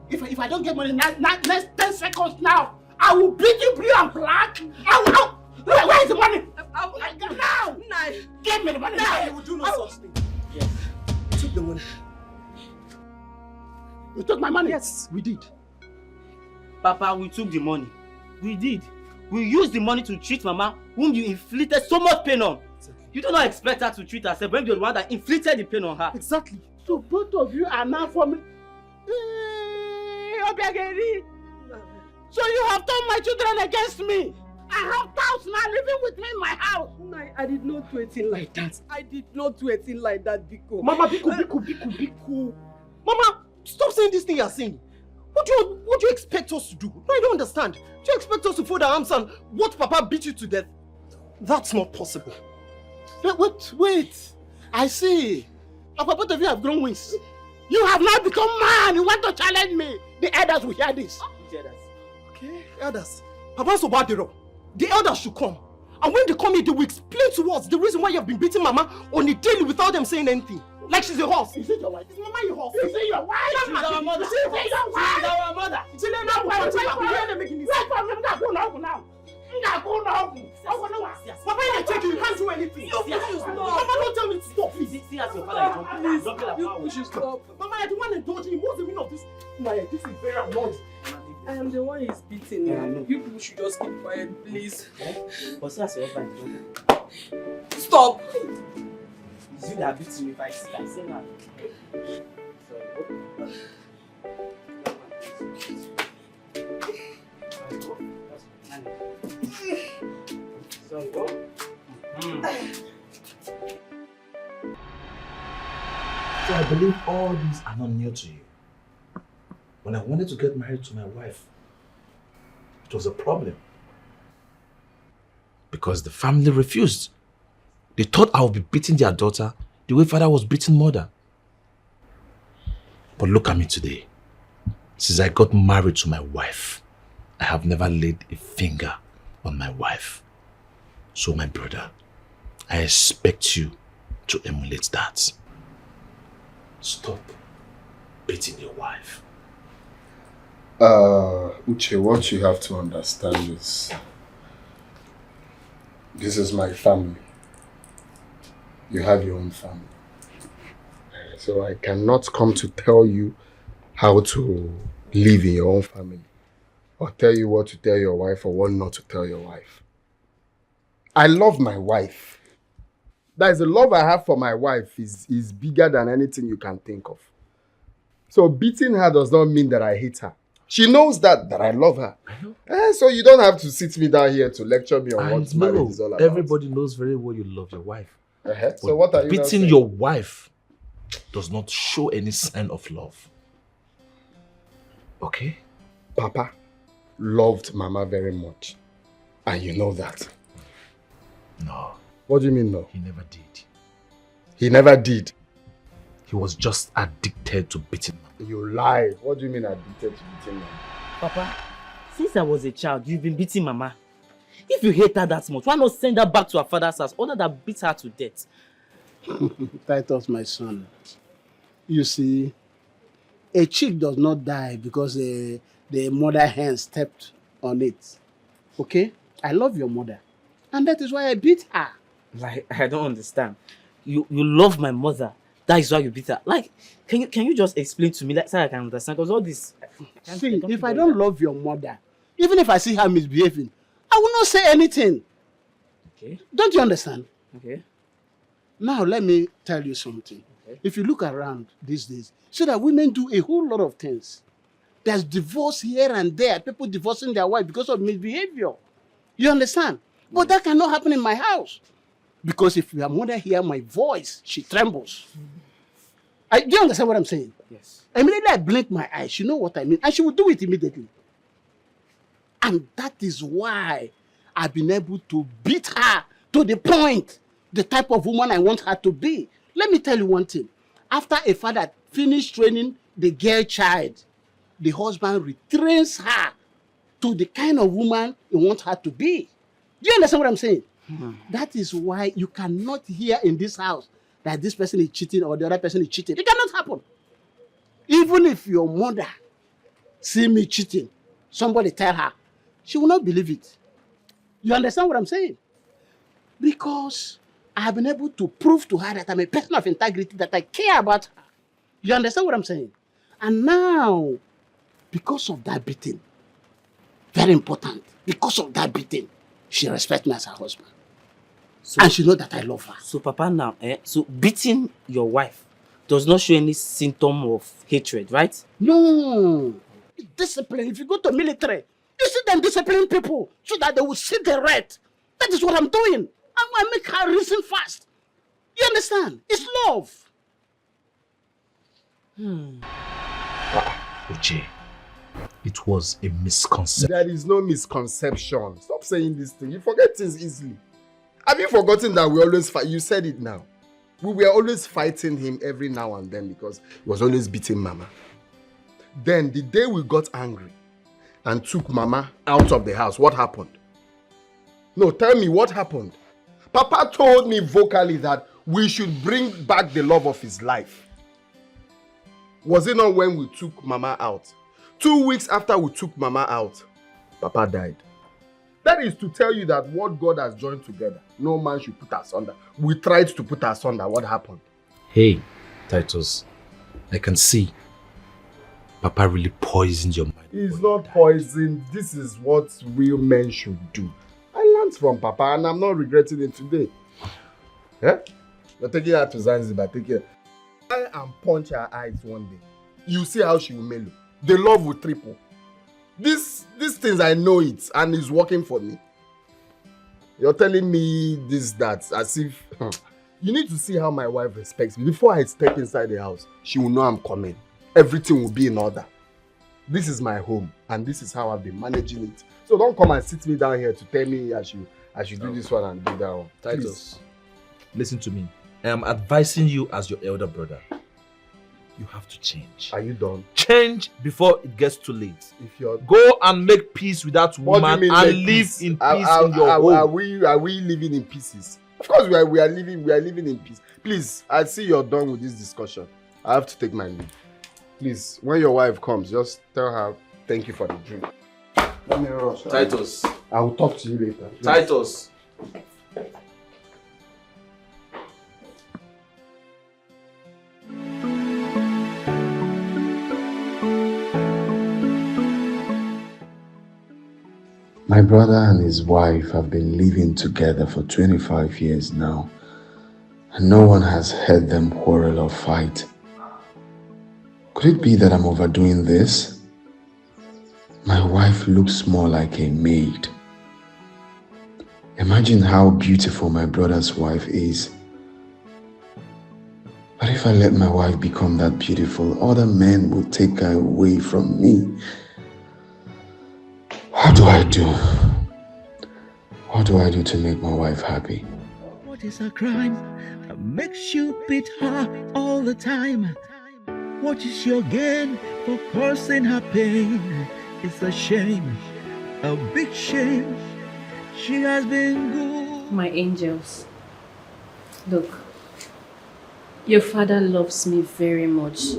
If I don't get money next 10 seconds now, I will beat you blue and black. Where's the money? Now! Nai! Give me the money now! You will do no such thing. Yes. You took the money. You took my money? Yes, we did. Papa, we took the money. We did. We used the money to treat Mama, whom you inflicted so much pain on. You do not expect her to treat herself when you're the one that inflicted the pain on her. Exactly. So both of you are now for me. So you have turned my children against me. I have doubts now living with me in my house. No, I did not do anything like that. I did not do anything like that, Biko. Mama, Biko. Mama, stop saying this thing you're saying. What do you expect us to do? No, I don't understand. Do you expect us to fold our arms and watch Papa beat you to death? That's not possible. Wait. I see. Papa, both of you have grown wings. You have now become man. You want to challenge me. The elders will hear this. Okay, elders. Papa's so bad, the elders should come. And when they come here, they will explain to us the reason why you have been beating Mama on a daily without them saying anything. Like she's a horse. Is it your wife? Is Mama your horse? Is it your wife? She's our mother. Is it your wife? She's our mother. Wait for Papa, you take you can't do anything. Mama, don't tell me to stop, please. See as your father is jumping. You should stop. Mama, I don't want to indulge him. What's the meaning of this? Naya, this is very annoying. I am the one he's beating. You people should just keep quiet, please. But see as your husband is jumping. Stop! It's you that beats me if I say that. Sorry. So I believe all these are not new to you. When I wanted to get married to my wife, it was a problem. Because the family refused. They thought I would be beating their daughter the way father was beating mother. But look at me today. Since I got married to my wife, I have never laid a finger on my wife. So my brother, I expect you to emulate that. Stop beating your wife. Uche, what you have to understand is, this is my family. You have your own family. So I cannot come to tell you how to live in your own family, or tell you what to tell your wife or what not to tell your wife. I love my wife. That is, the love I have for my wife is bigger than anything you can think of. So beating her does not mean that I hate her. She knows that I love her. So you don't have to sit me down here to lecture me on what marriage is all about. Everybody knows very well you love your wife. So what are you beating your wife does not show any sign of love. Okay? Papa loved Mama very much. And you know that. No. What do you mean no? He never did. He never did? He was just addicted to beating Mama. You lie. What do you mean addicted to beating Mama? Papa, since I was a child, you've been beating Mama. If you hate her that much, why not send her back to her father's house, other than beat her to death? Titus, my son. You see, a chick does not die because the mother hen stepped on it. Okay? I love your mother. And that is why I beat her. Like, I don't understand. You love my mother. That is why you beat her. Like, can you just explain to me like, so I can understand? Because all this... See, if I don't love your mother, even if I see her misbehaving, I will not say anything. Okay. Don't you understand? Okay. Now, let me tell you something. If you look around these days, see that women do a whole lot of things. There's divorce here and there, people divorcing their wife because of misbehavior. You understand? But that cannot happen in my house. Because if your mother hear my voice, she trembles. Do you understand what I'm saying? Yes. Immediately I blink my eyes, she know what I mean, and she will do it immediately. And that is why I've been able to beat her to the point, the type of woman I want her to be. Let me tell you one thing. After a father finished training the girl child, the husband retrains her to the kind of woman he wants her to be. Do you understand what I'm saying? That is why you cannot hear in this house that this person is cheating or the other person is cheating. It cannot happen. Even if your mother see me cheating, somebody tell her, she will not believe it. You understand what I'm saying? Because I have been able to prove to her that I'm a person of integrity, that I care about her. You understand what I'm saying? And now, because of that beating, very important, because of that beating, she respects me as her husband. So, and she knows that I love her. So, Papa, now, so beating your wife does not show any symptom of hatred, right? No. Discipline. If you go to military, you see them disciplining people so that they will see the right. That is what I'm doing. I make her reason fast. You understand? It's love. Uche, it was a misconception. There is no misconception. Stop saying this thing. You forget things easily. Have you forgotten that we always fight? You said it now. We were always fighting him every now and then because he was always beating Mama. Then the day we got angry and took Mama out of the house, what happened? No, tell me what happened. Papa told me vocally that we should bring back the love of his life. Was it not when we took Mama out? 2 weeks after we took Mama out, Papa died. That is to tell you that what God has joined together, no man should put asunder. We tried to put asunder. What happened? Hey, Titus, I can see Papa really poisoned your mind. It's not poison. This is what real men should do. I learned from Papa and I'm not regretting it today. Yeah? You're taking her to Zanzibar. Take her. Try and punch her eyes one day. You see how she will mellow. The love will triple. These things, I know it, and it's working for me. You're telling me this, that, as if... You need to see how my wife respects me. Before I step inside the house, she will know I'm coming. Everything will be in order. This is my home, and this is how I've been managing it. So don't come and sit me down here to tell me I should do this one and do that one. Titus, listen to me. I am advising you as your elder brother. You have to change. Are you done? Change before it gets too late. If you're... Go and make peace with that woman and live in peace in your home. Are we living in pieces? Of course we are living in peace. Please, I see you're done with this discussion. I have to take my leave. Please, when your wife comes, just tell her thank you for the drink. Let me rush. Titus. I will talk to you later. Please. Titus. My brother and his wife have been living together for 25 years now, and no one has heard them quarrel or fight. Could it be that I'm overdoing this? My wife looks more like a maid. Imagine how beautiful my brother's wife is. But if I let my wife become that beautiful, other men will take her away from me. What do I do? What do I do to make my wife happy? What is a crime that makes you beat her all the time? What is your gain for causing her pain? It's a shame, a big shame. She has been good. My angels, look, your father loves me very much,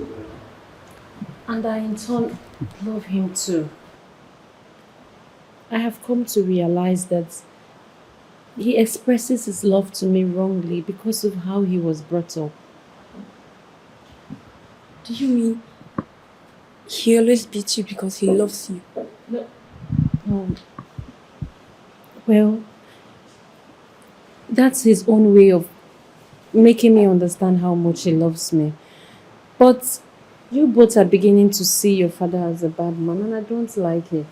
and I in turn love him too. I have come to realize that he expresses his love to me wrongly because of how he was brought up. Do you mean he always beats you because he loves you? No. Well, that's his own way of making me understand how much he loves me. But you both are beginning to see your father as a bad man, and I don't like it.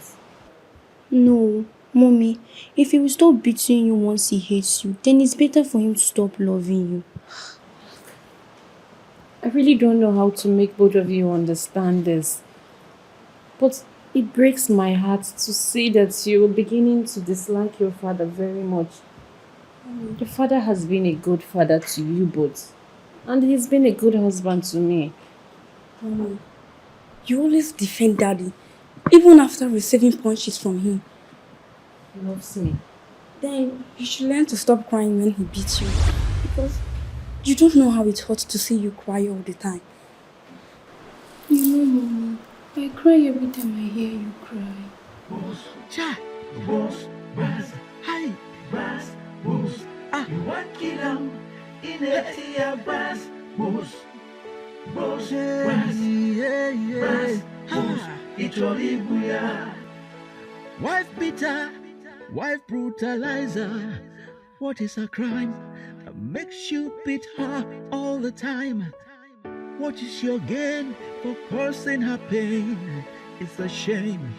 No, mommy, if he will stop beating you once he hates you, then it's better for him to stop loving you. I really don't know how to make both of you understand this. But it breaks my heart to see that you're beginning to dislike your father very much. Your father has been a good father to you both. And he's been a good husband to me. Mommy, you always defend Daddy, even after receiving punches from him. He loves me. Then you should learn to stop crying when he beats you. Because you don't know how it hurts to see you cry all the time. You know, mommy, I cry every time I hear you cry. Boss, cha, boss, bas, hi, bas, boss. You want kill him in a tea, bas, boss, boss, bas, bas, boss. It's all ibuya. Wife beater, wife brutalizer. What is a crime that makes you beat her all the time? What is your gain for causing her pain? It's a shame,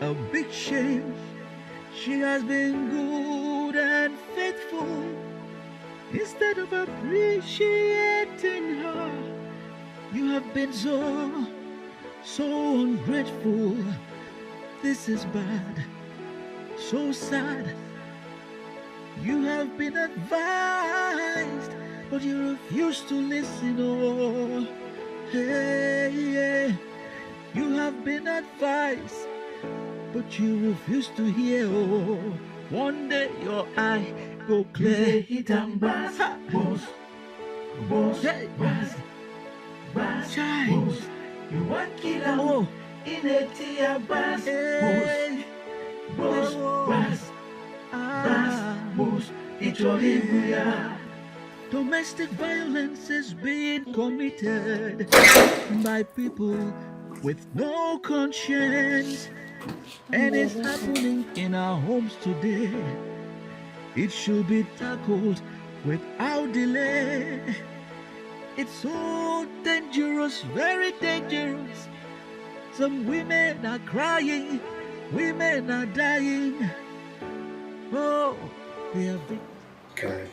a big shame. She has been good and faithful. Instead of appreciating her, you have been so ungrateful. This is bad, so sad. You have been advised, but you refuse to listen. Oh, hey. You have been advised, but you refuse to hear. Oh, one day your eye go clear. Hit and bass, boss, boss, bass, bass, boss. You want kill him in a tear, bass, boss, bass, bass, boss. It's all in. Domestic violence is being committed by people with no conscience, and it's happening in our homes today. It should be tackled without delay. It's so dangerous, very dangerous. Some women are crying, women are dying. Oh, they are victims. Can I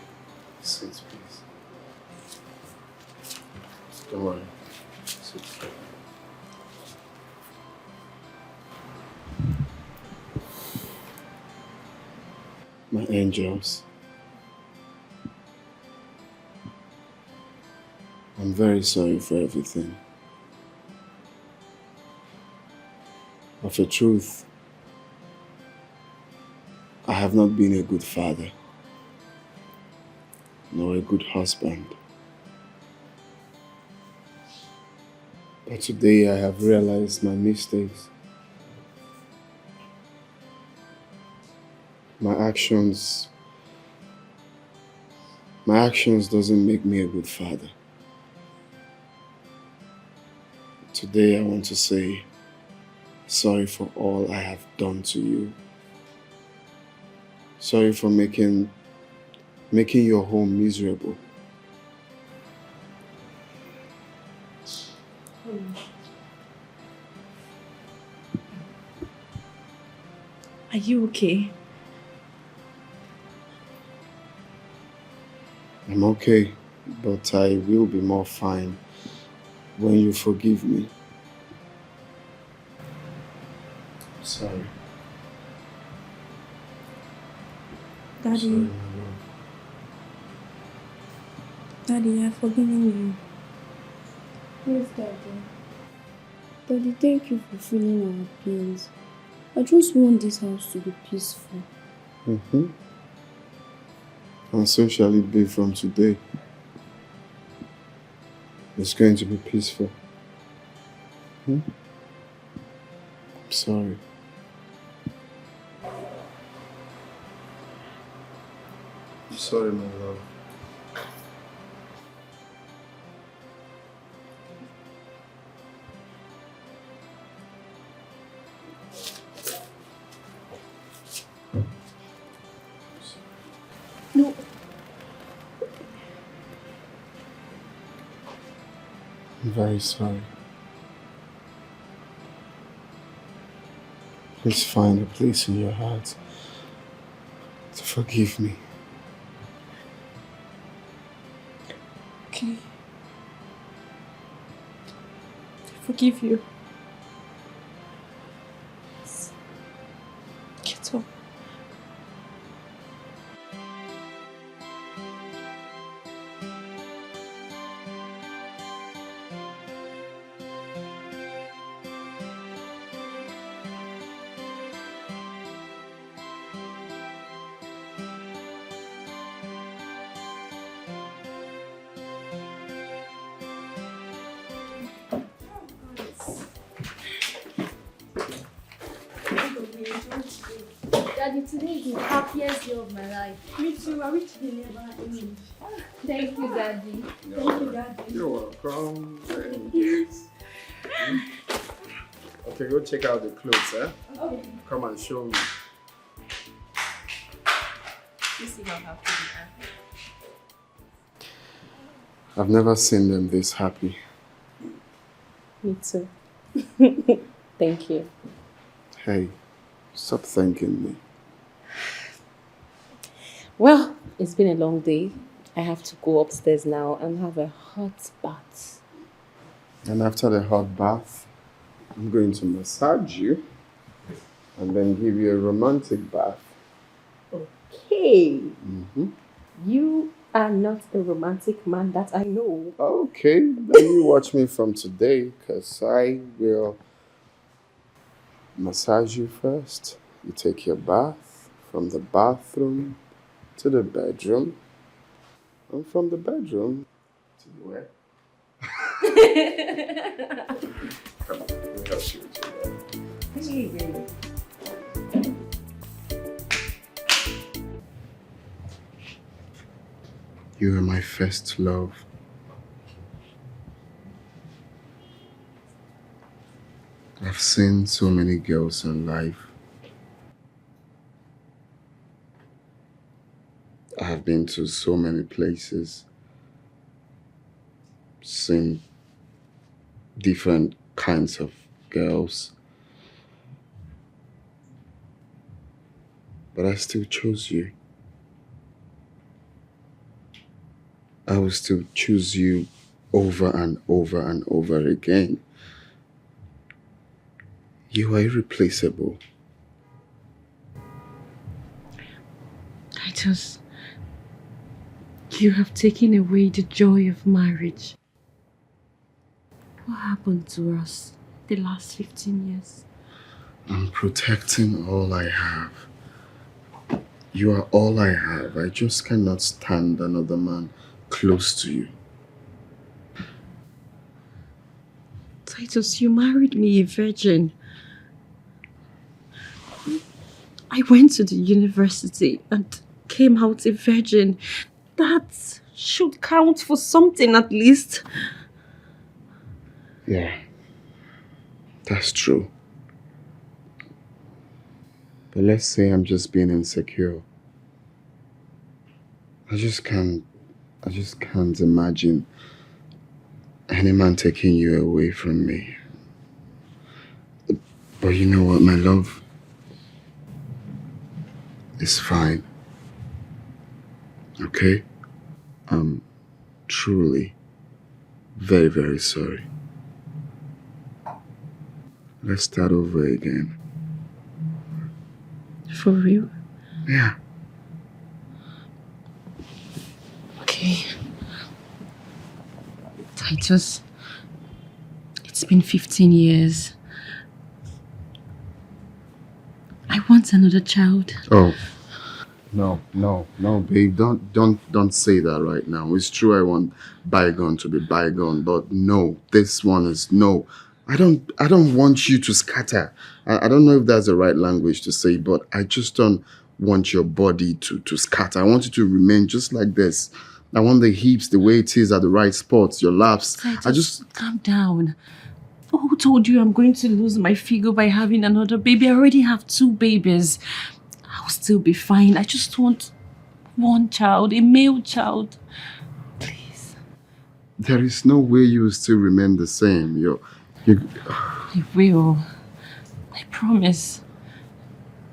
sit, please? Don't worry. Sit. My angels, I'm very sorry for everything. Of the truth, I have not been a good father, nor a good husband. But today I have realized my mistakes. My actions doesn't make me a good father. Today I want to say sorry for all I have done to you. Sorry for making your home miserable. Are you okay? I'm okay, but I will be more fine when you forgive me. Sorry. Daddy. Sorry, my love. Daddy, I've forgiven you. Yes, Daddy. Daddy, thank you for feeling our pains. I just want this house to be peaceful. Mm-hmm. And so shall it be from today. It's going to be peaceful. I'm sorry. I'm sorry, my love. No. I'm very sorry. Please find a place in your heart to forgive me. Okay. I forgive you. Get up. Daddy, today is the happiest day of my life. Me too. I wish they never end. Thank you, Daddy. Thank you, Daddy. You're welcome. Yes. Okay, go check out the clothes, eh? Okay. Come and show me. You see how happy they are. I've never seen them this happy. Me too. Thank you. Hey, stop thanking me. Well, it's been a long day. I have to go upstairs now and have a hot bath. And after the hot bath, I'm going to massage you and then give you a romantic bath. Okay. Mm-hmm. You are not a romantic man that I know. Okay, then you watch me from today, because I will massage you first. You take your bath from the bathroom to the bedroom, and from the bedroom to the where? Come on, let me help you with your bed. You were my first love. I've seen so many girls in life. I have been to so many places, seen different kinds of girls. But I still chose you. I will still choose you over and over and over again. You are irreplaceable. You have taken away the joy of marriage. What happened to us the last 15 years? I'm protecting all I have. You are all I have. I just cannot stand another man close to you. Titus, you married me a virgin. I went to the university and came out a virgin. That should count for something at least. Yeah, that's true. But let's say I'm just being insecure. I just can't imagine any man taking you away from me. But you know what, my love? It's fine. Okay? I'm truly very, very sorry. Let's start over again. For real? Yeah. Okay. Titus, it's been 15 years. I want another child. Oh. No, babe. Don't say that right now. It's true I want bygone to be bygone, but no, this one is no. I don't want you to scatter. I don't know if that's the right language to say, but I just don't want your body to scatter. I want you to remain just like this. I want the hips the way it is at the right spots, your laps. Titus, calm down. Who told you I'm going to lose my figure by having another baby? I already have 2 babies. I'll still be fine. I just want one child, a male child. Please. there is no way you will still remain the same. You I will. I promise.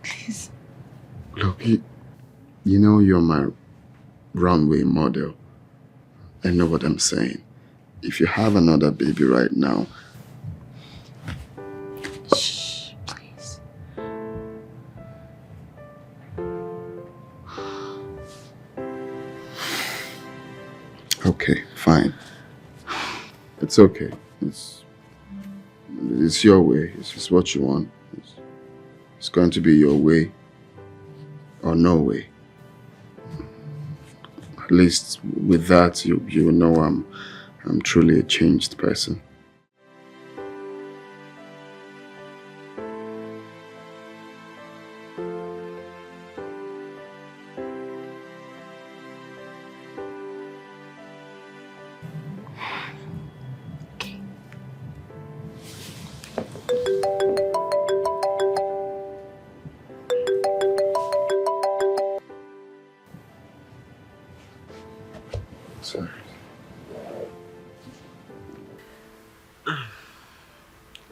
Please. look, you know you're my runway model. I know what I'm saying. If you have another baby right now, shh, please. okay, fine. It's okay. It's your way. It's what you want. It's going to be your way or no way. At least with that, you will know I'm truly a changed person. Sorry.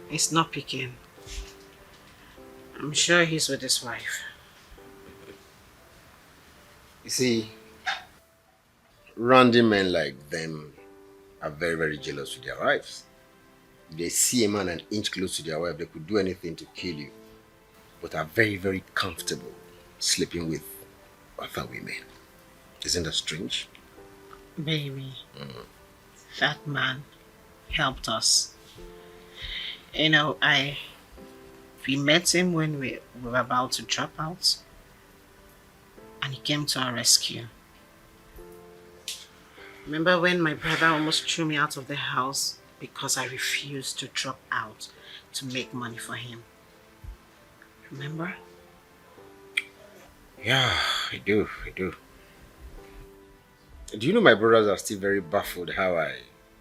He's not picking. I'm sure he's with his wife. You see, randy men like them are very, very jealous with their wives. If they see a man an inch close to their wife, they could do anything to kill you, but are very, very comfortable sleeping with other women. Isn't that strange? Baby, that man helped us. You know, we met him when we were about to drop out, and he came to our rescue. Remember when my brother almost threw me out of the house because I refused to drop out to make money for him? Remember? Yeah, I do. Do you know my brothers are still very baffled how I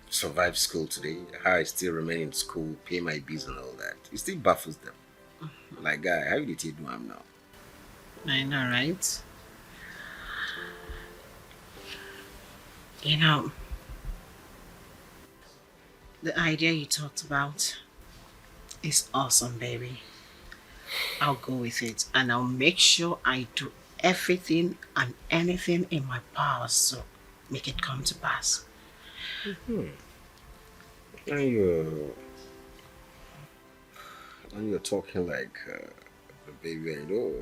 survived school today? How I still remain in school, pay my bills and all that. It still baffles them. Like, guy, how did you do I'm now? I know, right? You know, the idea you talked about is awesome, baby. I'll go with it, and I'll make sure I do everything and anything in my power to make it come to pass. And you're talking like a baby, I know.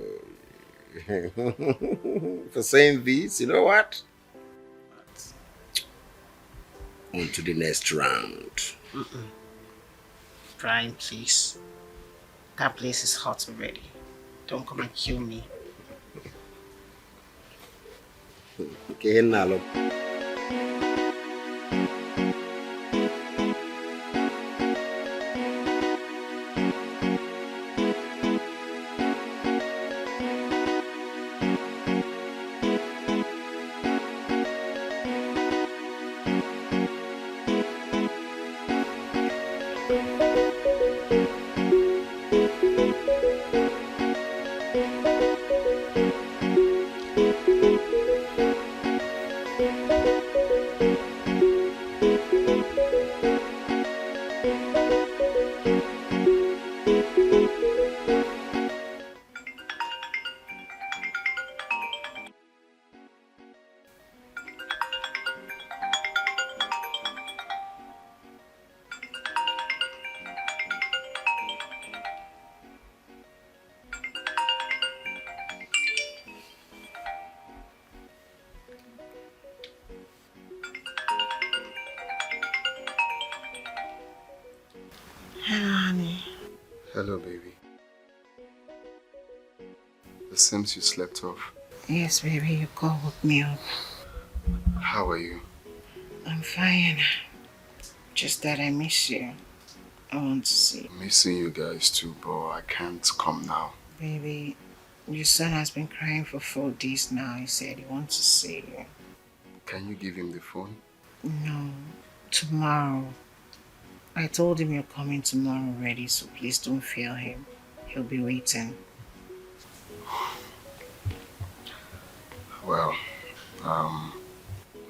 For saying this, you know what? On to the next round. Brian, please. That place is hot already. Don't come and kill me. Okay, now look. Hello, honey. Hello, baby. It seems you slept off. Yes, baby, you called me up. How are you? I'm fine. Just that I miss you. I want to see you. Missing you guys too, but I can't come now. Baby, your son has been crying for 4 days now. He said he wants to see you. Can you give him the phone? No, tomorrow. I told him you're coming tomorrow already, so please don't fail him. He'll be waiting. Well,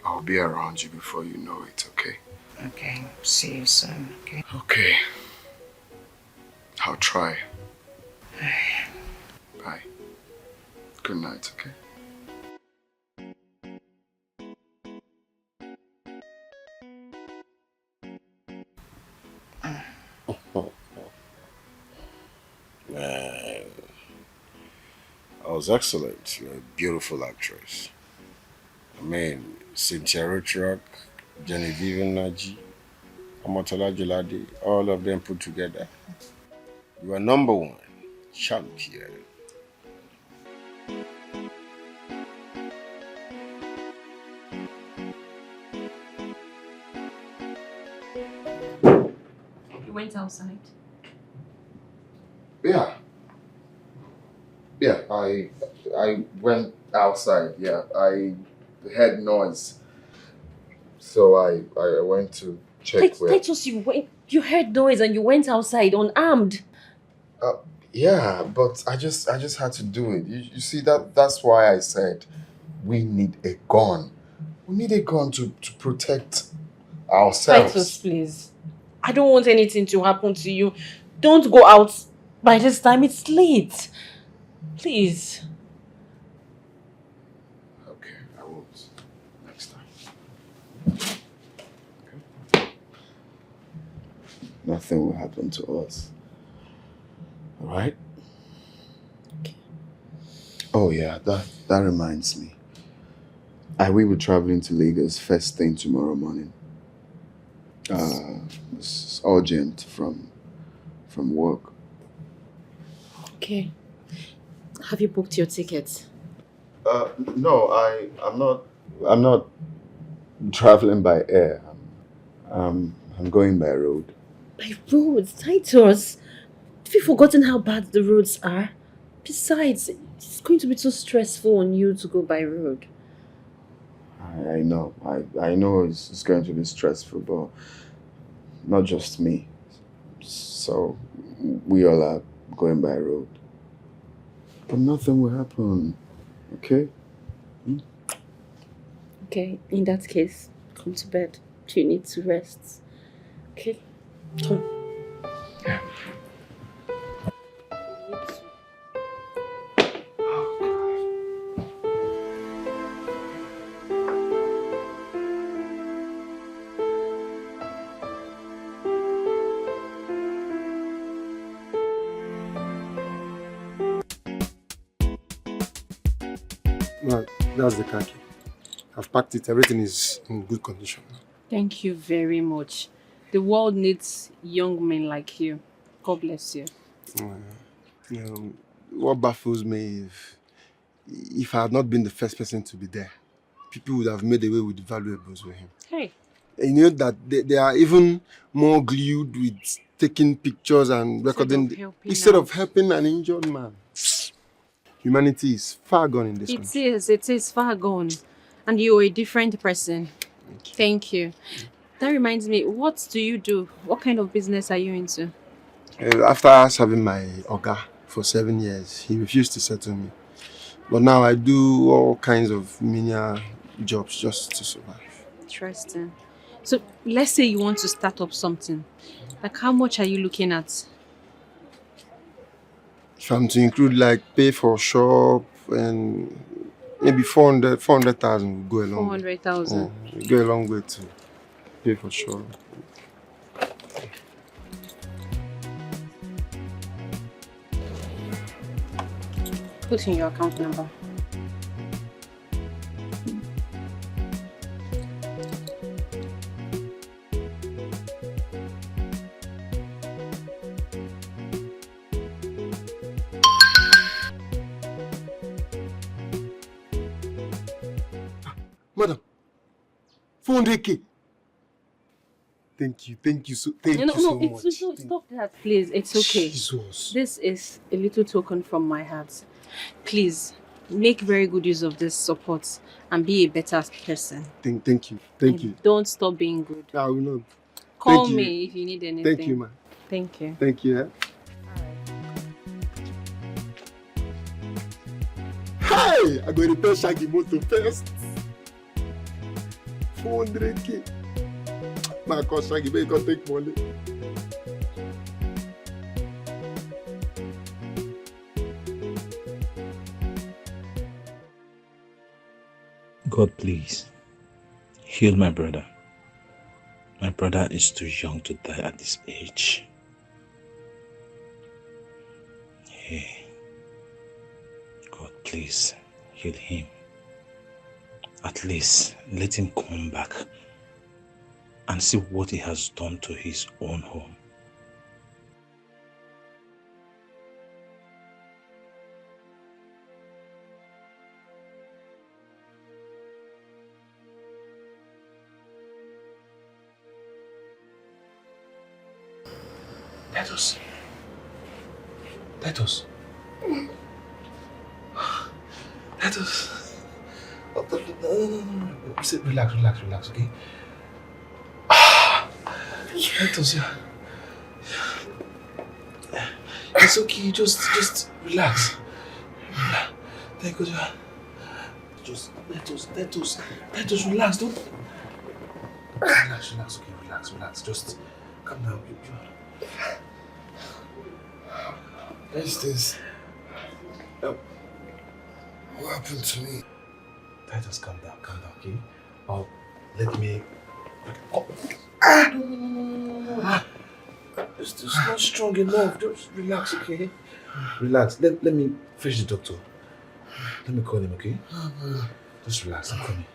I'll be around you before you know it, okay? Okay, see you soon, okay? Okay. I'll try. Bye. Good night, okay? Man, that was excellent. You're a beautiful actress. I mean, Cynthia Rothrock, Genevieve Naji, Amotola Jolade, all of them put together. You are number one. Champion. You went outside? Yeah. Yeah, I went outside, yeah. I heard noise. So I went to check where... Titus, you heard noise and you went outside unarmed. Yeah, but I just had to do it. You see, that's why I said we need a gun. We need a gun to protect ourselves. Titus, please. I don't want anything to happen to you. Don't go out by this time. It's late. Please. Okay, I won't. Next time. Okay. Nothing will happen to us. Alright? Okay. Oh yeah, that reminds me. I will be traveling to Lagos first thing tomorrow morning. It's urgent from work. Okay. Have you booked your tickets? No, I'm not traveling by air. I'm going by road. By roads, Titus. Have you forgotten how bad the roads are? Besides, it's going to be too stressful on you to go by road. I know. I know it's going to be stressful, but not just me. So we all are going by road. But nothing will happen, okay? Okay, in that case, come to bed. You need to rest. Okay? Come. No, that's the car key. I've packed it. Everything is in good condition. Thank you very much. The world needs young men like you. God bless you. What baffles me if I had not been the first person to be there, people would have made away with the valuables with him. Hey. And you know that they are even more glued with taking pictures and recording instead of helping an injured man. Humanity is far gone in this country. It is far gone. And you're a different person. Thank you. That reminds me, what do you do? What kind of business are you into? After serving my Oga for 7 years, he refused to settle me. But now I do all kinds of menial jobs just to survive. Interesting. So let's say you want to start up something. Like how much are you looking at? If I'm to include like pay for shop and maybe 400,000 will go a long way. 400,000. Yeah, go a long way to pay for shop. Put in your account number. Madam, 400K. Thank you so much. No, stop that, please. It's okay. Jesus. This is a little token from my heart. Please, make very good use of this support and be a better person. Thank you. Don't stop being good. I will not. Call me if you need anything. Thank you, man. Thank you. Thank you. Hey, I'm going to pay Shaggy Moto first. 400k. My cost, you better take money. God, please, heal my brother. My brother is too young to die at this age. Hey, God, please, heal him. At least let him come back and see what he has done to his own home. Titus. Titus. Titus. Relax, okay? Titus, yeah. It's okay, just relax. Thank God, yeah. Just, Titus, relax, don't. Relax, okay, relax. Just calm down. What's this? What happened to me? Titus, calm down, okay? Oh, let me. No. It's just not strong enough. Just relax, okay? Relax. Let me fetch the doctor. Let me call him, okay? Just relax. I'm coming.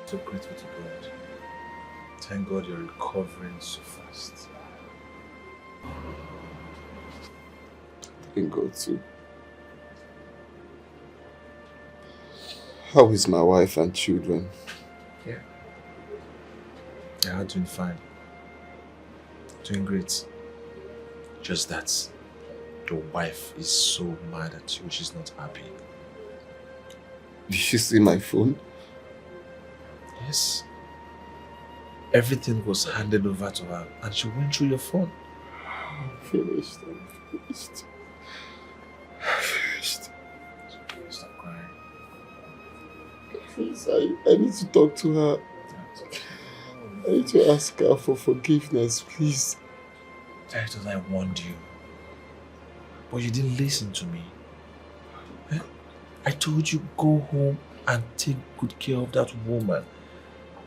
So grateful to God. Thank God you're recovering so fast. Thank God too. How is my wife and children? Yeah. They are doing fine. Doing great. Just that your wife is so mad at you, she's not happy. Did she see my phone? Yes. Everything was handed over to her and she went through your phone. I'm finished. Stop crying. Please, I need to talk to her. I need to ask her for forgiveness, please. Titus, I warned you. But you didn't listen to me. I told you go home and take good care of that woman.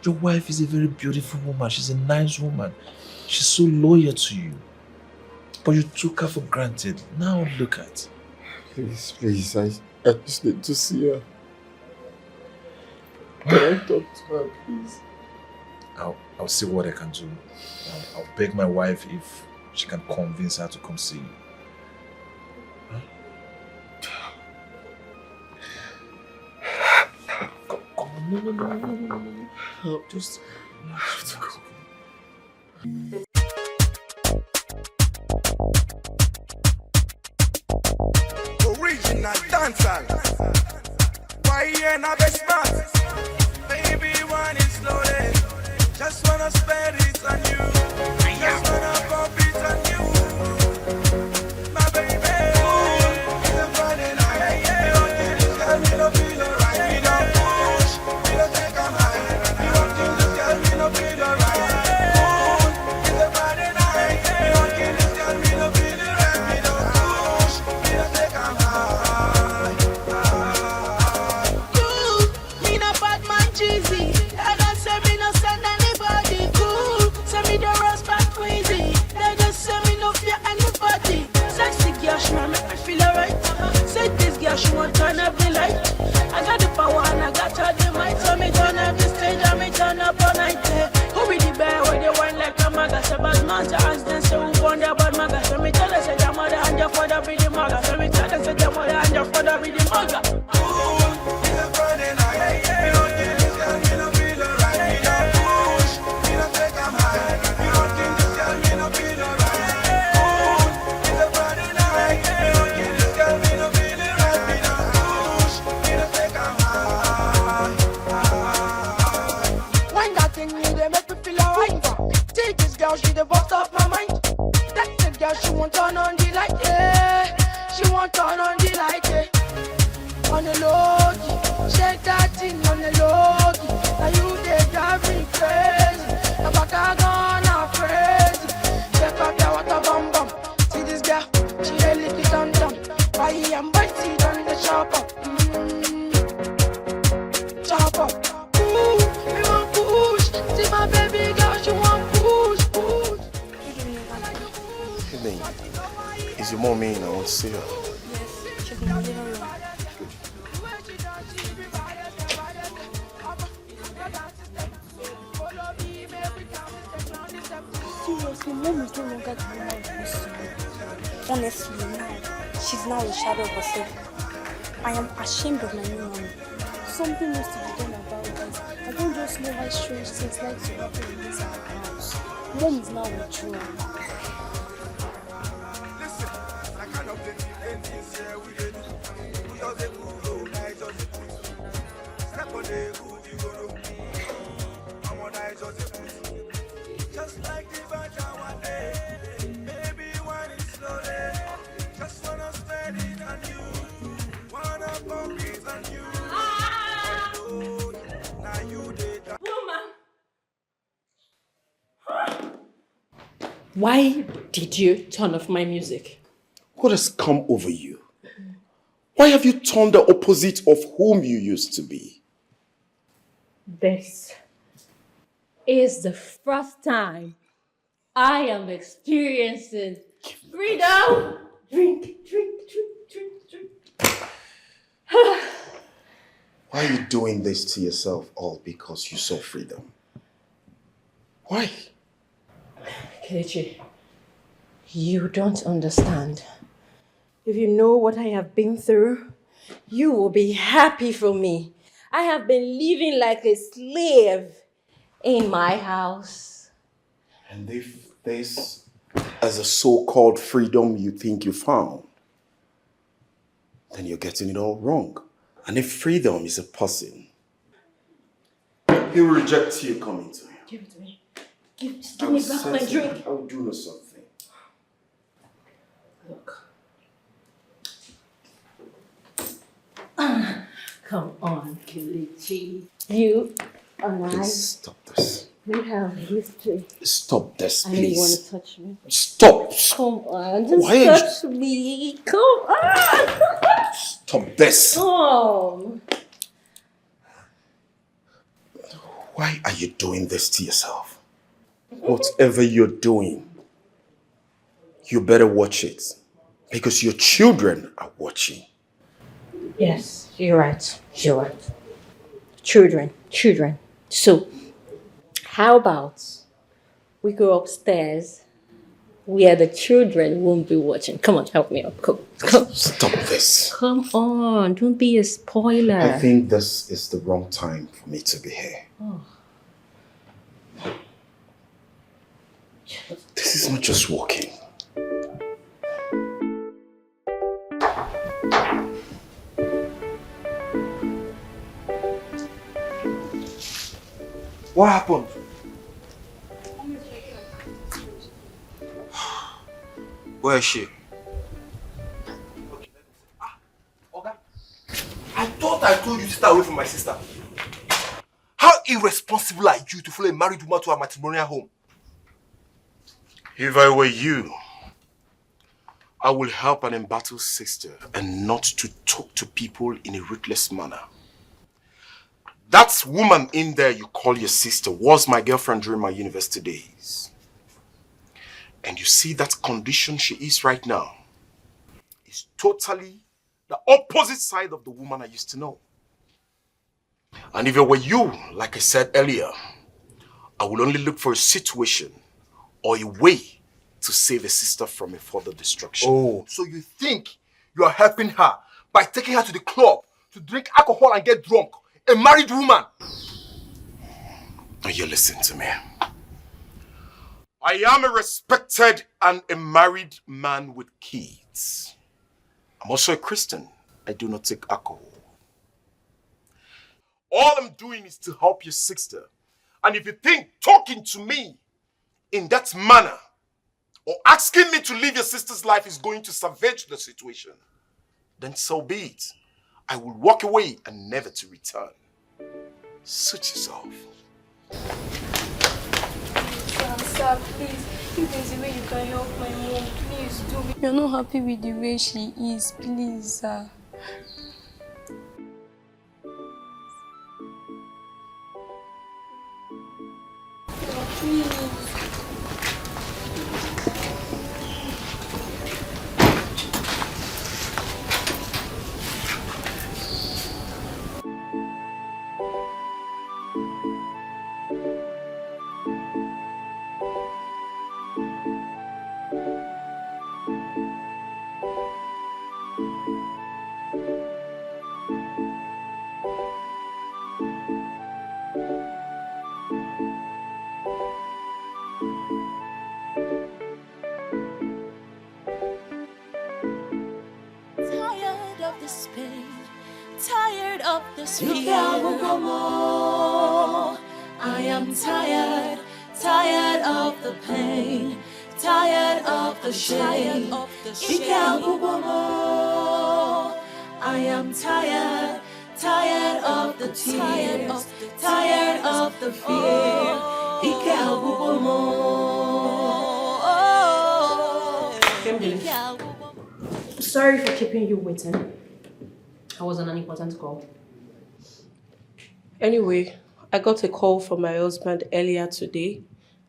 Your wife is a very beautiful woman. She's a nice woman. She's so loyal to you. But you took her for granted. Now look at. Please, I just need to see her. Can I talk to her, please? I'll see what I can do. I'll beg my wife if she can convince her to come see you. Huh? Come on, no. Just relax. Original dancehall. Why you ain't a smart? Baby, want it slowly. Just wanna spend it on you. Just wanna pump it on you. My baby. It's a Friday night. You don't get this girl, me no feel alright. We don't push, we don't take a high. You don't get this girl, me no feel alright. It's a Friday night. You don't get this girl, me no feel alright. We don't push, we don't take a high. Me no bad man cheesy. I don't say me no send anybody cool. Say me the rust back crazy. They just say me no fear anybody. Sexy girl, she want make me feel alright. Say this girl, she want turn up the light. I got the power and I got all the might. So me turn up the stage and me turn up all night. Who be the bear where they wine like a maga? Say bad man to ask them, say who born their bad maga? So me tell her, say your mother and your father be the maga. So me tell her, say your mother and your father be the maga. It's a Friday night. You don't get this girl, me no feel alright. We don't push, we don't take a high. You don't get this girl, me no feel alright. It's a Friday night. You don't get this girl, me no feel alright. We don't push, we don't take a high. Wind that thing girl, she the bust up my mind. That the girl, she won't turn on the light, yeah. She won't turn on the light, yeah. On the low key, shake that thing on the low key. Now you they drive me crazy. I'm back gonna crazy. Check out your water bum bum. See this girl, she a lick it on down. Why I'm biting on the chop up, chop up. Ooh, me want push. See my baby girl, she want push, push. Hey, babe. Is your mom in? I want to see her. Yes, she's in the living room. Seriously, mom is no longer the woman who used to be. Honestly, now, she's now a shadow of herself. I am ashamed of my new mommy. Something needs to be done about this. I don't just know how strange things like to happen in this house. Mom is now withdrawn. Just like the virgin one day, baby, wine it slowly. Just wanna spend it on you, wanna pump it on you. Now you did. Why did you turn off my music? What has come over you? Why have you turned the opposite of whom you used to be? This is the first time I am experiencing freedom. Drink, drink, drink, drink, drink. Why are you doing this to yourself all because you saw freedom? Why? Kelechi, you don't understand. If you know what I have been through, you will be happy for me. I have been living like a slave in my house. And if this is a so-called freedom you think you found, then you're getting it all wrong. And if freedom is a person, he will reject you coming to him. Give it to me. Just give me back my drink. I'll do something. Look. Come on, Kelechi. You and I. Please stop this. We have history. Stop this, I know you want please. to touch me. Stop. Come on, just Why are you- touch me. Come on. Stop this. Come. Why are you doing this to yourself? Whatever you're doing, you better watch it. Because your children are watching. Yes, you're right. You're right. Children. So, how about we go upstairs where the children won't be watching? Come on, help me up. Come. Stop this. Come on, don't be a spoiler. I think this is the wrong time for me to be here. Oh. This is not just walking. What happened? Where is she? Okay. I thought I told you to stay away from my sister. How irresponsible are you to follow a married woman to her matrimonial home? If I were you, I will help an embattled sister and not to talk to people in a ruthless manner. That woman in there you call your sister was my girlfriend during my university days. And you see that condition she is right now is totally the opposite side of the woman I used to know. And if it were you, like I said earlier, I will only look for a situation or a way to save a sister from a further destruction. Oh, so you think you are helping her by taking her to the club to drink alcohol and get drunk? A married woman. Now you listen to me. I am a respected and a married man with kids. I'm also a Christian. I do not take alcohol. All I'm doing is to help your sister. And if you think talking to me in that manner, or asking me to leave your sister's life is going to salvage the situation, then so be it. I will walk away and never to return. Suit yourself. Sir, please, if there's a way you can help my mom, please do. You're not happy with the way she is, please, sir. Please. Tired of this pain, tired of this fear. I am tired, tired of the pain, tired of the shame. I am tired, tired of the tears, tired of the fear. Sorry for keeping you waiting. I was on an important call. Anyway, I got a call from my husband earlier today,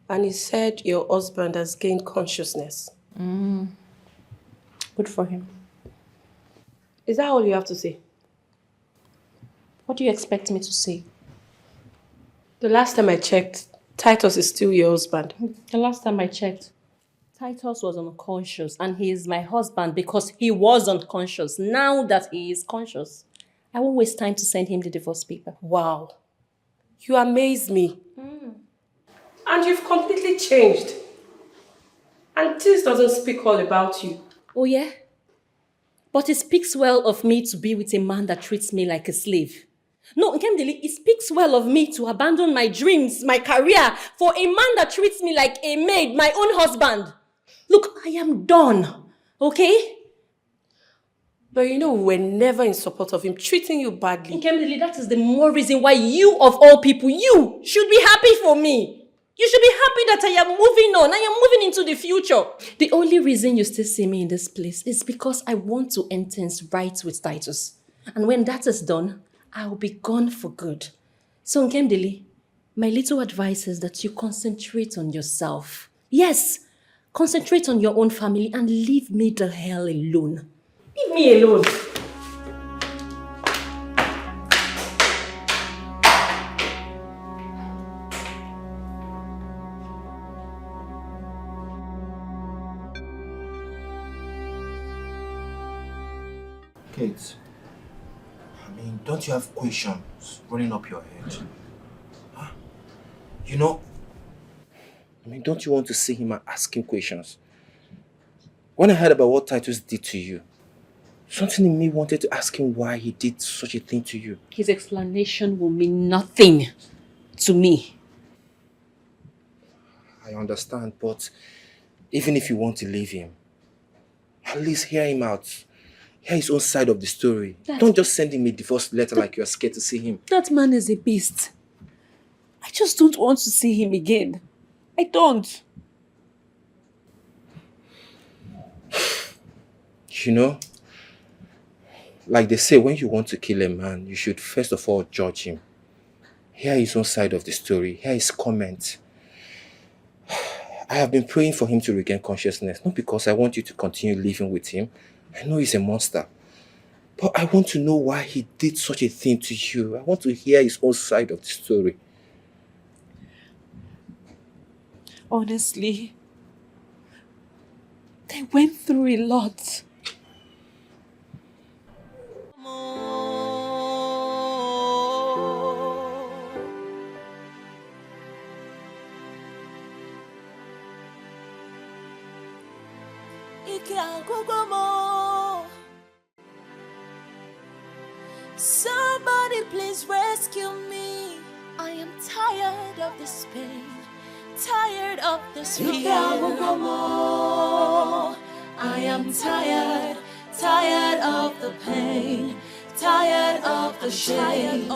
and he said your husband has gained consciousness. Good for him. Is that all you have to say? What do you expect me to say? The last time I checked, Titus is still your husband. The last time I checked, Titus was unconscious, and he is my husband because he was unconscious. Now that he is conscious, I won't waste time to send him the divorce paper. Wow. You amaze me. And you've completely changed. And this doesn't speak all about you. Oh yeah? But it speaks well of me to be with a man that treats me like a slave. No, Nkemdeli, it speaks well of me to abandon my dreams, my career, for a man that treats me like a maid, my own husband. Look, I am done, okay? But you know, we're never in support of him treating you badly. Nkemdeli, that is the more reason why you, of all people, you should be happy for me. You should be happy that I am moving on. I am moving into the future. The only reason you still see me in this place is because I want to end things right with Titus. And when that is done, I'll be gone for good. So Nkemdeli, my little advice is that you concentrate on yourself. Yes, concentrate on your own family and leave me the hell alone. Leave me alone. Kate, I mean, don't you have questions running up your head? Huh? You know, I mean, don't you want to see him and ask him questions? When I heard about what Titus did to you, something in me wanted to ask him why he did such a thing to you. His explanation will mean nothing to me. I understand, but even if you want to leave him, at least hear him out. Hear his own side of the story. Don't just send him a divorce letter like you're scared to see him. That man is a beast. I just don't want to see him again. I don't. You know, like they say, when you want to kill a man, you should first of all judge him. Hear his own side of the story. Hear his comment. I have been praying for him to regain consciousness, not because I want you to continue living with him. I know he's a monster. But I want to know why he did such a thing to you. I want to hear his own side of the story. Honestly, they went through a lot. Somebody please rescue me. I am tired of this pain, tired of this fear. I am tired, tired of the pain, tired of the shame.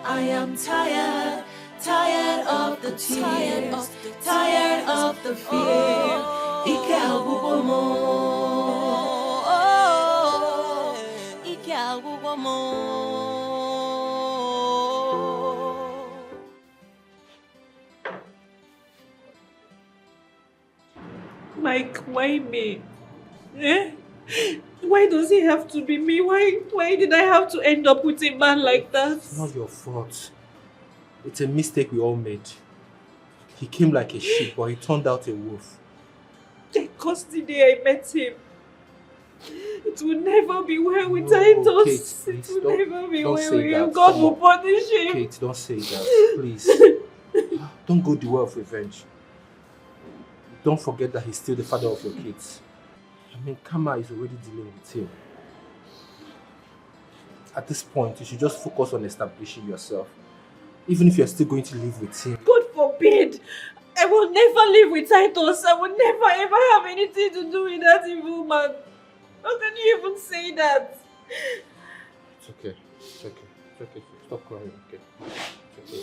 I am tired, tired of the tears, tired of the fear. Mike, why me? Eh? Why does it have to be me? Why did I have to end up with a man like that? It's not your fault. It's a mistake we all made. He came like a sheep, but he turned out a wolf. I cursed the day I met him. It will never be well with Titus. Kate, It will never be don't well say with him. that. God Come will on. punish him. Kate, don't say that, please. Don't go the way of revenge. Don't forget that he's still the father of your kids. I mean, Karma is already dealing with him. At this point, you should just focus on establishing yourself. Even if you're still going to live with him. God forbid! I will never live with Titus. I will never ever have anything to do with that evil man. How can you even say that? It's okay. It's okay. It's okay. Stop crying, okay? It's okay.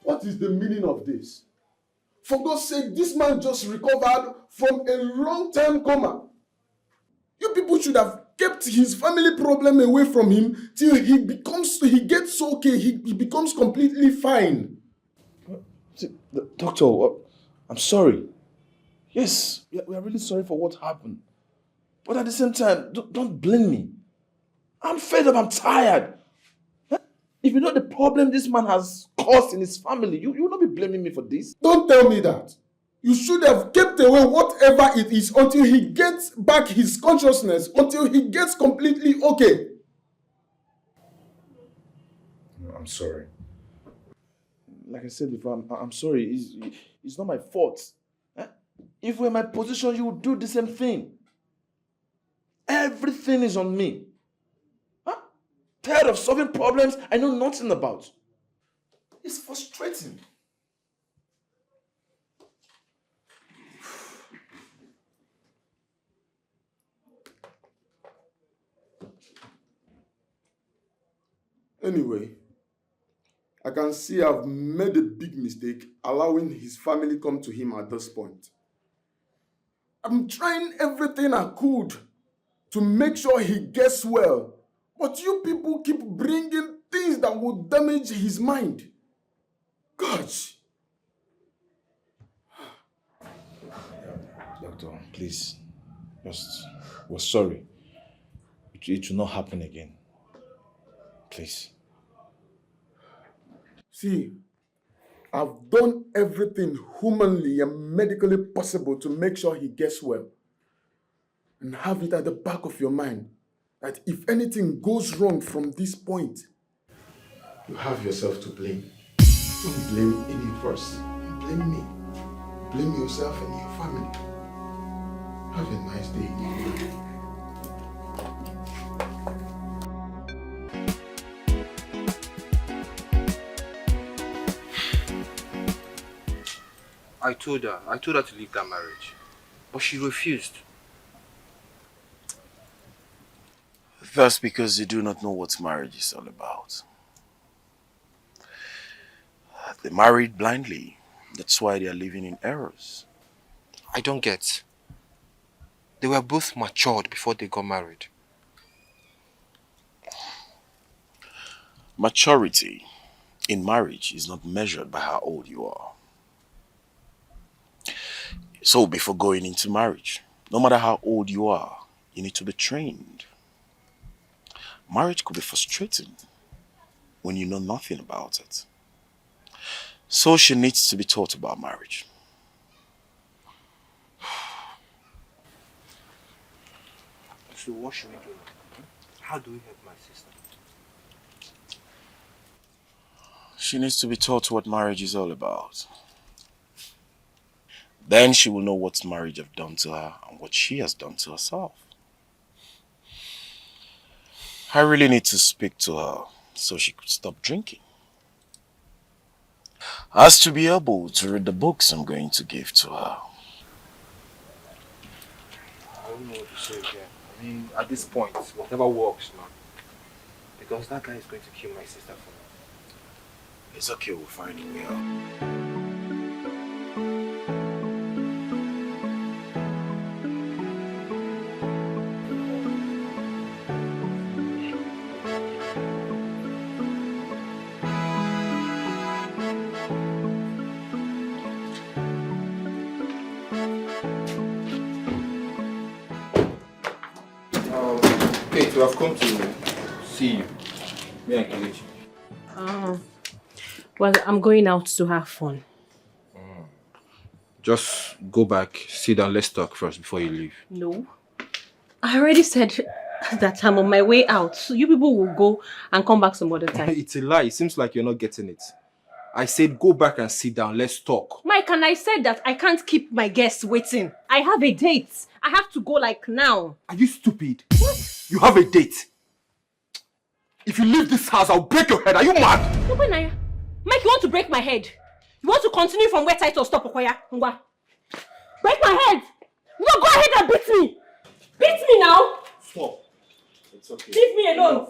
What is the meaning of this? For God's sake, this man just recovered from a long-term coma. You people should have kept his family problem away from him till he gets okay, he becomes completely fine. Doctor, I'm sorry. Yes, we are really sorry for what happened. But at the same time, don't blame me. I'm fed up, I'm tired. If you know the problem this man has caused in his family, you will not be blaming me for this. Don't tell me that. You should have kept away whatever it is until he gets back his consciousness, until he gets completely okay. I'm sorry. Like I said before, I'm sorry. It's not my fault. If we're in my position, you would do the same thing. Everything is on me. Tired of solving problems I know nothing about. It's frustrating. Anyway, I can see I've made a big mistake allowing his family come to him at this point. I'm trying everything I could to make sure he gets well, but you people keep bringing things that will damage his mind. Gosh. Doctor, please, we're sorry. It will not happen again. Please. See, I've done everything humanly and medically possible to make sure he gets well. And have it at the back of your mind that if anything goes wrong from this point, you have yourself to blame. Don't blame any first. Blame me. Blame yourself and your family. Have a nice day. I told her to leave that marriage. But she refused. That's because they do not know what marriage is all about. They married blindly. That's why they are living in errors. I don't get. They were both matured before they got married. Maturity in marriage is not measured by how old you are. So before going into marriage, no matter how old you are, you need to be trained. Marriage could be frustrating when you know nothing about it. So she needs to be taught about marriage. So what should we do? How do we help my sister? She needs to be taught what marriage is all about. Then she will know what marriage has done to her and what she has done to herself. I really need to speak to her so she could stop drinking. As to be able to read the books I'm going to give to her. I don't know what to say again. I mean, at this point, whatever works, man. Because that guy is going to kill my sister for me. It's okay, we'll find a way out. Kate, we have come to see you. Me and Kelechi. Well, I'm going out to have fun. Just go back, sit down, let's talk first before you leave. No. I already said that I'm on my way out. So you people will go and come back some other time. It's a lie. It seems like you're not getting it. I said go back and sit down, let's talk. Mike, and I said that I can't keep my guests waiting. I have a date. I have to go like now. Are you stupid? What? You have a date? If you leave this house, I'll break your head. Are you mad? No, Naya. Mike, you want to break my head? You want to continue from where Title stop, Okoya? Ngwa. Break my head! No, go ahead and beat me! Beat me now! Stop. It's okay. Leave me alone!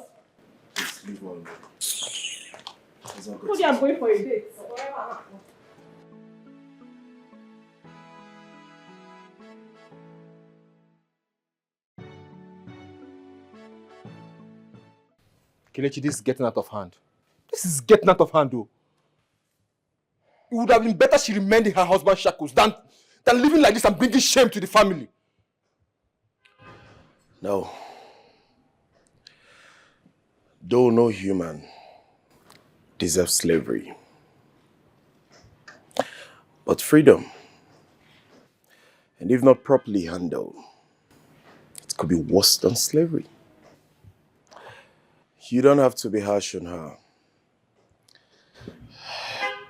Please leave her alone. It's not good. Told you I'm going for a date. Kelechi, this is getting out of hand. This is getting out of hand, though. It would have been better she remained in her husband's shackles than living like this and bringing shame to the family. No. Though no human deserves slavery. But freedom, and if not properly handled, it could be worse than slavery. You don't have to be harsh on her.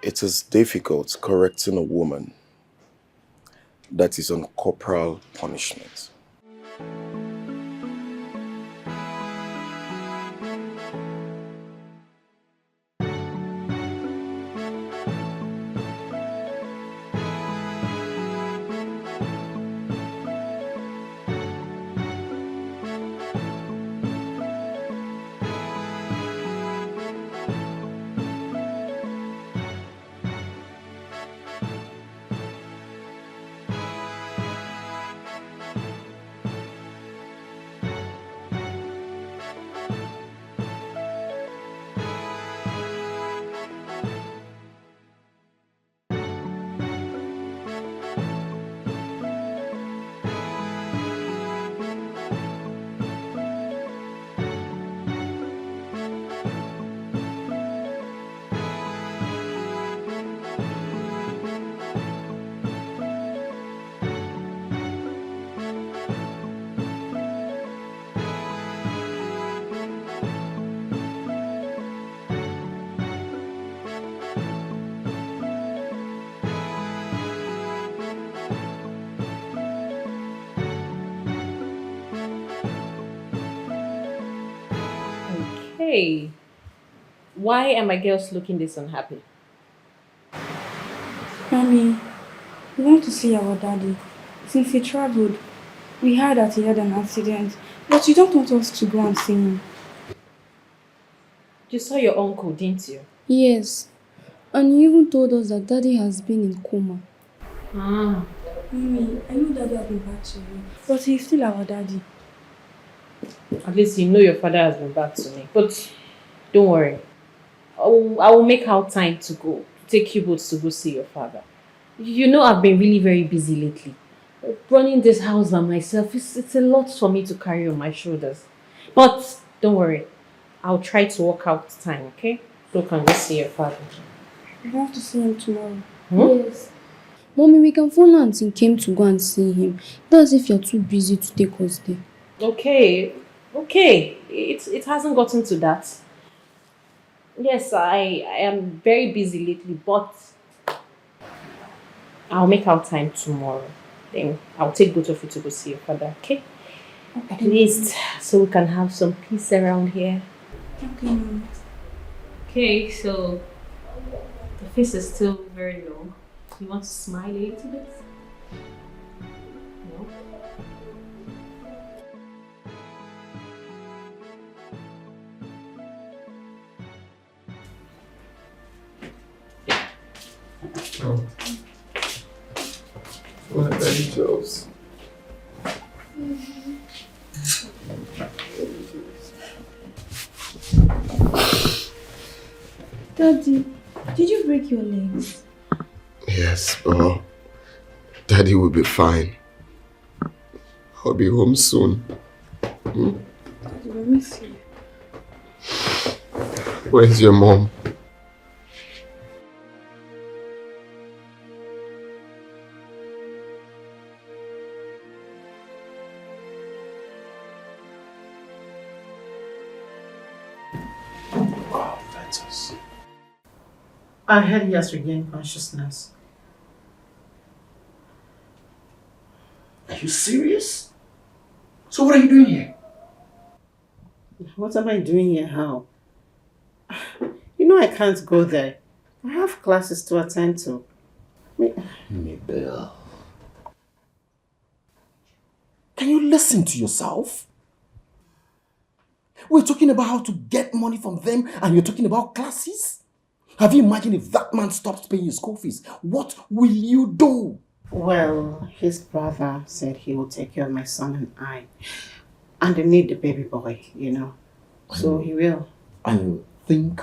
It is difficult correcting a woman that is on corporal punishment. Hey, why are my girls looking this unhappy? Mommy, we want to see our daddy. Since he traveled, we heard that he had an accident, but you don't want us to go and see him. You saw your uncle, didn't you? Yes. And he even told us that daddy has been in coma. Mommy, I know daddy has been back to you, but he's still our daddy. At least you know your father has been back to me. But don't worry. I will make out time to go. Take you both to go see your father. You know I've been really very busy lately. Running this house by myself, it's a lot for me to carry on my shoulders. But don't worry. I'll try to work out time, okay? So you can go see your father. We have to see him tomorrow. Yes. Mommy, we can phone Auntie Kim to go and see him. That's if you're too busy to take us there. Okay. It hasn't gotten to that. Yes, I am very busy lately, but I'll make out time tomorrow. Then I'll take both of you to go see your father, okay? At least so we can have some peace around here. Okay, Mom. Okay, so the face is still very low. You want to smile a little bit? No? Oh. My angels. Daddy, did you break your legs? Yes, but Daddy will be fine. I'll be home soon. Daddy, I miss you. Where's your mom? Wow, Titus. I heard he has regained consciousness. Are you serious? So what are you doing here? What am I doing here? How? You know I can't go there. I have classes to attend to. Mabel. Can you listen to yourself? We're talking about how to get money from them and you're talking about classes? Have you imagined if that man stops paying your school fees? What will you do? Well, his brother said he will take care of my son and I. And they need the baby boy, you know. So he will. And you think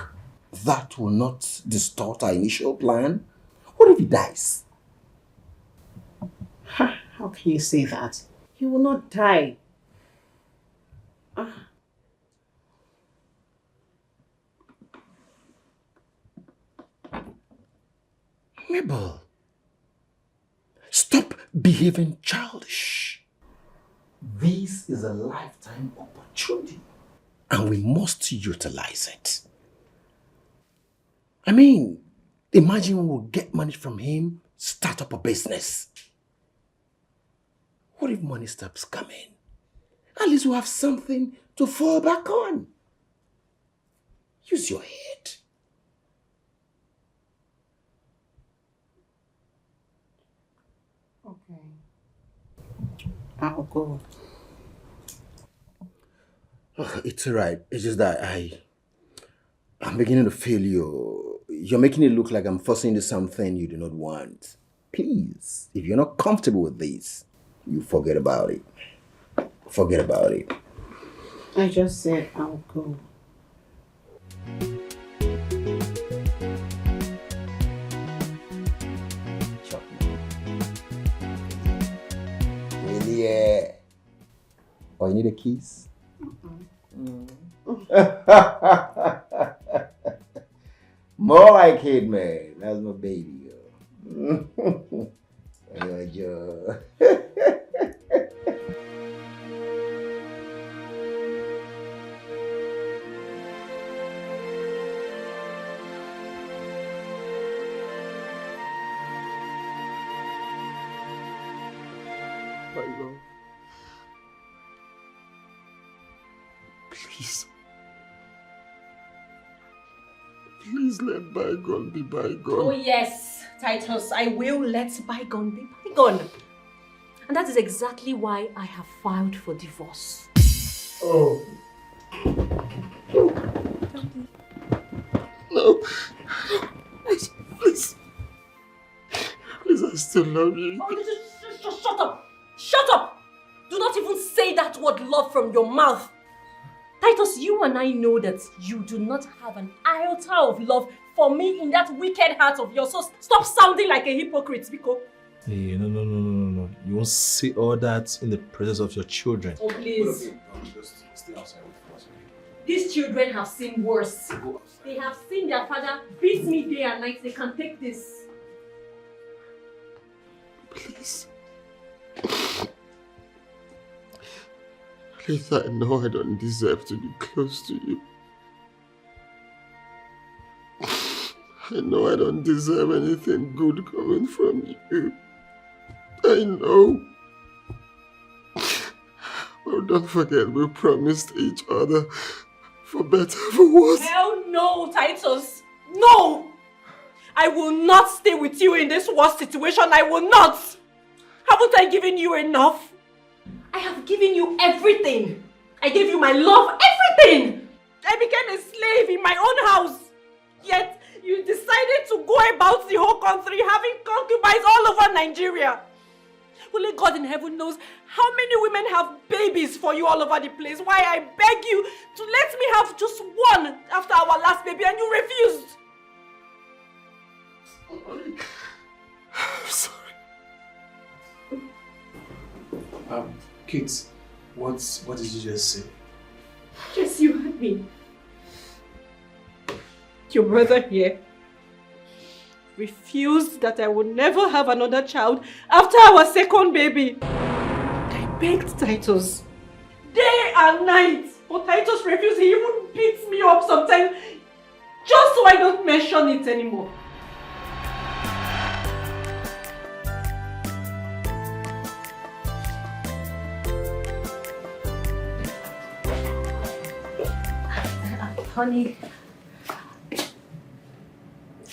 that will not distort our initial plan? What if he dies? How can you say that? He will not die. Mabel, stop behaving childish. This is a lifetime opportunity and we must utilize it. I mean, imagine we'll get money from him, start up a business. What if money stops coming? At least we'll have something to fall back on. Use your head. Okay. I'll go. Oh, it's alright. It's just that I'm beginning to feel you. You're making it look like I'm forcing you into something you do not want. Please, if you're not comfortable with this, you forget about it. Forget about it. I just said I'll go. Yeah. Oh, you need a kiss? More like it, man. That's my baby, yo. Yo. My love. Please. Please let bygone be bygone. Oh yes, Titus, I will let bygone be bygone. And that is exactly why I have filed for divorce. Oh. No. Please. Please. Please, I still love you. Oh, just shut up. Shut up. Do not even say that word love from your mouth. Titus, you and I know that you do not have an iota of love for me in that wicked heart of yours. So stop sounding like a hypocrite, Biko. Hey, no. You won't say all that in the presence of your children. Oh, please. Just stay outside with us. These children have seen worse. They have seen their father beat me day and night. They can take this. Please. Please, I know I don't deserve to be close to you. I know I don't deserve anything good coming from you. I know. But Oh, don't forget, we promised each other for better, for worse. Hell no, Titus. No! I will not stay with you in this worst situation. I will not. Haven't I given you enough? I have given you everything. I gave you my love, everything. I became a slave in my own house. Yet, you decided to go about the whole country having concubines all over Nigeria. Only God in heaven knows how many women have babies for you all over the place. Why I beg you to let me have just one after our last baby and you refused. I'm sorry. Kate, what did you just say? Yes, you heard me. Your brother here refused that I would never have another child after our second baby. I begged Titus day and night, but Titus refused. He even beats me up sometimes just so I don't mention it anymore. Honey,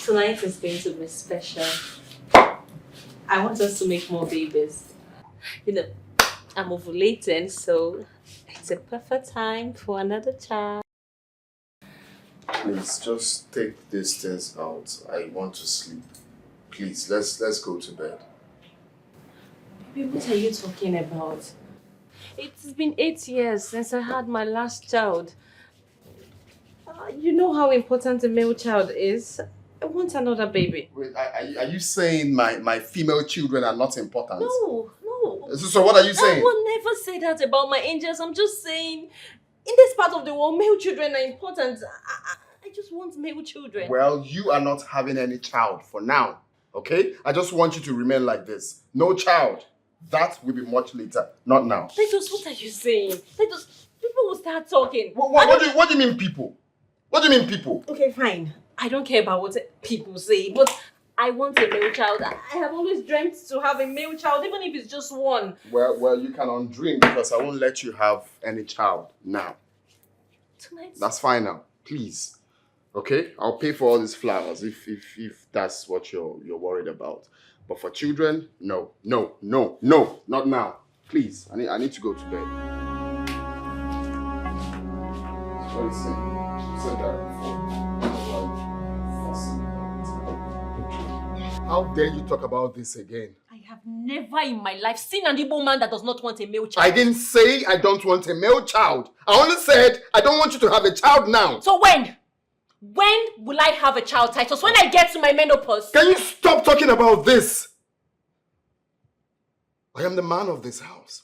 tonight is going to be special. I want us to make more babies. You know, I'm ovulating, so it's a perfect time for another child. Please, just take these things out. I want to sleep. Please, let's go to bed. Baby, what are you talking about? It's been 8 years since I had my last child. You know how important a male child is. I want another baby. Wait, are you saying my female children are not important? No. So what are you saying? I will never say that about my angels. I'm just saying, in this part of the world, male children are important. I just want male children. Well, you are not having any child for now, okay? I just want you to remain like this. No child. That will be much later, not now. Titus, what are you saying? Titus, people will start talking. What do you mean people? What do you mean people? Okay, fine. I don't care about what people say, but I want a male child. I have always dreamt to have a male child, even if it's just one. Well, you can undream because I won't let you have any child now. Tonight? That's fine now. Please. Okay? I'll pay for all these flowers if that's what you're worried about. But for children, no, not now. Please. I need to go to bed. What is it? You said that before. How dare you talk about this again? I have never in my life seen an Igbo man that does not want a male child. I didn't say I don't want a male child. I only said I don't want you to have a child now. So when? When will I have a child, Titus? When I get to my menopause? Can you stop talking about this? I am the man of this house.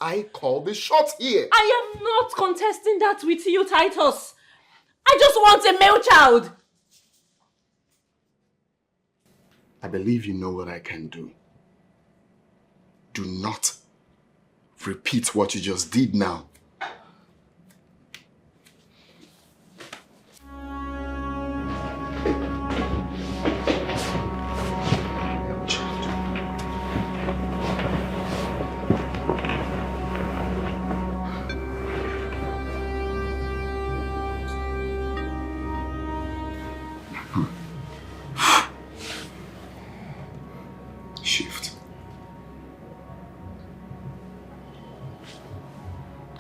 I call the shots here. I am not contesting that with you, Titus. I just want a male child. I believe you know what I can do. Do not repeat what you just did now.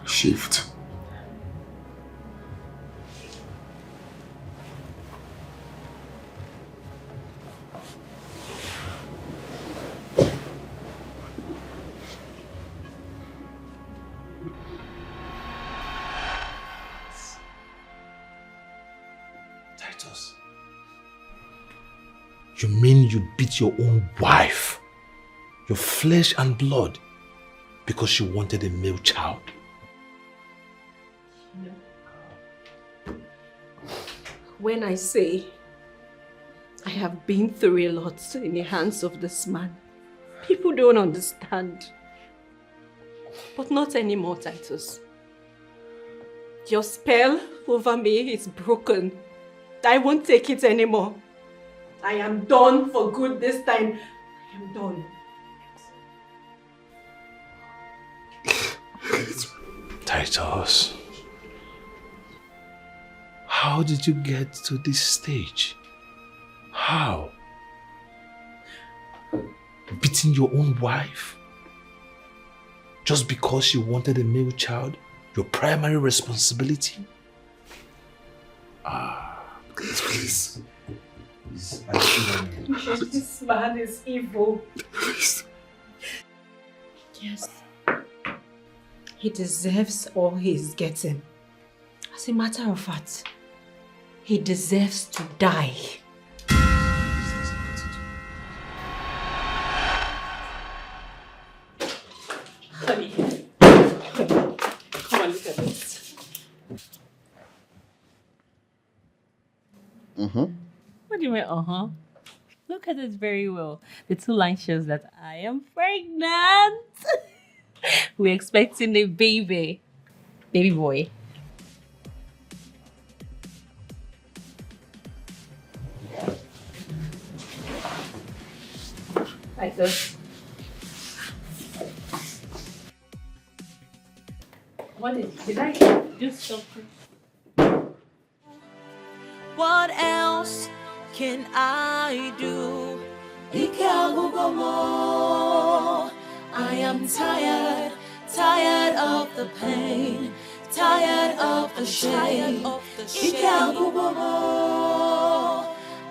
Shift. Titus, you mean you beat your own wife, your flesh and blood, because she wanted a male child? When I say I have been through a lot in the hands of this man, people don't understand. But not anymore, Titus. Your spell over me is broken. I won't take it anymore. I am done for good this time. I am done. Titus, how did you get to this stage? How? Beating your own wife? Just because you wanted a male child? Your primary responsibility? Please. This man is evil. Please. Yes. He deserves all he's getting. As a matter of fact, he deserves to die. Honey. Come on, look at this. What do you mean, Look at it very well. The two line shows that I am pregnant. We're expecting a baby. Baby boy. Like this. What did I do something? What else can I do? Ikagugomo. I am tired, tired of the pain, tired of the shame. Ikagugomo.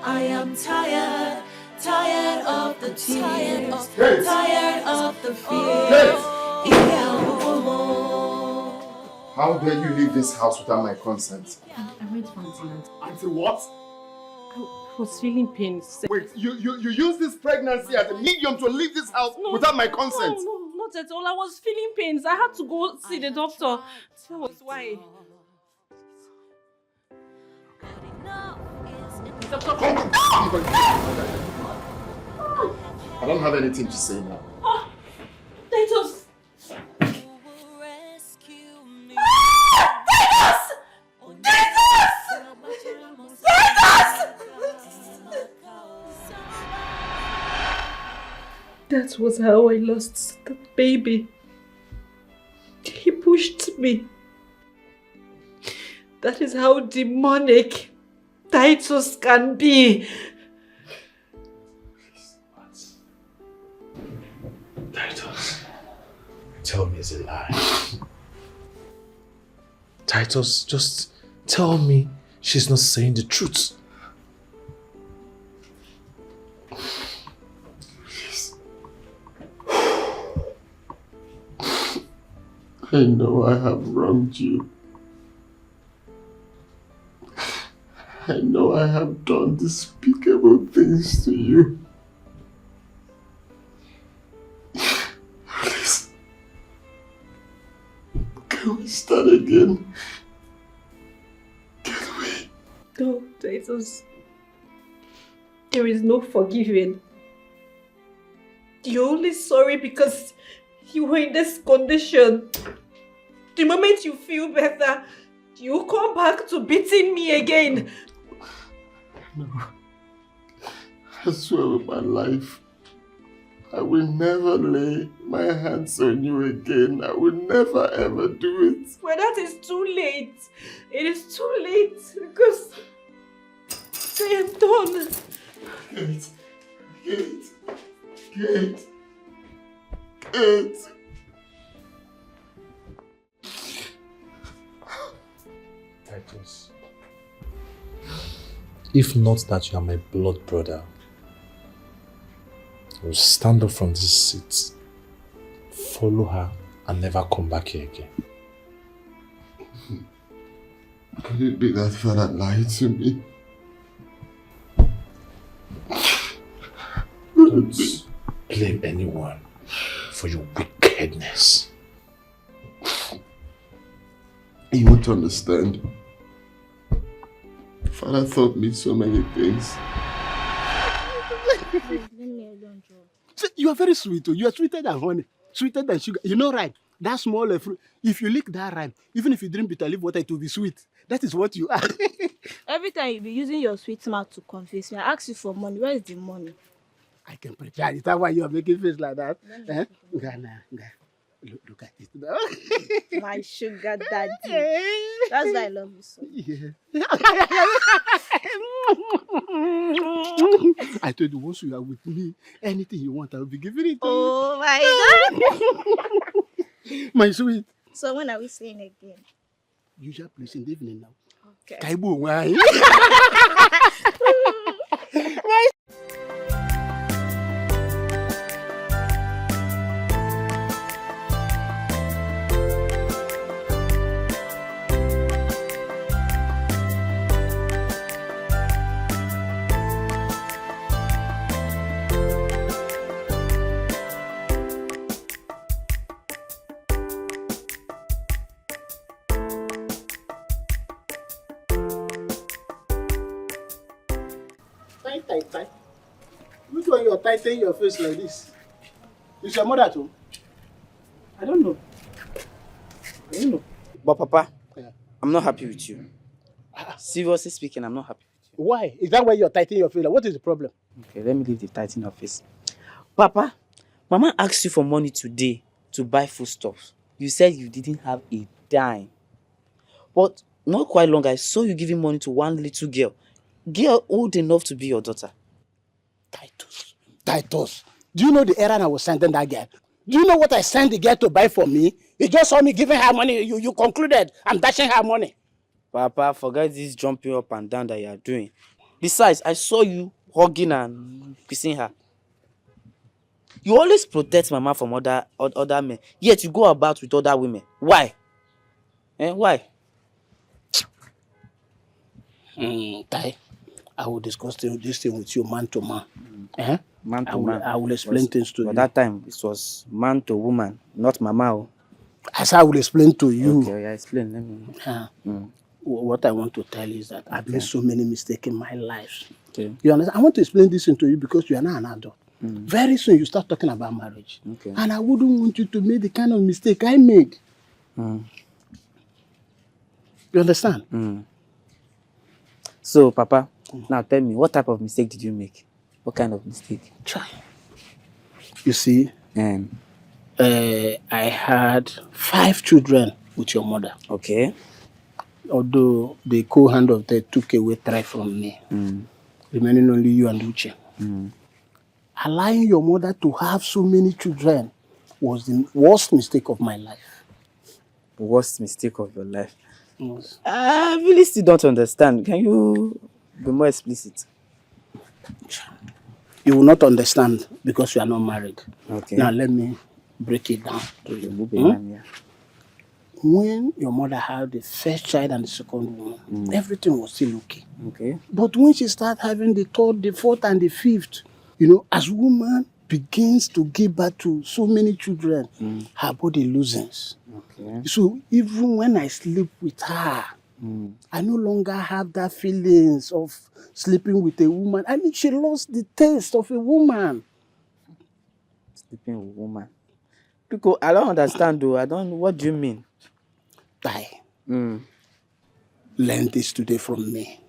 I am tired, tired of the tears, tired of the fear. Ikagugomo. How dare you leave this house without my consent? I went for Auntie. Auntie what? I was feeling pains. Wait, you use this pregnancy as a medium to leave this house without my consent? No, not at all. I was feeling pains. I had to go see the doctor. That was why. Doctor, come. I don't have anything to say now. Titus! That was how I lost that baby. He pushed me. That is how demonic Titus can be. Titus, tell me it's a lie. Titus, just tell me she's not saying the truth. I know I have wronged you. I know I have done despicable things to you. Please, can we start again? No, Titus. There is no forgiving. You're only sorry because you were in this condition. The moment you feel better, you come back to beating me again. No. I swear with my life, I will never lay my hands on you again. I will never ever do it. Well, that is too late. It is too late because I am done. Kate. Titus, if not that you are my blood brother, I will stand up from this seat, follow her, and never come back here again. Could it be that father lied to me? Don't blame anyone for your wickedness. You won't understand. Father taught me so many things. You are very sweet. You are sweeter than honey, sweeter than sugar. You know, right? That small fruit. If you lick that ripe, even if you drink bitter leaf water, it will be sweet. That is what you are. Every time you be using your sweet mouth to convince me, I ask you for money. Where is the money? I can prepare. Is that why you are making face like that? Eh? Look at it. My sugar daddy. That's why I love you so. Yeah. I told you once you are with me, anything you want, I will be giving it to you. Oh my God. My sweet. So when are we seeing again? Usual place in the evening now. Okay. Kaibu, why? Tie. Which one you're tightening your face like this? Is your mother too? I don't know. But Papa, I'm not happy with you. Seriously speaking, I'm not happy with you. Why? Is that why you're tightening your face? What is the problem? Okay, let me leave the tightening of face. Papa, Mama asked you for money today to buy foodstuffs. You said you didn't have a dime. But not quite long, I saw you giving money to one little girl old enough to be your daughter. Titus, do you know the errand I was sending that girl? Do you know what I sent the girl to buy for me? You just saw me giving her money. You concluded I'm dashing her money. Papa, forget this jumping up and down that you are doing. Besides, I saw you hugging and kissing her. You always protect Mama from other men, yet you go about with other women. Why? Why? Tai, I will discuss this thing with you man to man. Man to man. I will explain things to you. But that time, it was man to woman, not Mama. As I will explain to you. Okay, explain. Let me. What I want to tell you is that I've made so many mistakes in my life. Okay. You understand? I want to explain this to you because you are not an adult. Very soon you start talking about marriage. Okay. And I wouldn't want you to make the kind of mistake I made. You understand? So, Papa, now tell me, what type of mistake did you make? What kind of mistake? Try. You see, I had 5 children with your mother. Okay. Although the co-hand of them took away 3 from me. Remaining only you and Uche. Allowing your mother to have so many children was the worst mistake of my life. Worst mistake of your life? Yes. I really still don't understand. Can you be more explicit? You will not understand because you are not married. Okay. Now let me break it down to you. When your mother had the first child and the second one, everything was still okay. Okay. But when she started having the 3rd, the 4th, and the 5th, as woman begins to give birth to so many children, her body loosens. Okay. So even when I sleep with her, I no longer have that feelings of sleeping with a woman. I mean, she lost the taste of a woman. Sleeping with a woman. Because I don't understand though. What do you mean? Die. Learn this today from me.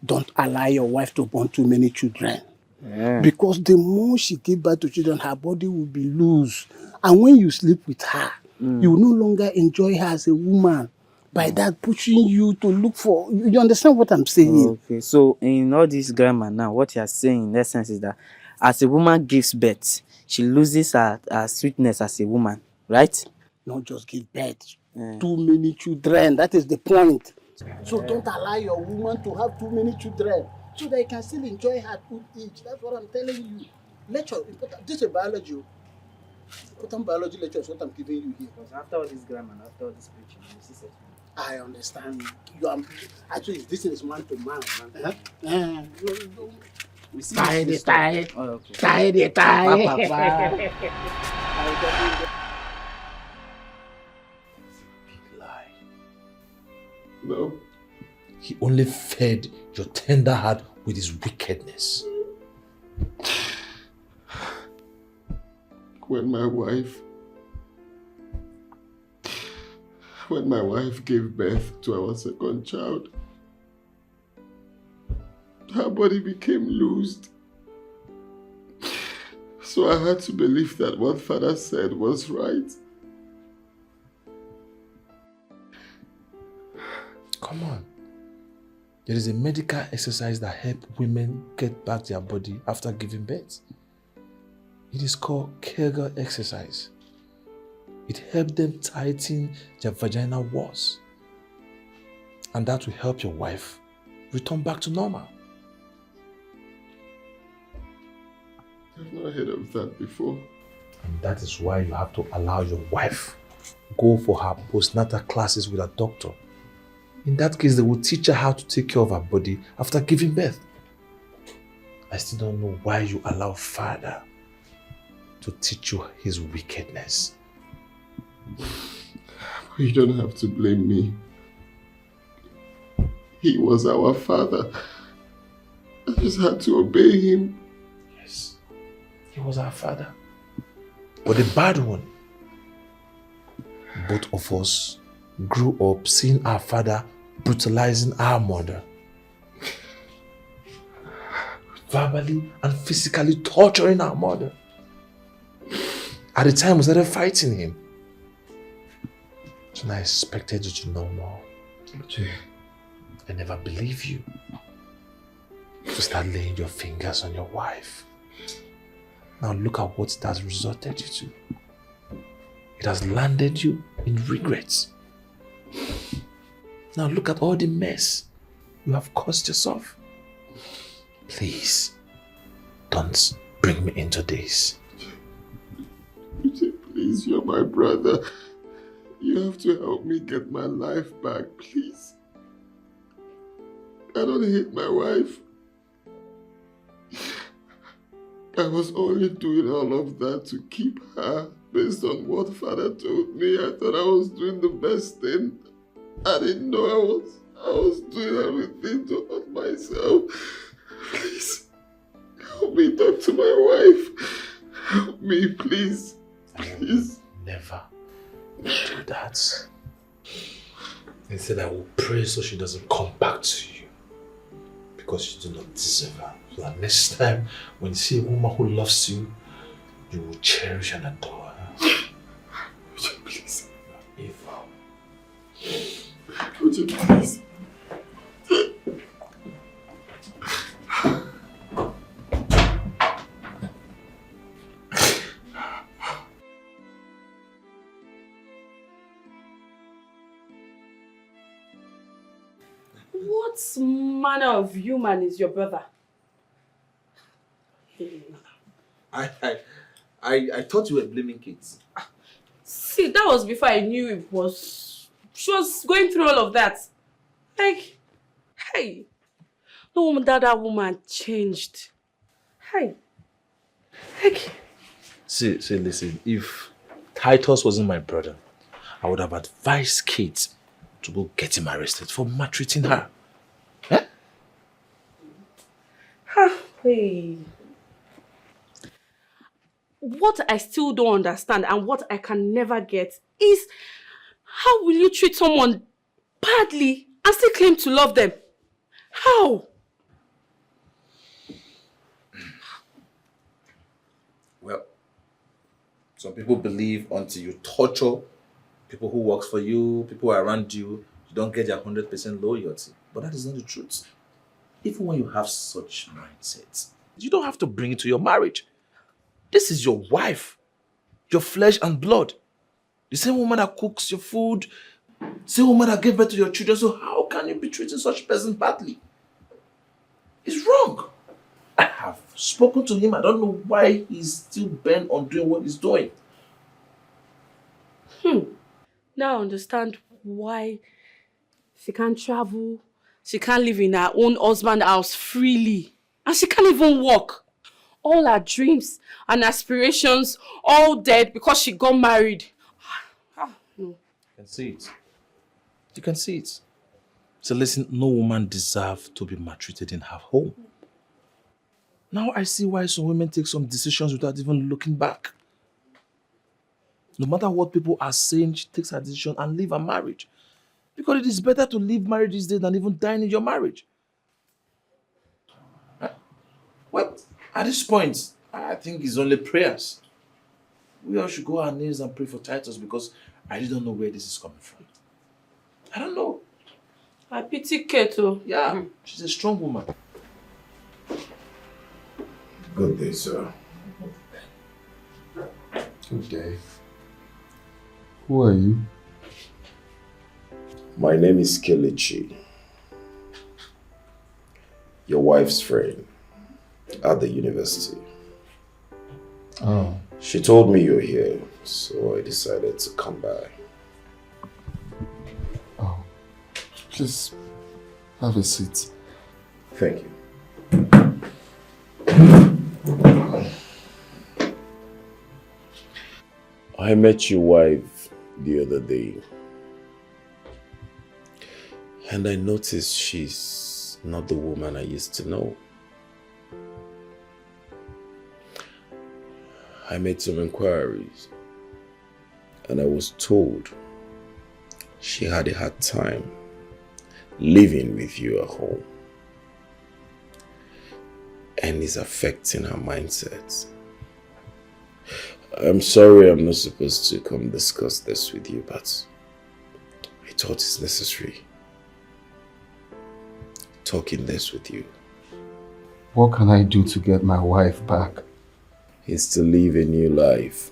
Don't allow your wife to born too many children. Yeah. Because the more she gives birth to children, her body will be loose. And when you sleep with her, you will no longer enjoy her as a woman. By that pushing you to look for... You understand what I'm saying? Okay, so in all this grammar now, what you are saying in essence is that as a woman gives birth, she loses her sweetness as a woman, right? Not just give birth. Too many children. That is the point. So don't allow your woman to have too many children so that you can still enjoy her good age. That's what I'm telling you. Lecture, this is biology. Important biology lecture is what I'm giving you here. Because after all this grammar, after all this preaching, you see something. I understand. You are actually this is man to man. Tie. Big lie. No. He only fed your tender heart with his wickedness. When my wife gave birth to our second child, her body became loosed. So I had to believe that what father said was right. Come on. There is a medical exercise that helps women get back their body after giving birth. It is called Kegel exercise. It helps them tighten their vaginal walls. And that will help your wife return back to normal. I've not heard of that before. And that is why you have to allow your wife go for her postnatal classes with a doctor. In that case, they will teach her how to take care of her body after giving birth. I still don't know why you allow Father to teach you his wickedness. You don't have to blame me. He was our father. I just had to obey him. Yes, he was our father. But the bad one, both of us grew up seeing our father brutalizing our mother. Verbally and physically torturing our mother. At the time, we started fighting him. So I expected you to know more. I never believed you. To start laying your fingers on your wife. Now look at what it has resulted you to. It has landed you in regrets. Now look at all the mess you have caused yourself. Please, don't bring me into this. Please, you're my brother. You have to help me get my life back, please. I don't hate my wife. I was only doing all of that to keep her based on what Father told me. I thought I was doing the best thing. I didn't know I was doing everything to hurt myself. Please, help me talk to my wife. Help me, please. Please. Never do that. Instead, I will pray so she doesn't come back to you. Because you do not deserve her. So that next time, when you see a woman who loves you, you will cherish and adore her. Would you please? Evil. Would you please? What manner of human is your brother? I thought you were blaming kids. See, that was before I knew she was going through all of that. Like, hey, no wonder that woman changed. Hey. Like, See, listen, if Titus wasn't my brother, I would have advised Kate to go get him arrested for maltreating her. Hey. What I still don't understand and what I can never get is how will you treat someone badly and still claim to love them? How? Well, some people believe until you torture people who work for you, people around you, you don't get their 100% loyalty. But that is not the truth. Even when you have such mindsets, you don't have to bring it to your marriage. This is your wife, your flesh and blood. The same woman that cooks your food, the same woman that gave birth to your children. So how can you be treating such a person badly? It's wrong. I have spoken to him. I don't know why he's still bent on doing what he's doing. Now I understand why she can't travel, she can't live in her own husband's house freely, and she can't even walk. All her dreams and aspirations all dead because she got married. No. You can see it. You can see it. So listen, no woman deserves to be maltreated in her home. Now I see why some women take some decisions without even looking back. No matter what people are saying, she takes her decision and leave her marriage. Because it is better to leave marriage these days than even dying in your marriage. Well, at this point, I think it's only prayers. We all should go on our knees and pray for Titus because I really don't know where this is coming from. I don't know. I pity Keto. Yeah, she's a strong woman. Good day, sir. Good day. Who are you? My name is Kelechi. Your wife's friend at the university. Oh. She told me you're here, so I decided to come by. Oh. Please, have a seat. Thank you. I met your wife the other day, and I noticed she's not the woman I used to know. I made some inquiries, and I was told she had a hard time living with you at home, and it's affecting her mindset. I'm sorry I'm not supposed to come discuss this with you, but I thought it's necessary talking this with you. What can I do to get my wife back? Is to live a new life.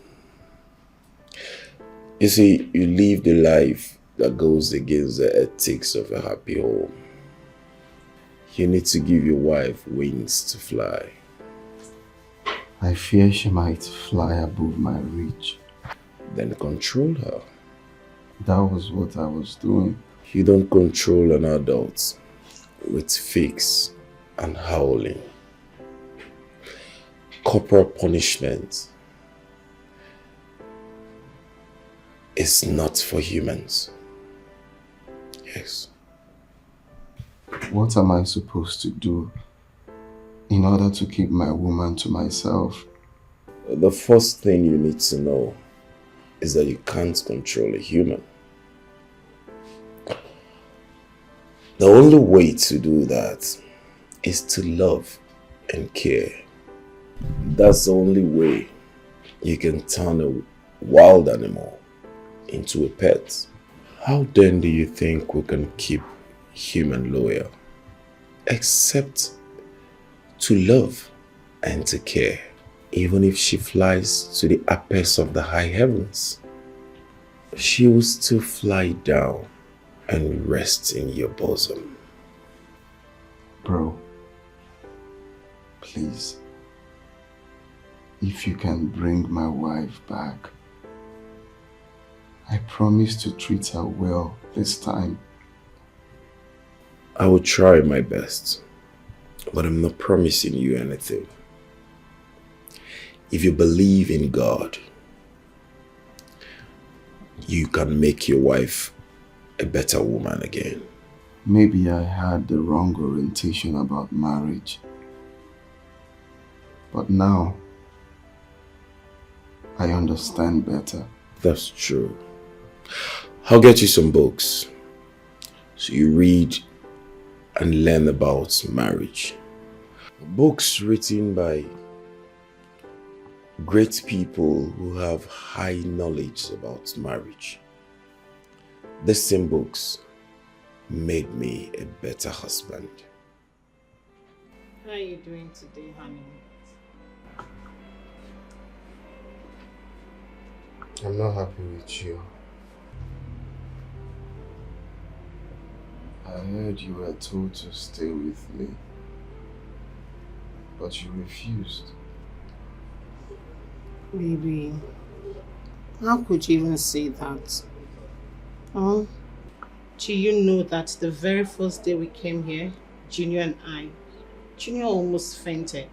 You see, you live the life that goes against the ethics of a happy home. You need to give your wife wings to fly. I fear she might fly above my reach. Then control her. That was what I was doing. You don't control an adult with fakes and howling. Corporal punishment is not for humans. Yes. What am I supposed to do in order to keep my woman to myself? The first thing you need to know is that you can't control a human. The only way to do that is to love and care. That's the only way you can turn a wild animal into a pet. How then do you think we can keep human loyal? Except to love and to care. Even if she flies to the apex of the high heavens, she will still fly down and rest in your bosom. Bro, please, if you can bring my wife back, I promise to treat her well this time. I will try my best, but I'm not promising you anything. If you believe in God, you can make your wife a better woman again. Maybe I had the wrong orientation about marriage. But now, I understand better. That's true. I'll get you some books so you read and learn about marriage. Books written by great people who have high knowledge about marriage. The same books made me a better husband. How are you doing today, honey? I'm not happy with you. I heard you were told to stay with me, but you refused. Baby, how could you even say that? Huh? Do you know that the very first day we came here, Junior almost fainted.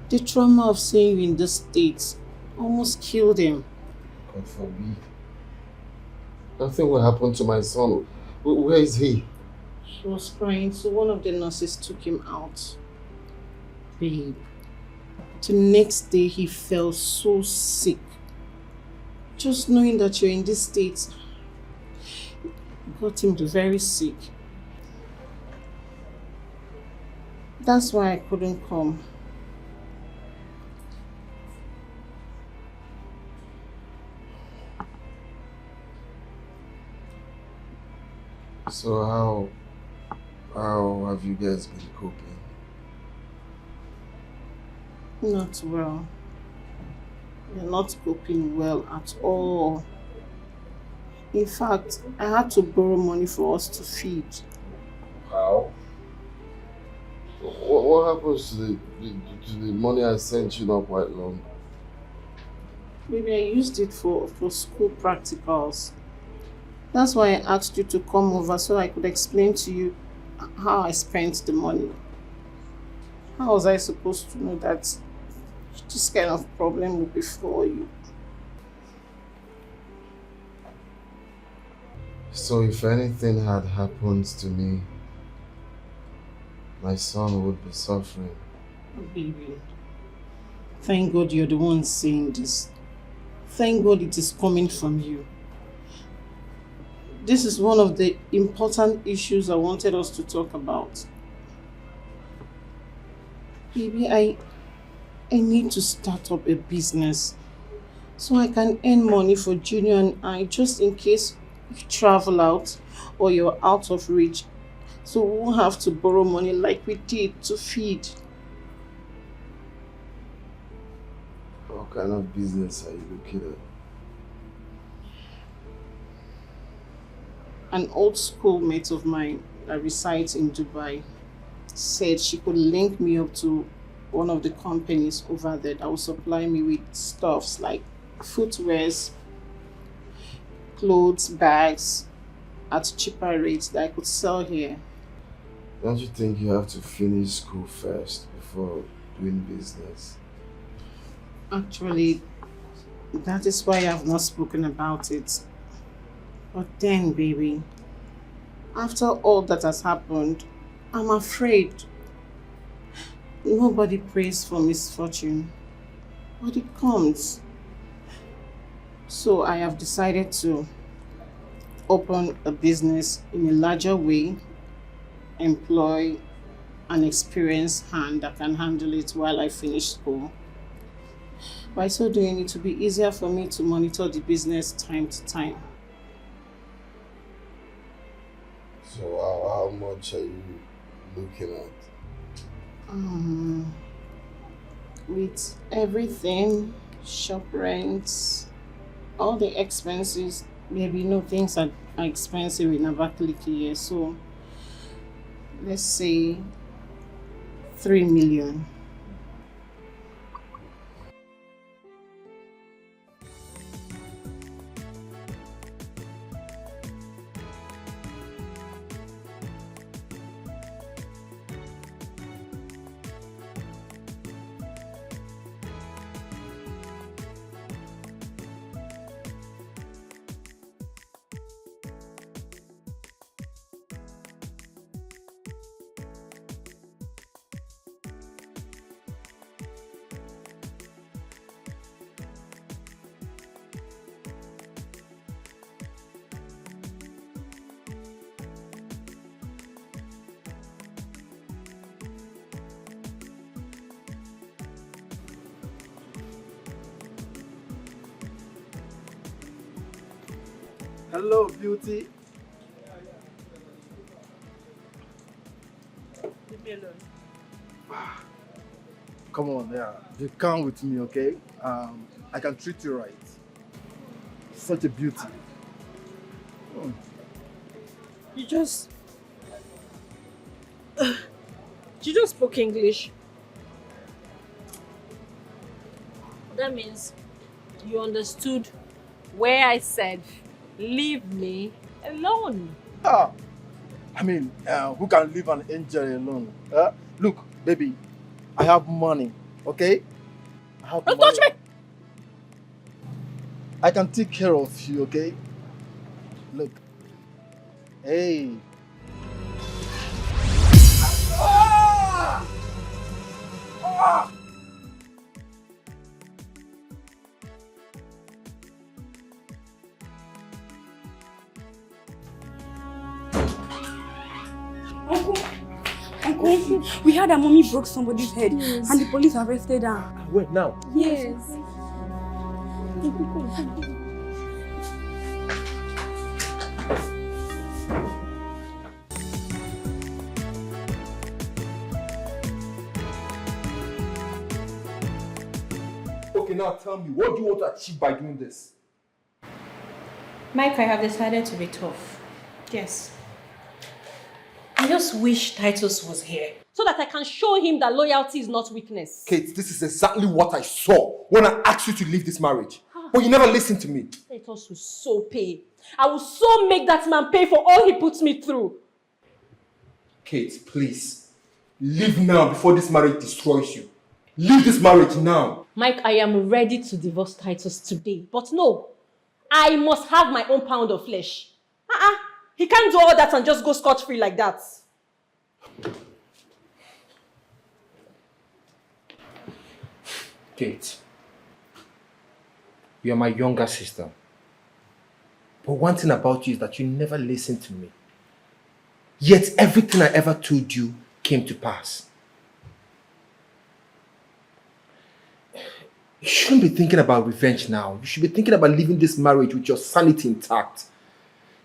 The trauma of seeing you in the States almost killed him. God forbid. Nothing will happen to my son. Where is he? He was crying, so one of the nurses took him out. Babe, the next day he felt so sick. Just knowing that you're in this state got him very sick. That's why I couldn't come. So how have you guys been coping? Not well. We're not coping well at all. In fact, I had to borrow money for us to feed. How? What happens to the money I sent you not quite long? Maybe I used it for school practicals. That's why I asked you to come over so I could explain to you how I spent the money. How was I supposed to know that this kind of problem would be for you? So if anything had happened to me, my son would be suffering. Oh, baby, thank God you're the one saying this. Thank God it is coming from you. This is one of the important issues I wanted us to talk about. Baby, I need to start up a business so I can earn money for Junior and I, just in case you travel out or you're out of reach. So we won't have to borrow money like we did to feed. What kind of business are you looking at? An old schoolmate of mine that resides in Dubai said she could link me up to one of the companies over there that will supply me with stuffs like footwears, clothes, bags at cheaper rates that I could sell here. Don't you think you have to finish school first before doing business? Actually, that is why I have not spoken about it. But then, baby, after all that has happened, I'm afraid. Nobody prays for misfortune, but it comes. So I have decided to open a business in a larger way, employ an experienced hand that can handle it while I finish school. By so doing, it will be easier for me to monitor the business time to time. So how much are you looking at? With everything, shop rents, all the expenses, maybe things are expensive in Abakaliki here, so let's say 3 million. Hello, beauty. Leave me alone. Come on, yeah. You come with me, okay? I can treat you right. Such a beauty. You just spoke English. That means you understood where I said, leave me alone. Ah, I mean, who can leave an angel alone? Look, baby, I have money, okay? Don't touch me! I can take care of you, okay? Look. Hey. Ah! Ah! Uncle, we heard that mommy broke somebody's head and the police arrested her. Wait, now? Yes. Okay, now tell me, what do you want to achieve by doing this? Mike, I have decided to be tough. Yes. I just wish Titus was here so that I can show him that loyalty is not weakness. Kate, this is exactly what I saw when I asked you to leave this marriage. But you never listened to me. Titus will so pay. I will so make that man pay for all he puts me through. Kate, please. Leave now before this marriage destroys you. Leave this marriage now. Mike, I am ready to divorce Titus today. But no, I must have my own pound of flesh. He can't do all that and just go scot-free like that. Kate, you are my younger sister. But one thing about you is that you never listened to me. Yet everything I ever told you came to pass. You shouldn't be thinking about revenge now. You should be thinking about leaving this marriage with your sanity intact.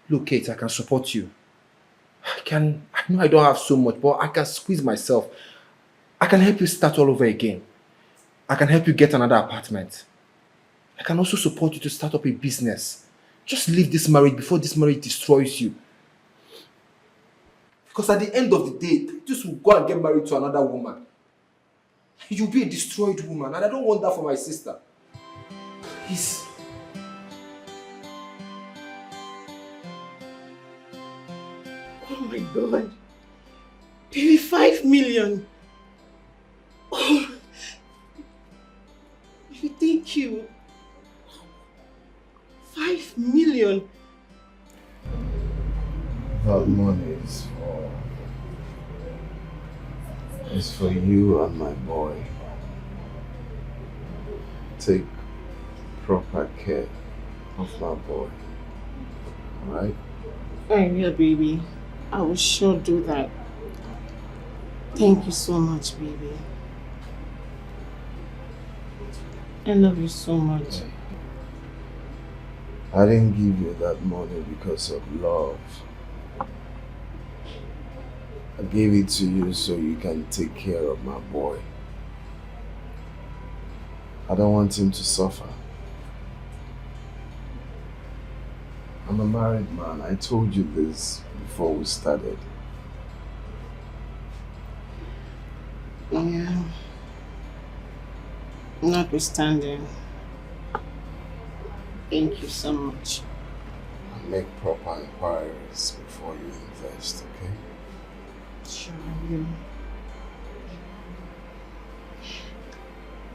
Look, Kate, I can support you. I know I don't have so much, but I can squeeze myself. I can help you start all over again. I can help you get another apartment. I can also support you to start up a business. Just leave this marriage before this marriage destroys you. Because at the end of the day, Titus will go and get married to another woman. You'll be a destroyed woman, and I don't want that for my sister. Please. Oh my God. Baby, 5 million. Oh. Baby, thank you. 5 million. That money is for you and my boy. Take proper care of my boy. Alright? I will, baby. I will sure do that. Thank you so much, baby. I love you so much. I didn't give you that money because of love. I gave it to you so you can take care of my boy. I don't want him to suffer. I'm a married man. I told you this before we started. Yeah. Notwithstanding, thank you so much. Make proper inquiries before you invest, okay? Sure,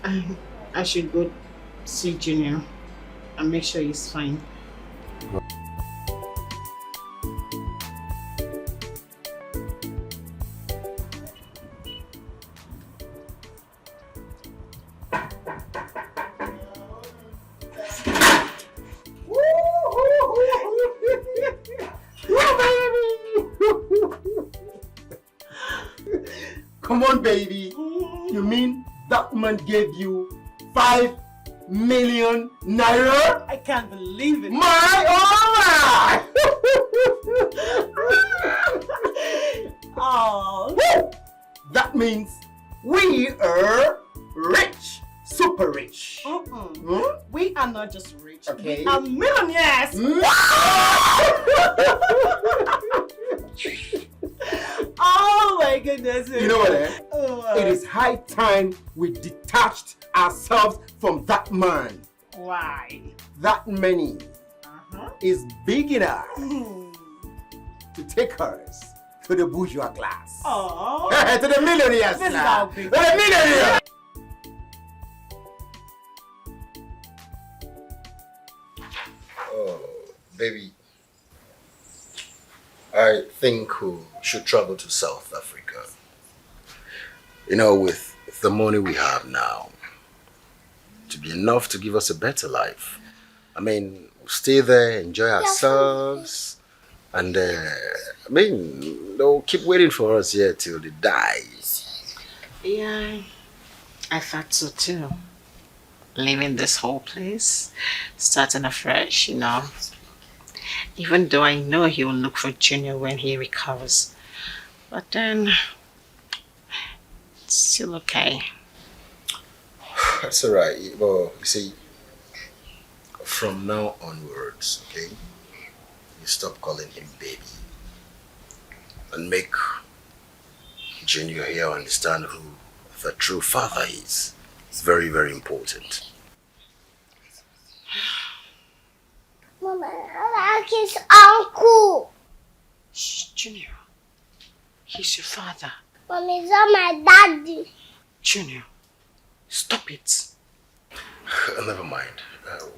I will. I should go see Junior and make sure he's fine. Come on, baby. You mean that woman gave you 5 million naira? I can't believe it. My Oh. That means we are rich, super rich. We are not just rich. Okay. We are millionaires. Oh my goodness. You know what? Oh, it is high time we detached ourselves from that man. Why? That money is big enough to take us to the bourgeois class. Oh. To the millionaires This is class. how To big. the millionaires. Oh, baby. I think we should travel to South Africa. You know, with the money we have now, to be enough to give us a better life. I mean, we'll stay there, enjoy ourselves, and they'll keep waiting for us here till they die. Yeah, I thought so too. Leaving this whole place, starting afresh, you know. Even though I know he will look for Junior when he recovers. But then, it's still okay. That's alright. Well, you see, from now onwards, okay, you stop calling him baby and make Junior here understand who the true father is. It's very, very important. Mama, I like his uncle. Shh, Junior. He's your father. Mommy, he's not my daddy. Junior, stop it. Never mind.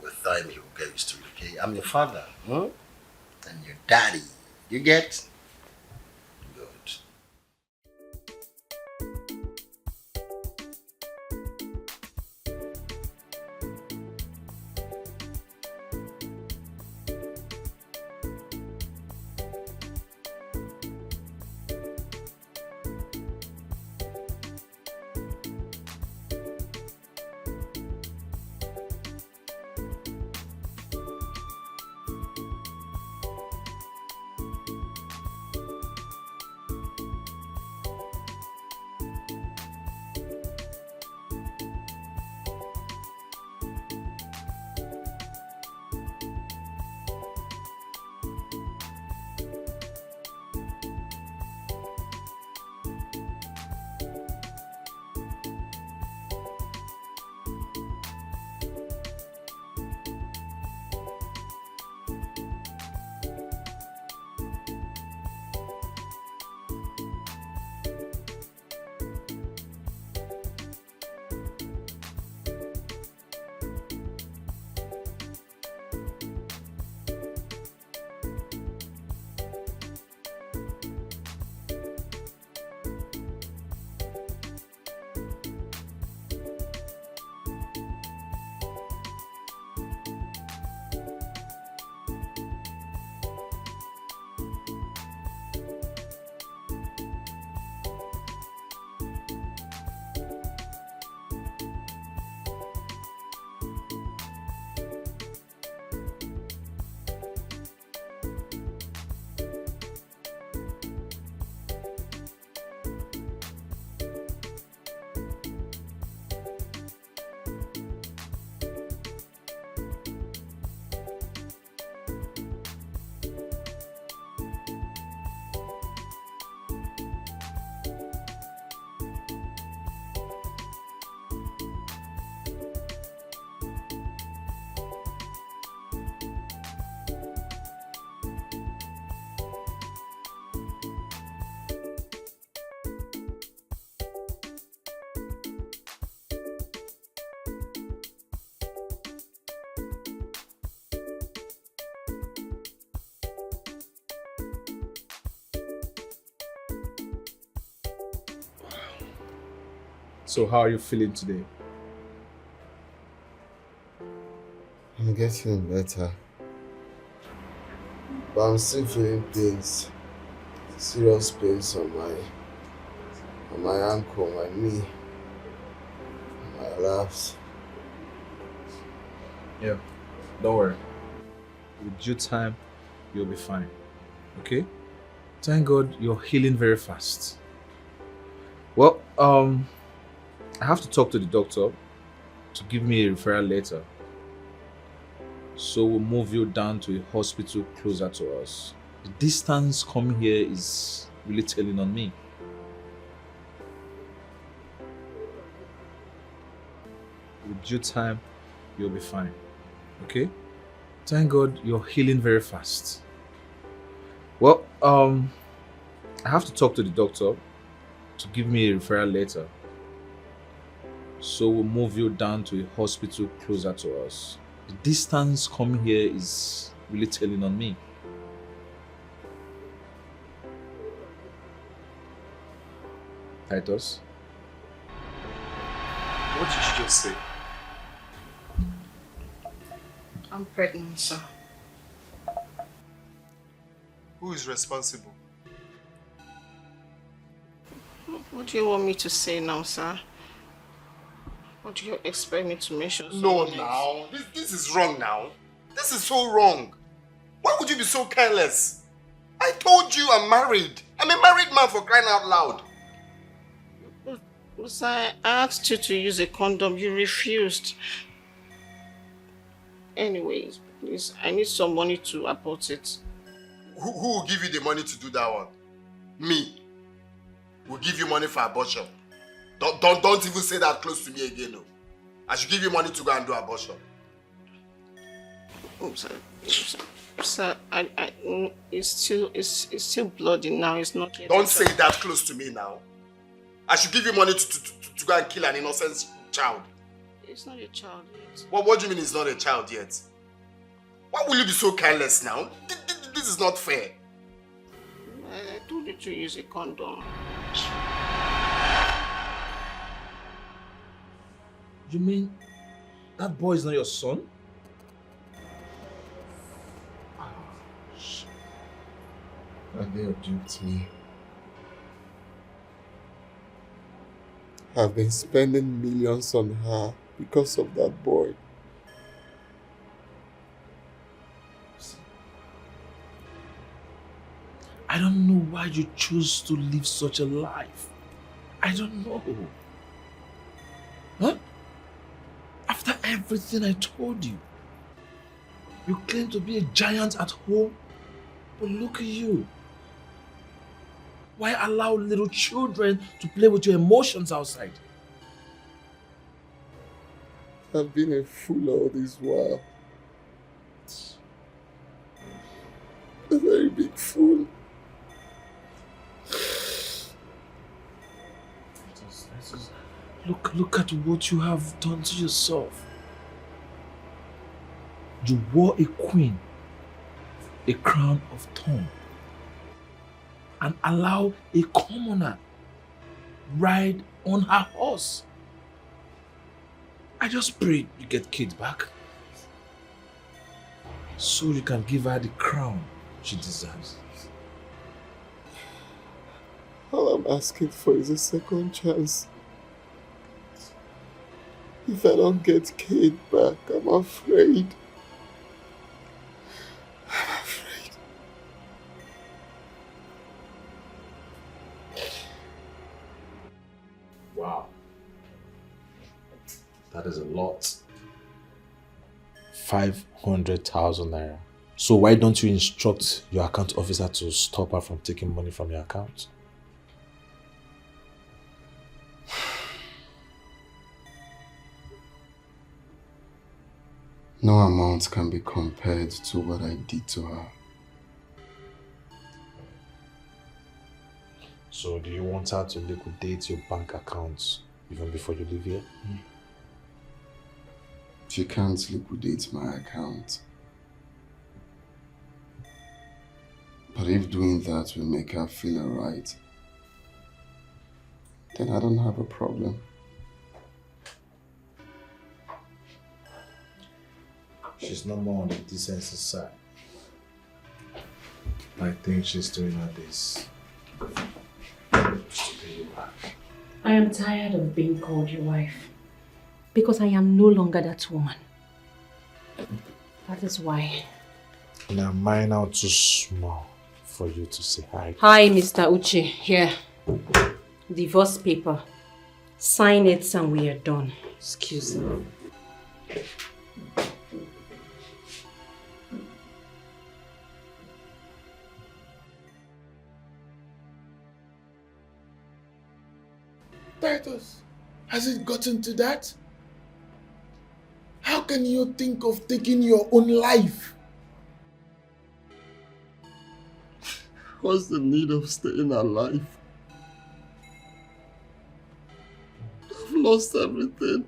With time, he will get used to it, okay? I'm your father, and your daddy. You get? Good. So how are you feeling today? I'm getting better. But I'm still feeling pains. Serious pains on my ankle, my knee, my laps. Yeah, don't worry. With due time, you'll be fine. Okay? Thank God you're healing very fast. Well, I have to talk to the doctor to give me a referral letter. So we'll move you down to a hospital closer to us. The distance coming here is really telling on me. With due time, you'll be fine. Okay? Thank God you're healing very fast. Well, I have to talk to the doctor to give me a referral letter. So we'll move you down to a hospital closer to us. The distance coming here is really telling on me. Titus? What did you just say? I'm pregnant, sir. Who is responsible? What do you want me to say now, sir? What do you expect me to mention? No, now. This is wrong now. This is so wrong. Why would you be so careless? I told you I'm married. I'm a married man, for crying out loud. Because I asked you to use a condom, you refused. Anyways, please, I need some money to abort it. Who will give you the money to do that one? Me. Will give you money for abortion. Don't even say that close to me again, no. I should give you money to go and do abortion. Oh, sir, it's still bloody now. It's not yet. Don't say that close to me now. I should give you money to go and kill an innocent child. It's not a child yet. What do you mean it's not a child yet? Why will you be so careless now? This is not fair. I told you to use a condom. You mean that boy is not your son? And they have duped me. I've been spending millions on her because of that boy. I don't know why you choose to live such a life. I don't know. Huh? After everything I told you, you claim to be a giant at home, but look at you. Why allow little children to play with your emotions outside? I've been a fool all this while. A very big fool. Look at what you have done to yourself. You wore a queen, a crown of thorns, and allow a commoner ride on her horse. I just pray you get Kate back, so you can give her the crown she deserves. All I'm asking for is a second chance. If I don't get Kate back, I'm afraid. I'm afraid. Wow. That is a lot. 500,000 naira. So why don't you instruct your account officer to stop her from taking money from your account? No amount can be compared to what I did to her. So do you want her to liquidate your bank accounts even before you leave here? She can't liquidate my account. But if doing that will make her feel alright, then I don't have a problem. She's no more on the decency side. I think she's doing her this just to pay you back. I am tired of being called your wife. Because I am no longer that woman. That is why. Now mine are too small for you to say hi. Hi, Mr. Uche. Here. Divorce paper. Sign it and we are done. Excuse me. Titus, has it gotten to that? How can you think of taking your own life? What's the need of staying alive? I've lost everything.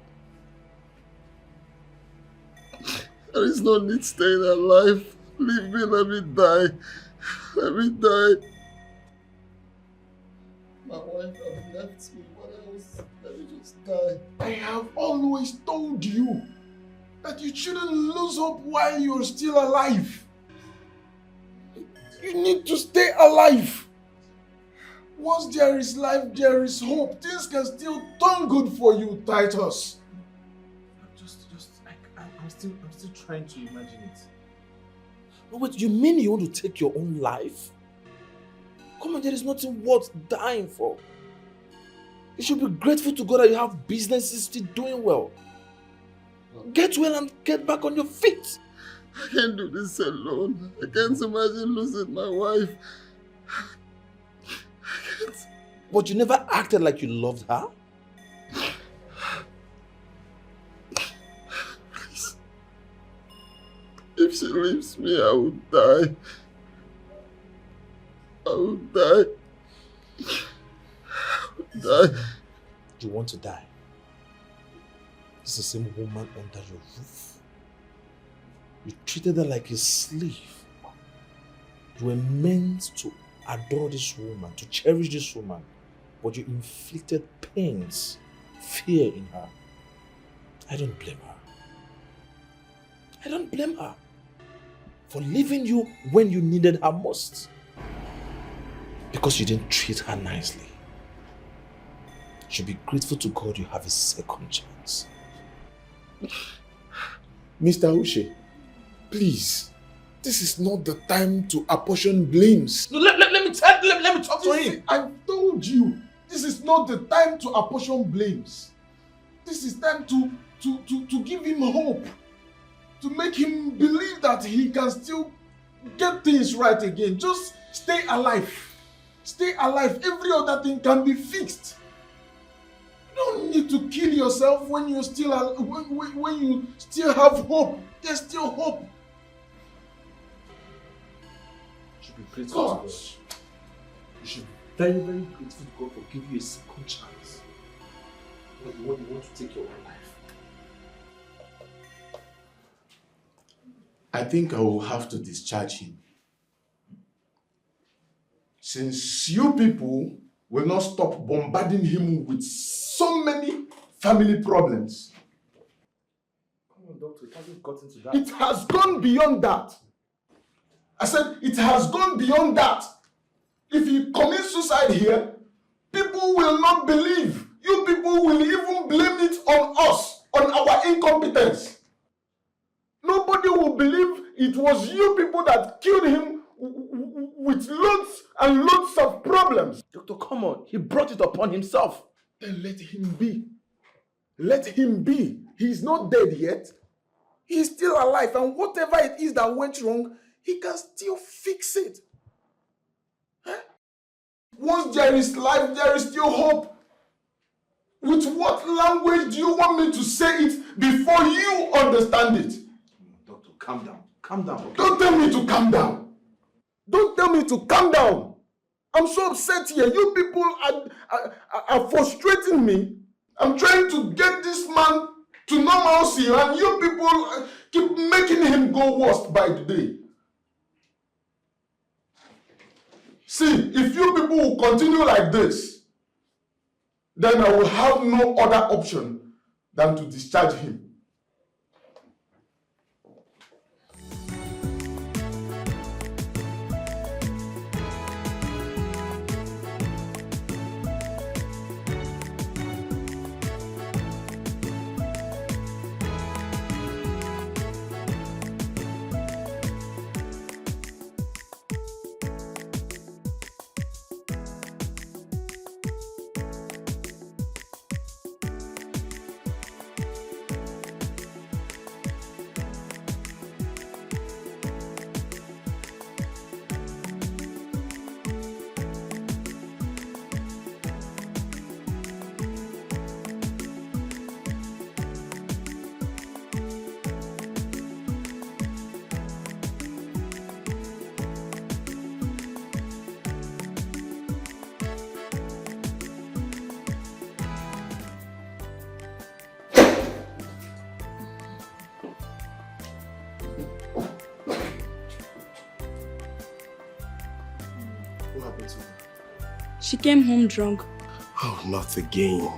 There is no need staying alive. Leave me, let me die. Let me die. My wife has left me. What else? Let me just die. I have always told you that you shouldn't lose hope while you're still alive. You need to stay alive. Once there is life, there is hope. Things can still turn good for you, Titus. I'm still trying to imagine it. No, wait, you mean you want to take your own life? Come on, there is nothing worth dying for. You should be grateful to God that you have businesses still doing well. Get well and get back on your feet. I can't do this alone. I can't imagine losing my wife. But you never acted like you loved her? Please. If she leaves me, I will die. I will die. Die. You want to die? It's the same woman under your roof. You treated her like a slave. You were meant to adore this woman, to cherish this woman, but you inflicted pains, fear in her. I don't blame her. I don't blame her for leaving you when you needed her most. Because you didn't treat her nicely. You should be grateful to God you have a second chance. Mr. Uche, please, this is not the time to apportion blames. No, let me talk to him. I told you, this is not the time to apportion blames. This is time to give him hope. To make him believe that he can still get things right again. Just stay alive. Stay alive. Every other thing can be fixed. You don't need to kill yourself when you still when you still have hope. There's still hope. You should be grateful to God. You should be very, very grateful to God for giving you a second chance. When you want to take your own life. I think I will have to discharge him. Since you people will not stop bombarding him with so many family problems. Come on, doctor, it hasn't gotten to that. It has gone beyond that. I said it has gone beyond that. If he commits suicide here, people will not believe. You people will even blame it on us, on our incompetence. Nobody will believe it was you people that killed him with loads and loads of problems. Doctor, come on. He brought it upon himself. Then let him be. Let him be. He's not dead yet. He's still alive, and whatever it is that went wrong, he can still fix it. Huh? Once there is life, there is still hope. With what language do you want me to say it before you understand it? Doctor, calm down. Calm down. Okay? Don't tell me to calm down. Don't tell me to calm down. I'm so upset here. You people are frustrating me. I'm trying to get this man to normalcy, and you people keep making him go worse by the day. See, if you people will continue like this, then I will have no other option than to discharge him. What happened to her? She came home drunk. Oh, not again.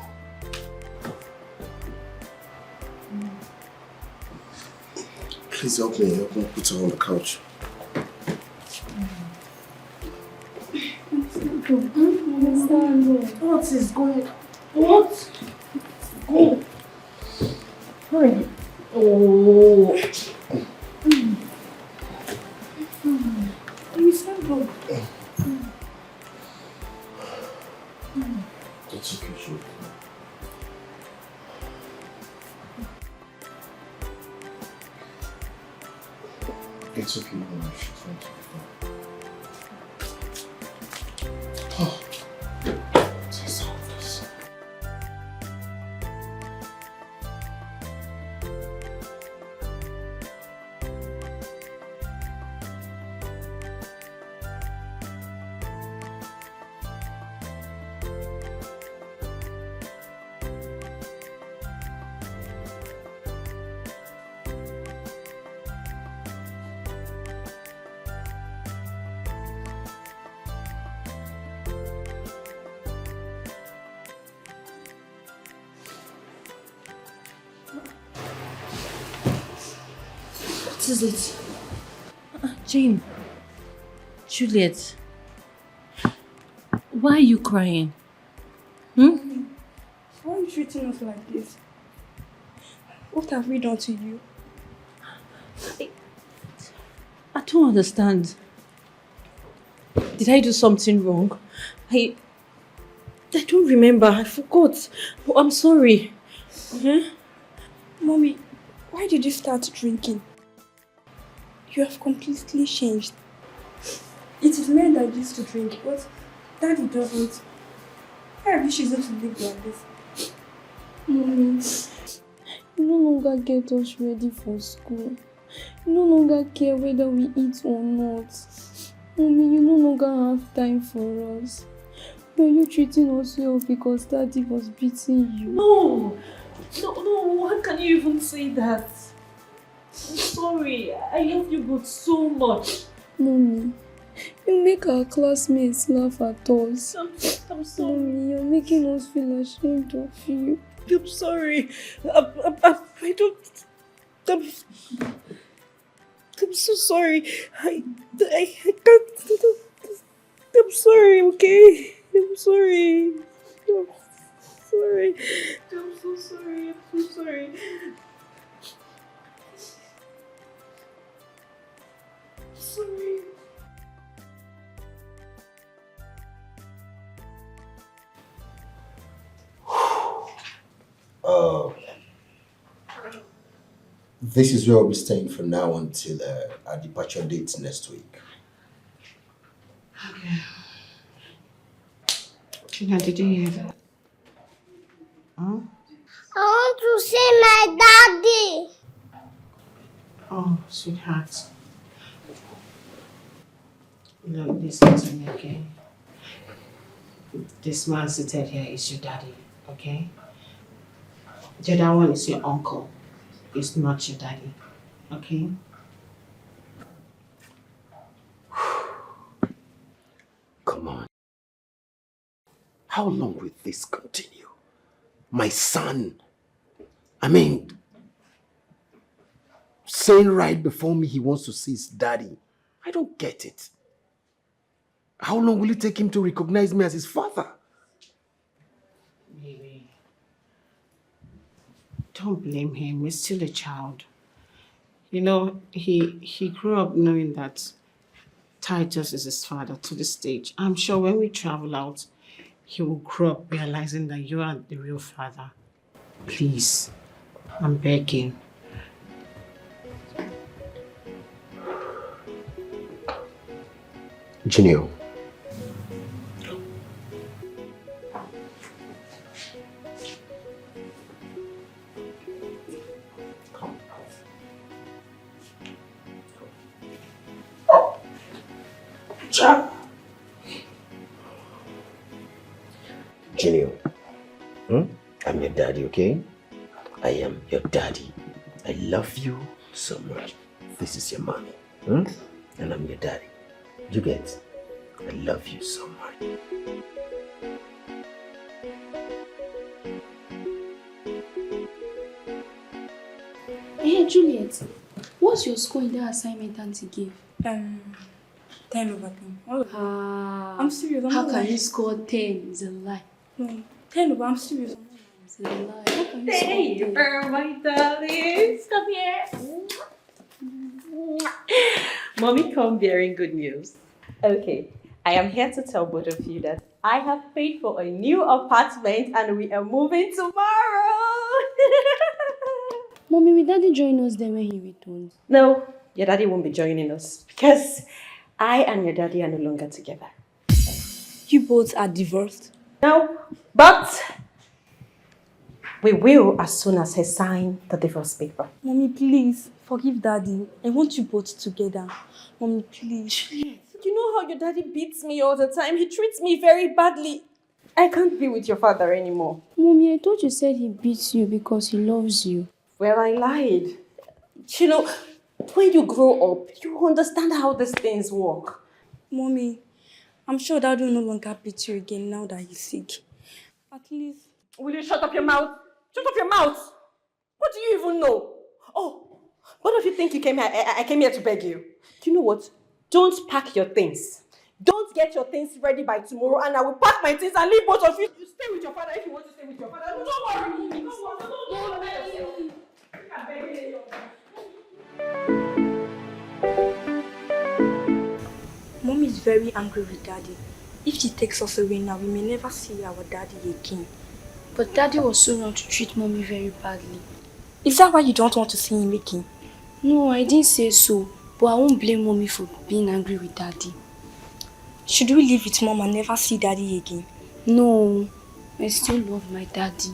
Please help me put her on the couch. What is going on? What? Go. Hurry. Oh. It's okay, sure. It's okay, no, she's going to be fine. Oh, it's all this. What is it? Jane. Juliet. Why are you crying? Why are you treating us like this? What have we done to you? I don't understand. Did I do something wrong? I don't remember. I forgot. Oh, I'm sorry. Mommy, why did you start drinking? You have completely changed. It is men that used to drink, but Daddy doesn't. Why have you chosen to live like this? Mommy, you no longer get us ready for school. You no longer care whether we eat or not. Mommy, you no longer have time for us. Were you treating us well because Daddy was beating you? No! No, how can you even say that? I'm sorry. I love you both so much. Mommy, you make our classmates laugh at us. I'm sorry. Mommy, you're making us feel ashamed of you. I'm sorry. I don't... I'm so sorry. I can't... I'm sorry, okay? I'm sorry. I'm sorry. I'm so sorry. I'm so sorry. Sorry. This is where I'll be staying from now until our departure date next week. Okay. Tina, did you hear that? Huh? I want to see my daddy. Oh, sweetheart. Look, listen to me, okay? This man seated here is your daddy, okay? The other one is your uncle. It's not your daddy, okay? Come on. How long will this continue? My son. I mean, saying right before me he wants to see his daddy. I don't get it. How long will it take him to recognize me as his father? Baby, don't blame him. He's still a child. You know, he grew up knowing that Titus is his father to this stage. I'm sure when we travel out, he will grow up realizing that you are the real father. Please, I'm begging. Junior. Junior, I'm your daddy, okay? I am your daddy. I love you so much. This is your mommy, and I'm your daddy. You get? I love you so much. Hey, Juliet, what's your score in that assignment Auntie gave? 10 over 10. I'm serious. How can you score 10? It's a lie. No, 10 over, I'm serious. It's a lie. How can you Hey, score 10? my darlings, come here. Mommy come bearing good news. Okay, I am here to tell both of you that I have paid for a new apartment and we are moving tomorrow. Mommy, will Daddy join us then when he returns? No, your daddy won't be joining us because I and your daddy are no longer together. You both are divorced? No, but we will as soon as he signs the divorce paper. Mommy, please, forgive Daddy. I want you both together. Mommy, please. You know how your daddy beats me all the time. He treats me very badly. I can't be with your father anymore. Mommy, I thought you said he beats you because he loves you. Well, I lied. You know, when you grow up, you understand how these things work. Mommy, I'm sure Dad will no longer beat you again now that he's sick. At least... Will you shut up your mouth? Shut up your mouth! What do you even know? Oh, what do you think you came here? I came here to beg you. Do you know what? Don't pack your things. Don't get your things ready by tomorrow and I will pack my things and leave both of you. You stay with your father if you want to stay with your father. No, don't worry. Don't worry. Mommy is very angry with Daddy. If she takes us away now, we may never see our Daddy again. But Daddy was so wrong to treat Mommy very badly. Is that why you don't want to see him again? No, I didn't say so. But I won't blame Mommy for being angry with Daddy. Should we live with Mom and never see Daddy again? No, I still love my Daddy.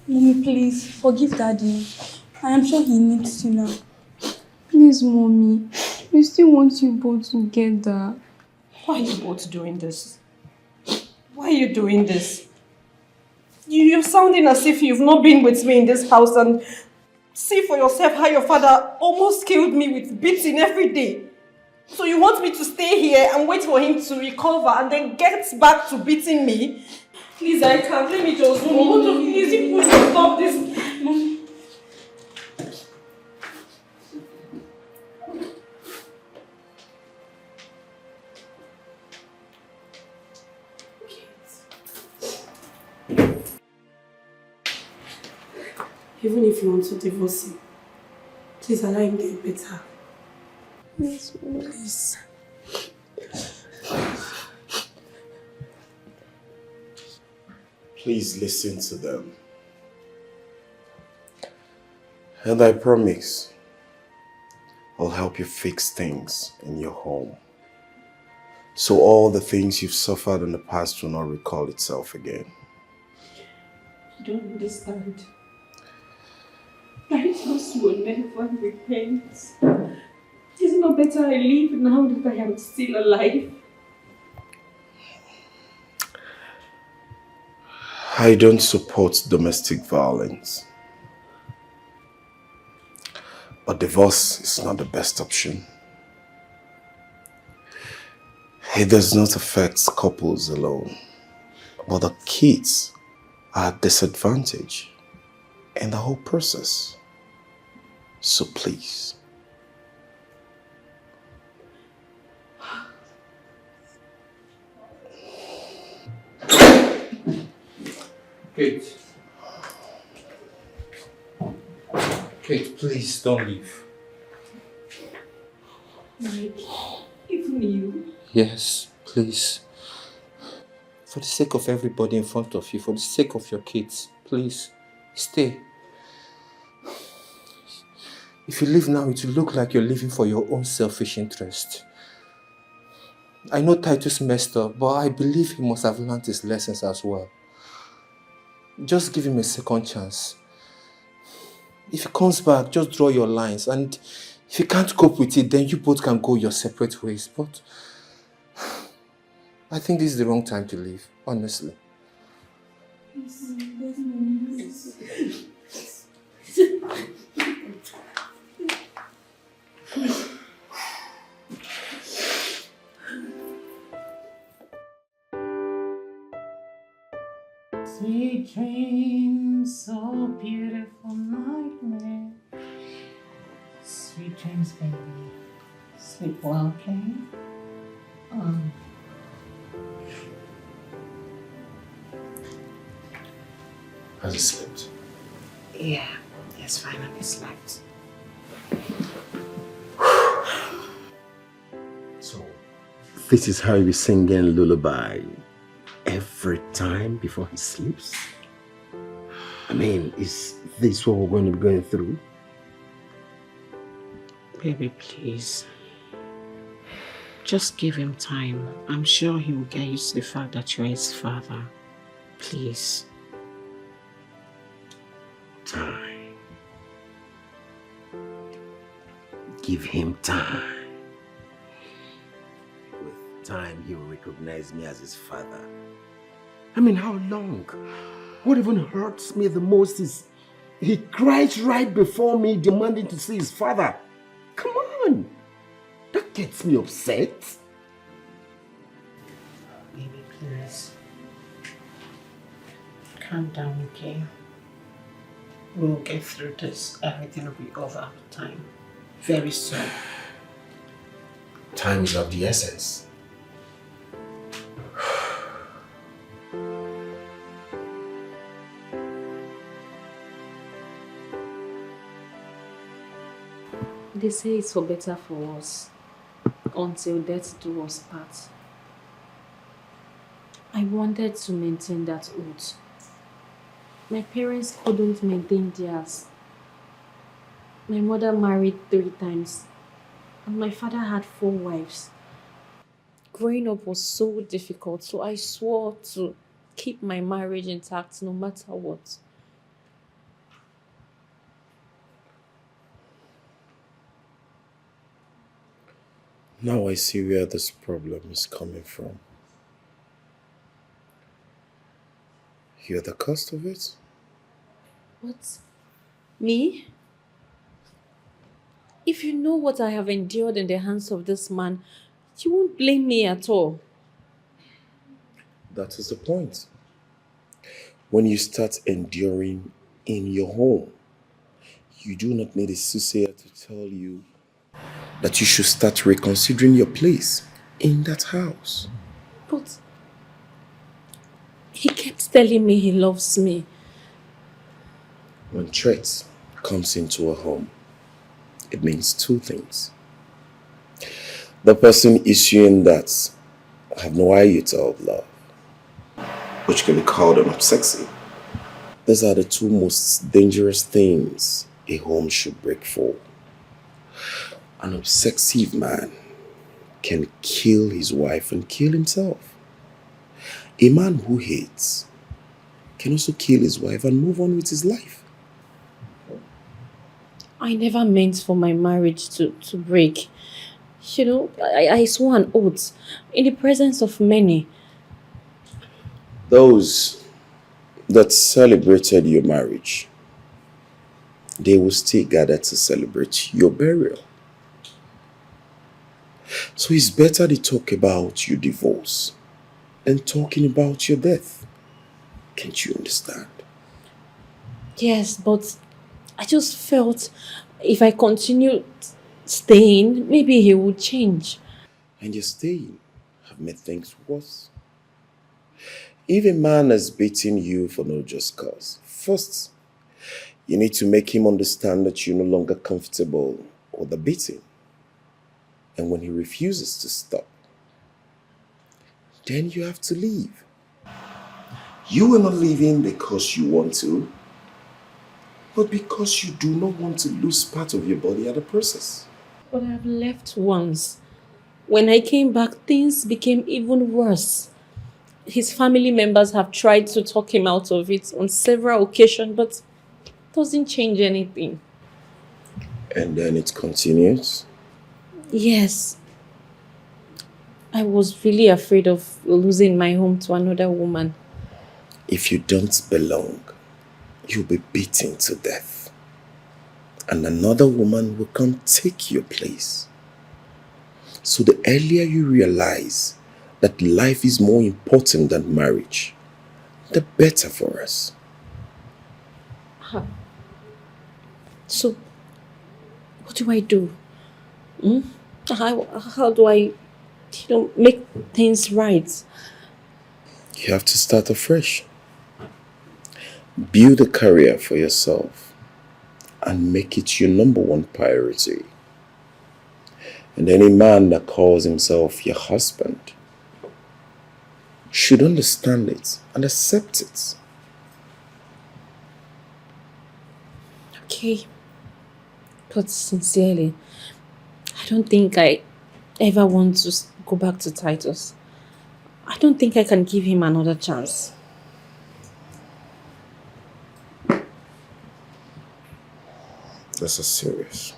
Mommy, please, forgive Daddy. I am sure he needs you now. Please, Mommy. We still want you both together. Why are you both doing this? Why are you doing this? You're sounding as if you've not been with me in this house and see for yourself how your father almost killed me with beating every day. So you want me to stay here and wait for him to recover and then get back to beating me? Please, I can't. Let me just zoom. Both of you, please, you stop this. Mom. Even if you want to divorce him, please allow him to get better. Yes, please. Please listen to them. And I promise I'll help you fix things in your home. So all the things you've suffered in the past will not recall itself again. You don't understand. I just will never repent. It's not better I live now that I am still alive. I don't support domestic violence. But divorce is not the best option. It does not affect couples alone, but the kids are at disadvantage in the whole process. So please. Kate. Kate, please don't leave. Mike, even you. Yes, please. For the sake of everybody in front of you, for the sake of your kids, please, stay. If you leave now, it will look like you're living for your own selfish interest. I know Titus messed up, but I believe he must have learned his lessons as well. Just give him a second chance. If he comes back, just draw your lines, and if you can't cope with it, then you both can go your separate ways. But I think this is the wrong time to leave, honestly. Sweet dreams, so beautiful nightmare. Sweet dreams, baby. Sleep well, okay? Has he slept? Yeah, yes, finally slept. So, this is how he be singing lullaby every time before he sleeps? I mean, is this what we're going to be going through? Baby, please. Just give him time. I'm sure he will get used to the fact that you're his father. Please. Time. Give him time. With time, he will recognize me as his father. I mean, how long? What even hurts me the most is he cries right before me demanding to see his father. Come on! That gets me upset. Baby, please. Calm down, okay? We'll get through this. Everything will be over with time. Very soon. Time is of the essence. They say it's for better for us, until death do us part. I wanted to maintain that oath. My parents couldn't maintain theirs. My mother married 3 times, and my father had 4 wives. Growing up was so difficult, so I swore to keep my marriage intact no matter what. Now I see where this problem is coming from. You're the cause of it? What? Me? If you know what I have endured in the hands of this man, you won't blame me at all. That is the point. When you start enduring in your home, you do not need a soothsayer to tell you that you should start reconsidering your place in that house. But he kept telling me he loves me. When threat comes into a home, it means 2 things. The person issuing that have no iota of love, which can be called an obsessive. These are the 2 most dangerous things a home should break for. An obsessive man can kill his wife and kill himself. A man who hates can also kill his wife and move on with his life. I never meant for my marriage to break. You know, I swore an oath in the presence of many. Those that celebrated your marriage, they will still gather to celebrate your burial. So it's better to talk about your divorce than talking about your death. Can't you understand? Yes, but I just felt if I continued staying, maybe he would change. And your staying have made things worse. If a man has beaten you for no just cause, first, you need to make him understand that you're no longer comfortable with the beating. And when he refuses to stop, then you have to leave. You are not leaving because you want to, but because you do not want to lose part of your body at the process. But I've left once. When I came back, things became even worse. His family members have tried to talk him out of it on several occasions, but it doesn't change anything. And then it continues. Yes. I was really afraid of losing my home to another woman. If you don't belong, you'll be beaten to death. And another woman will come take your place. So the earlier you realize that life is more important than marriage, the better for us. So, what do I do? How do I, make things right? You have to start afresh. Build a career for yourself and make it your number one priority. And any man that calls himself your husband should understand it and accept it. Okay. But sincerely, I don't think I ever want to go back to Titus. I don't think I can give him another chance. This is serious.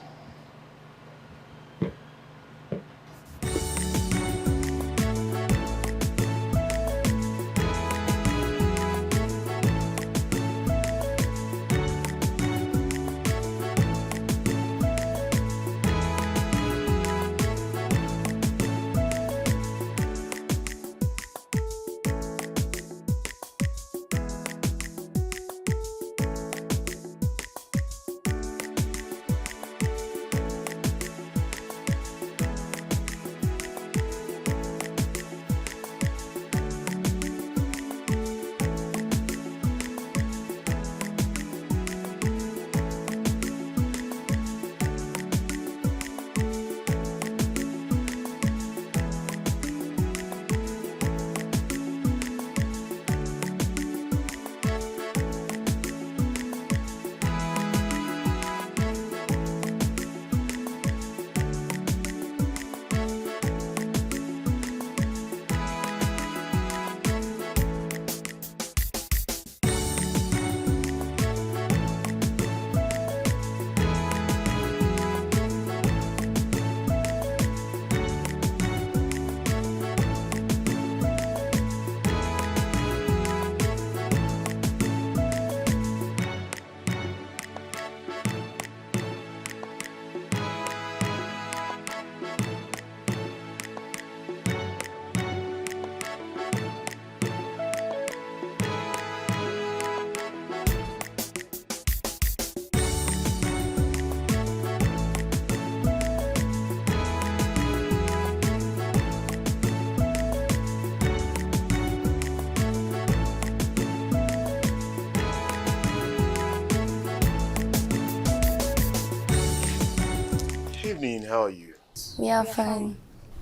Evening, how are you? We are fine.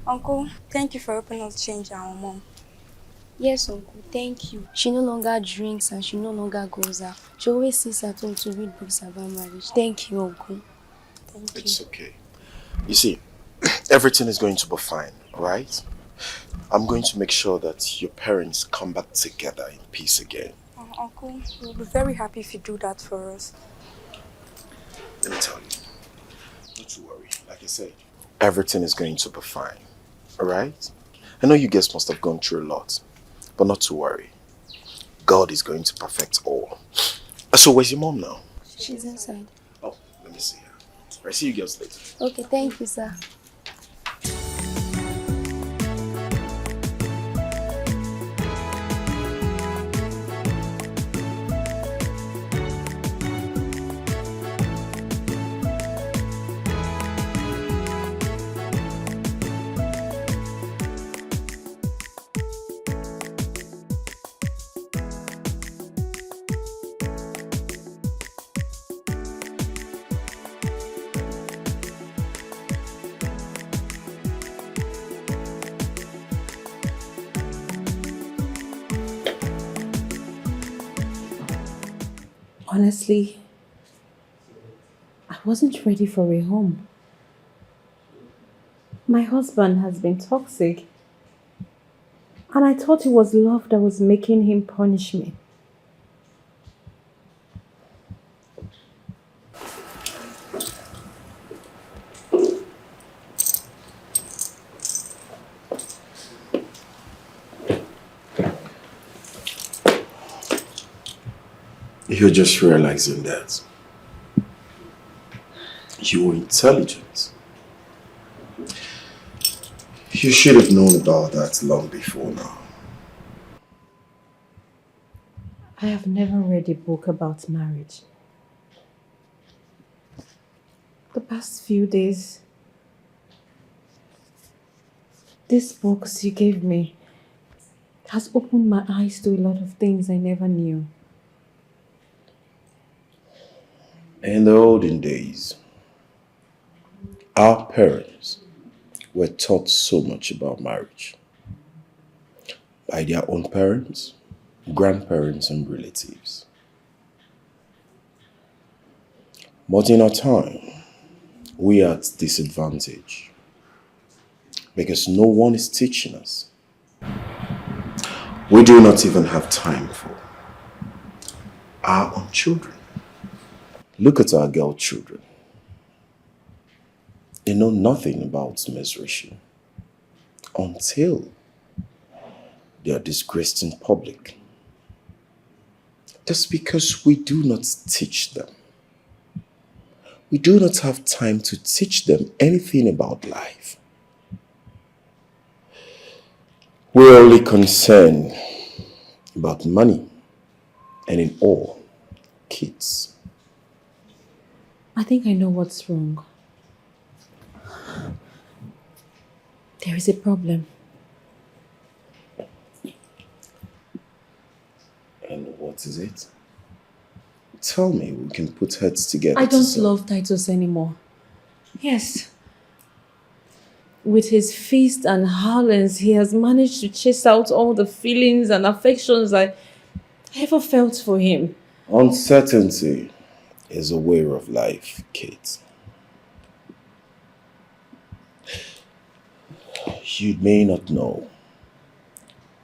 Uncle, thank you for helping us change our mom. Yes, Uncle, thank you. She no longer drinks and she no longer goes out. She always sits at home to read books about marriage. Thank you, Uncle. Thank you. It's okay. You see, everything is going to be fine, right? I'm going to make sure that your parents come back together in peace again. Uncle, we'll be very happy if you do that for us. Let me tell you, not to worry. Like I said, everything is going to be fine, alright? I know you guys must have gone through a lot, but not to worry. God is going to perfect all. So where's your mom now? She's inside. Oh, let me see her. I'll see you girls later. Okay, thank you, sir. Honestly, I wasn't ready for a home. My husband has been toxic, and I thought it was love that was making him punish me. You're just realizing that you were intelligent. You should have known about that long before now. I have never read a book about marriage. The past few days, these books you gave me has opened my eyes to a lot of things I never knew. In the olden days, our parents were taught so much about marriage by their own parents, grandparents, and relatives. But in our time, we are at disadvantage because no one is teaching us. We do not even have time for our own children. Look at our girl children. They know nothing about menstruation until they are disgraced in public. That's because we do not teach them. We do not have time to teach them anything about life. We're only concerned about money and in all, kids. I think I know what's wrong. There is a problem. And what is it? Tell me, we can put heads together. I don't love Titus anymore. Yes. With his feast and howlings, he has managed to chase out all the feelings and affections I ever felt for him. Uncertainty is a way of life, Kate. You may not know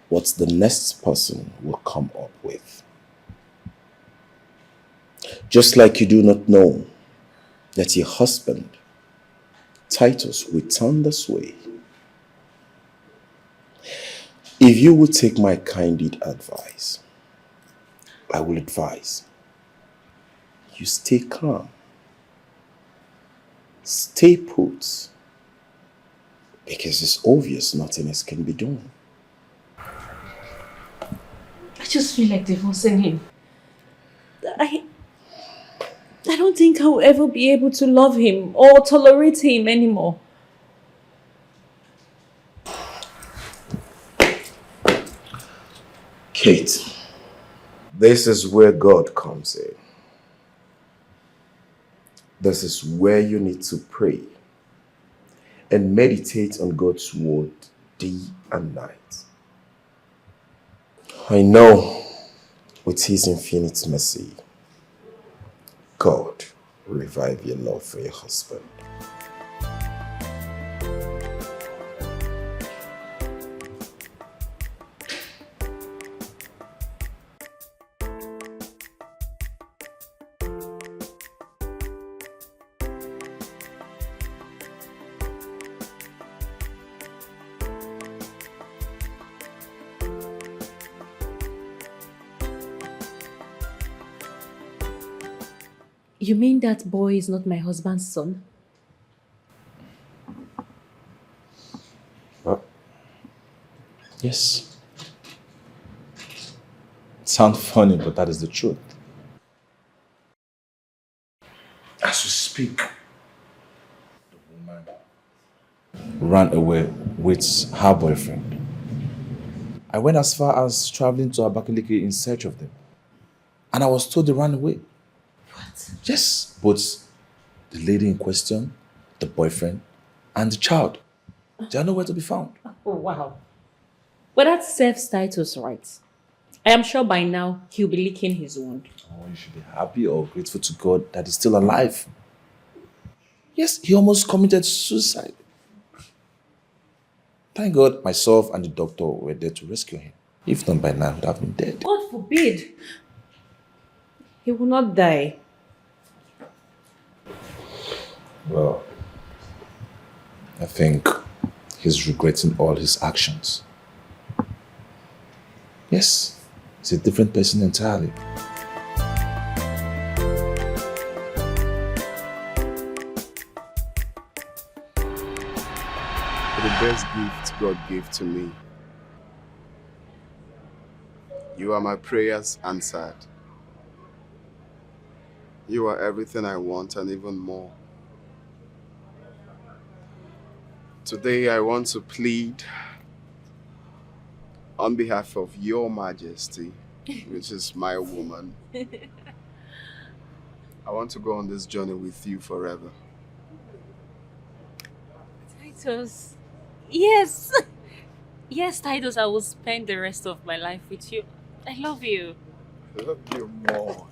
what the next person will come up with. Just like you do not know that your husband, Titus, will turn this way. If you would take my candid advice, I will advise you stay calm, stay put, because it's obvious nothing else can be done. I just feel like divorcing him. I don't think I'll ever be able to love him or tolerate him anymore. Kate, this is where God comes in. This is where you need to pray and meditate on God's word day and night. I know with his infinite mercy, God will revive your love for your husband. You mean that boy is not my husband's son? Yes. It sounds funny, but that is the truth. As we speak, the woman ran away with her boyfriend. I went as far as traveling to Abakaliki in search of them. And I was told they ran away. What? Yes, both the lady in question, the boyfriend, and the child. They are nowhere to be found. Oh, wow. But that serves Titus right. I am sure by now he'll be licking his wound. Oh, you should be happy or grateful to God that he's still alive. Yes, he almost committed suicide. Thank God myself and the doctor were there to rescue him. If not by now, he would have been dead. God forbid. He will not die. Well, I think he's regretting all his actions. Yes, he's a different person entirely. The best gift God gave to me You are my prayers answered. You are everything I want and even more. Today I want to plead on behalf of your majesty, which is my woman. I want to go on this journey with you forever. Titus. Yes. Yes, Titus, I will spend the rest of my life with you. I love you. I love you more.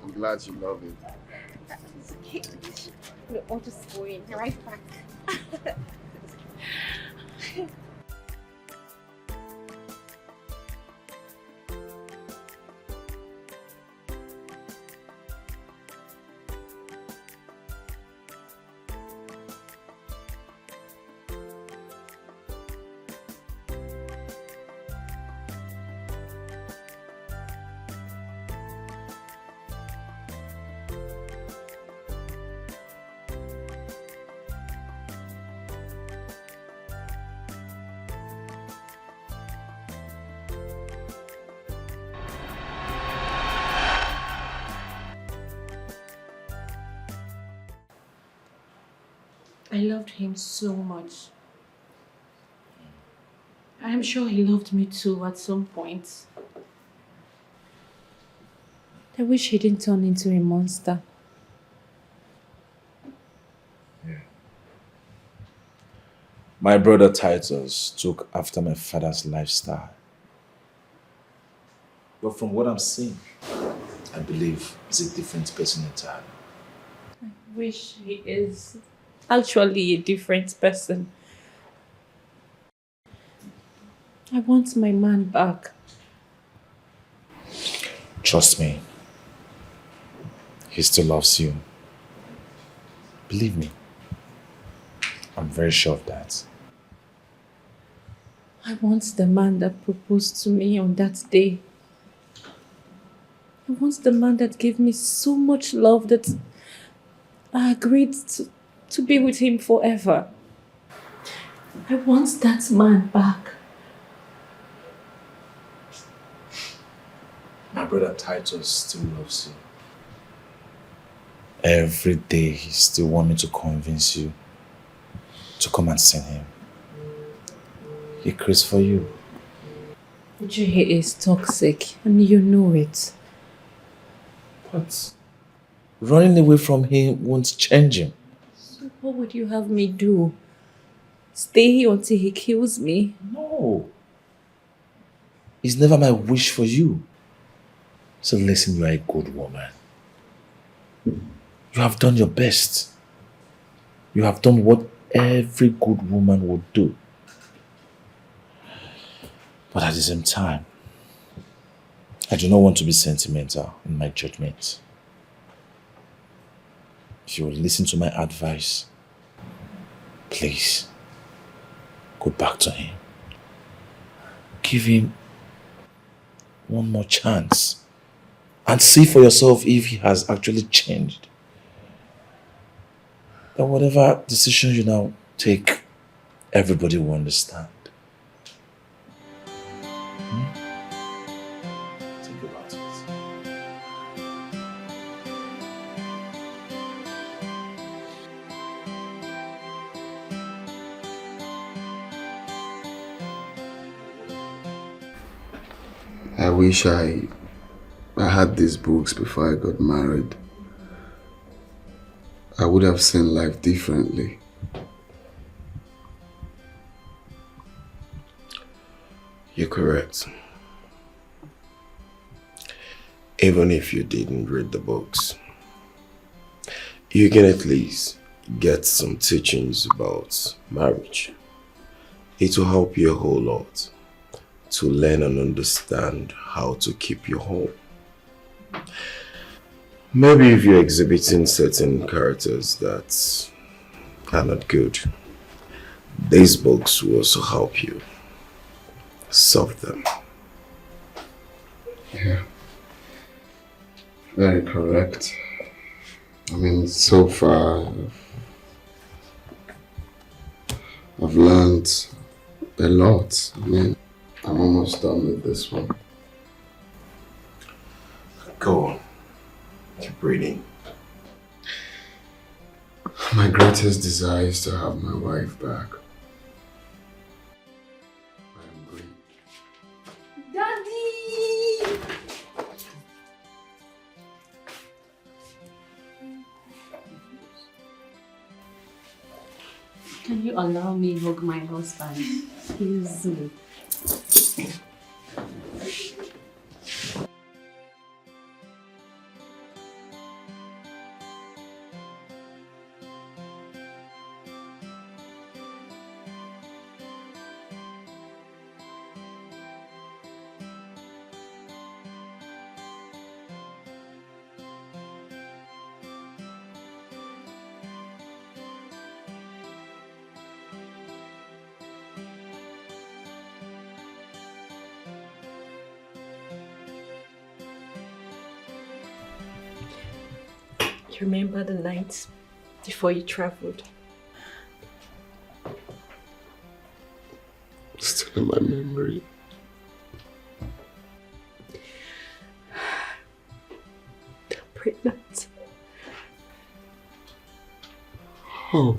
I'm glad you love it. It's okay. We'll just go in. Right back. I loved him so much. I'm sure he loved me too at some point. I wish he didn't turn into a monster. My brother Titus took after my father's lifestyle. But from what I'm seeing, I believe he's a different person entirely. I wish he is actually a different person. I want my man back. Trust me, he still loves you. Believe me, I'm very sure of that. I want the man that proposed to me on that day. I want the man that gave me so much love that I agreed to be with him forever. I want that man back. My brother Titus still loves you. Every day he still wants me to convince you to come and see him. He craves for you. He is toxic and you know it. But running away from him won't change him. So what would you have me do? Stay here until he kills me? No. It's never my wish for you. So listen, you are a good woman. You have done your best. You have done what every good woman would do. But at the same time, I do not want to be sentimental in my judgment. If you will listen to my advice, please go back to him. Give him one more chance and see for yourself if he has actually changed. That whatever decision you now take, everybody will understand. Think about it. I wish I had these books before I got married. I would have seen life differently. You're correct. Even if you didn't read the books, you can at least get some teachings about marriage. It will help you a whole lot to learn and understand how to keep your home. Maybe if you're exhibiting certain characters that are not good, These books will also help you solve them. Yeah. Very correct. I mean, so far, I've learned a lot. I mean, I'm almost done with this one. Go on. Keep reading. My greatest desire is to have my wife back. Daddy! Can you allow me to hug my husband? Excuse me. You remember the night before you traveled? Still in my memory. Pregnant. Oh.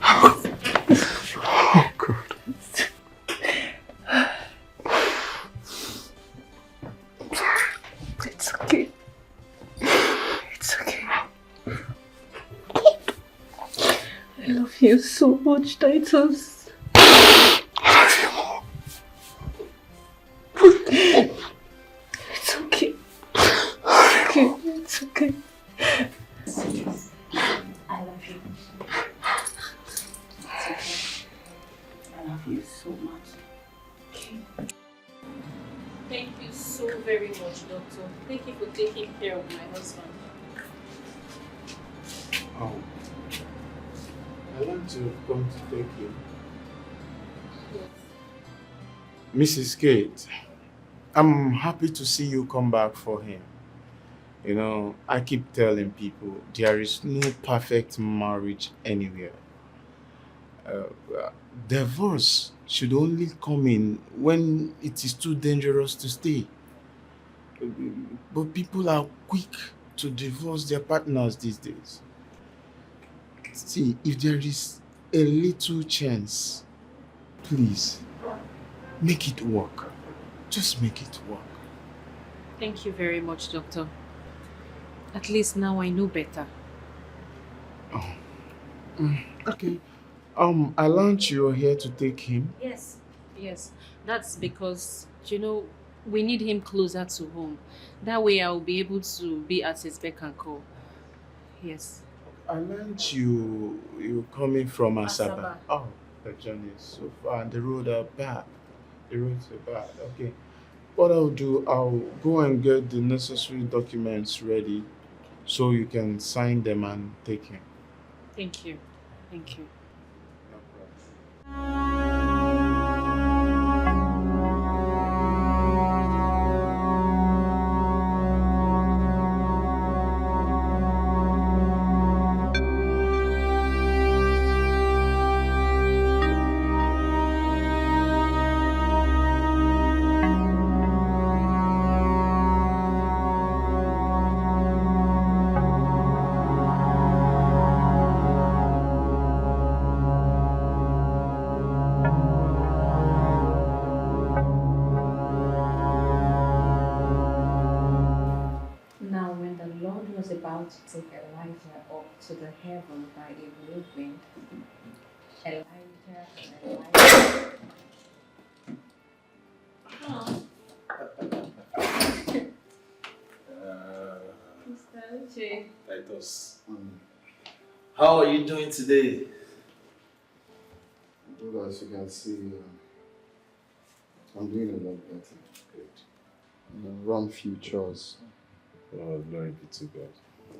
Oh, God. It's okay. It's okay. I love you so much, Titus. I love you more. It's okay. It's okay. It's okay. I love you. It's okay. I love you so much. Okay. Thank you so very much, Doctor. Thank you for taking care of my husband. Oh. I want to come to take you. Mrs. Kate, I'm happy to see you come back for him. You know, I keep telling people there is no perfect marriage anywhere. Divorce should only come in when it is too dangerous to stay. But people are quick to divorce their partners these days. See, if there is a little chance, please make it work. Just make it work. Thank you very much, Doctor. At least now I know better. Okay. I learned you're here to take him. Yes. Yes. That's because, we need him closer to home. That way I'll be able to be at his beck and call. Yes. I learned you're coming from Asaba. Asaba. Oh, the journey is so far and the road are bad. The roads are bad. Okay. What I'll do, I'll go and get the necessary documents ready so you can sign them and take him. Thank you. Thank you. Now, when the Lord was about to take Elijah up to the heaven by a whirlwind, Elijah. Oh. Mr. Uche. Titus. How are you doing today? Well, as you can see, I'm doing a lot better. Good. Run few chores. Oh, glory be to God.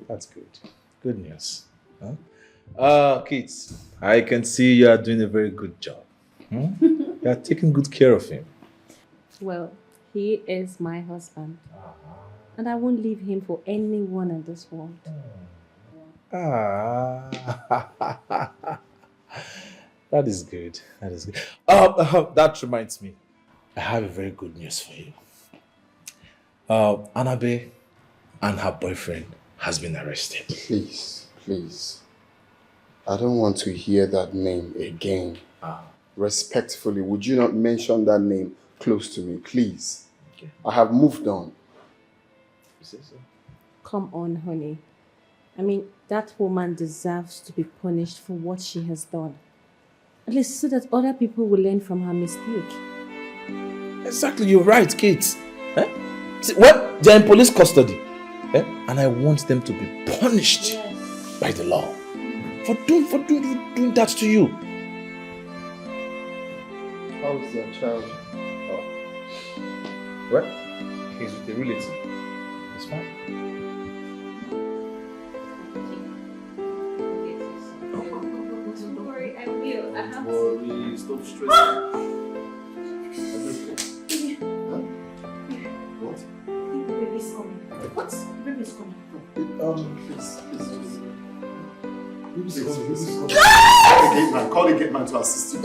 That's good. Good news. Huh? Kids, I can see you are doing a very good job. You are taking good care of him. Well, he is my husband. And I won't leave him for anyone in this world. Ah, that is good. That is good. That reminds me. I have a very good news for you. Anabe and her boyfriend has been arrested. Please, please. I don't want to hear that name again. Respectfully, would you not mention that name close to me, please? Okay. I have moved on. You say so? Come on, honey. I mean, that woman deserves to be punished for what she has done. At least so that other people will learn from her mistake. Exactly, you're right, kids. See, well, they're in police custody. And I want them to be punished by the law for doing that to you. How is your child? Well, he's with a relative. It's fine. Don't worry, I will. I have Worry, stop stressing. What? The baby's coming. What? The baby's coming. Please. Call the gate man to assist you.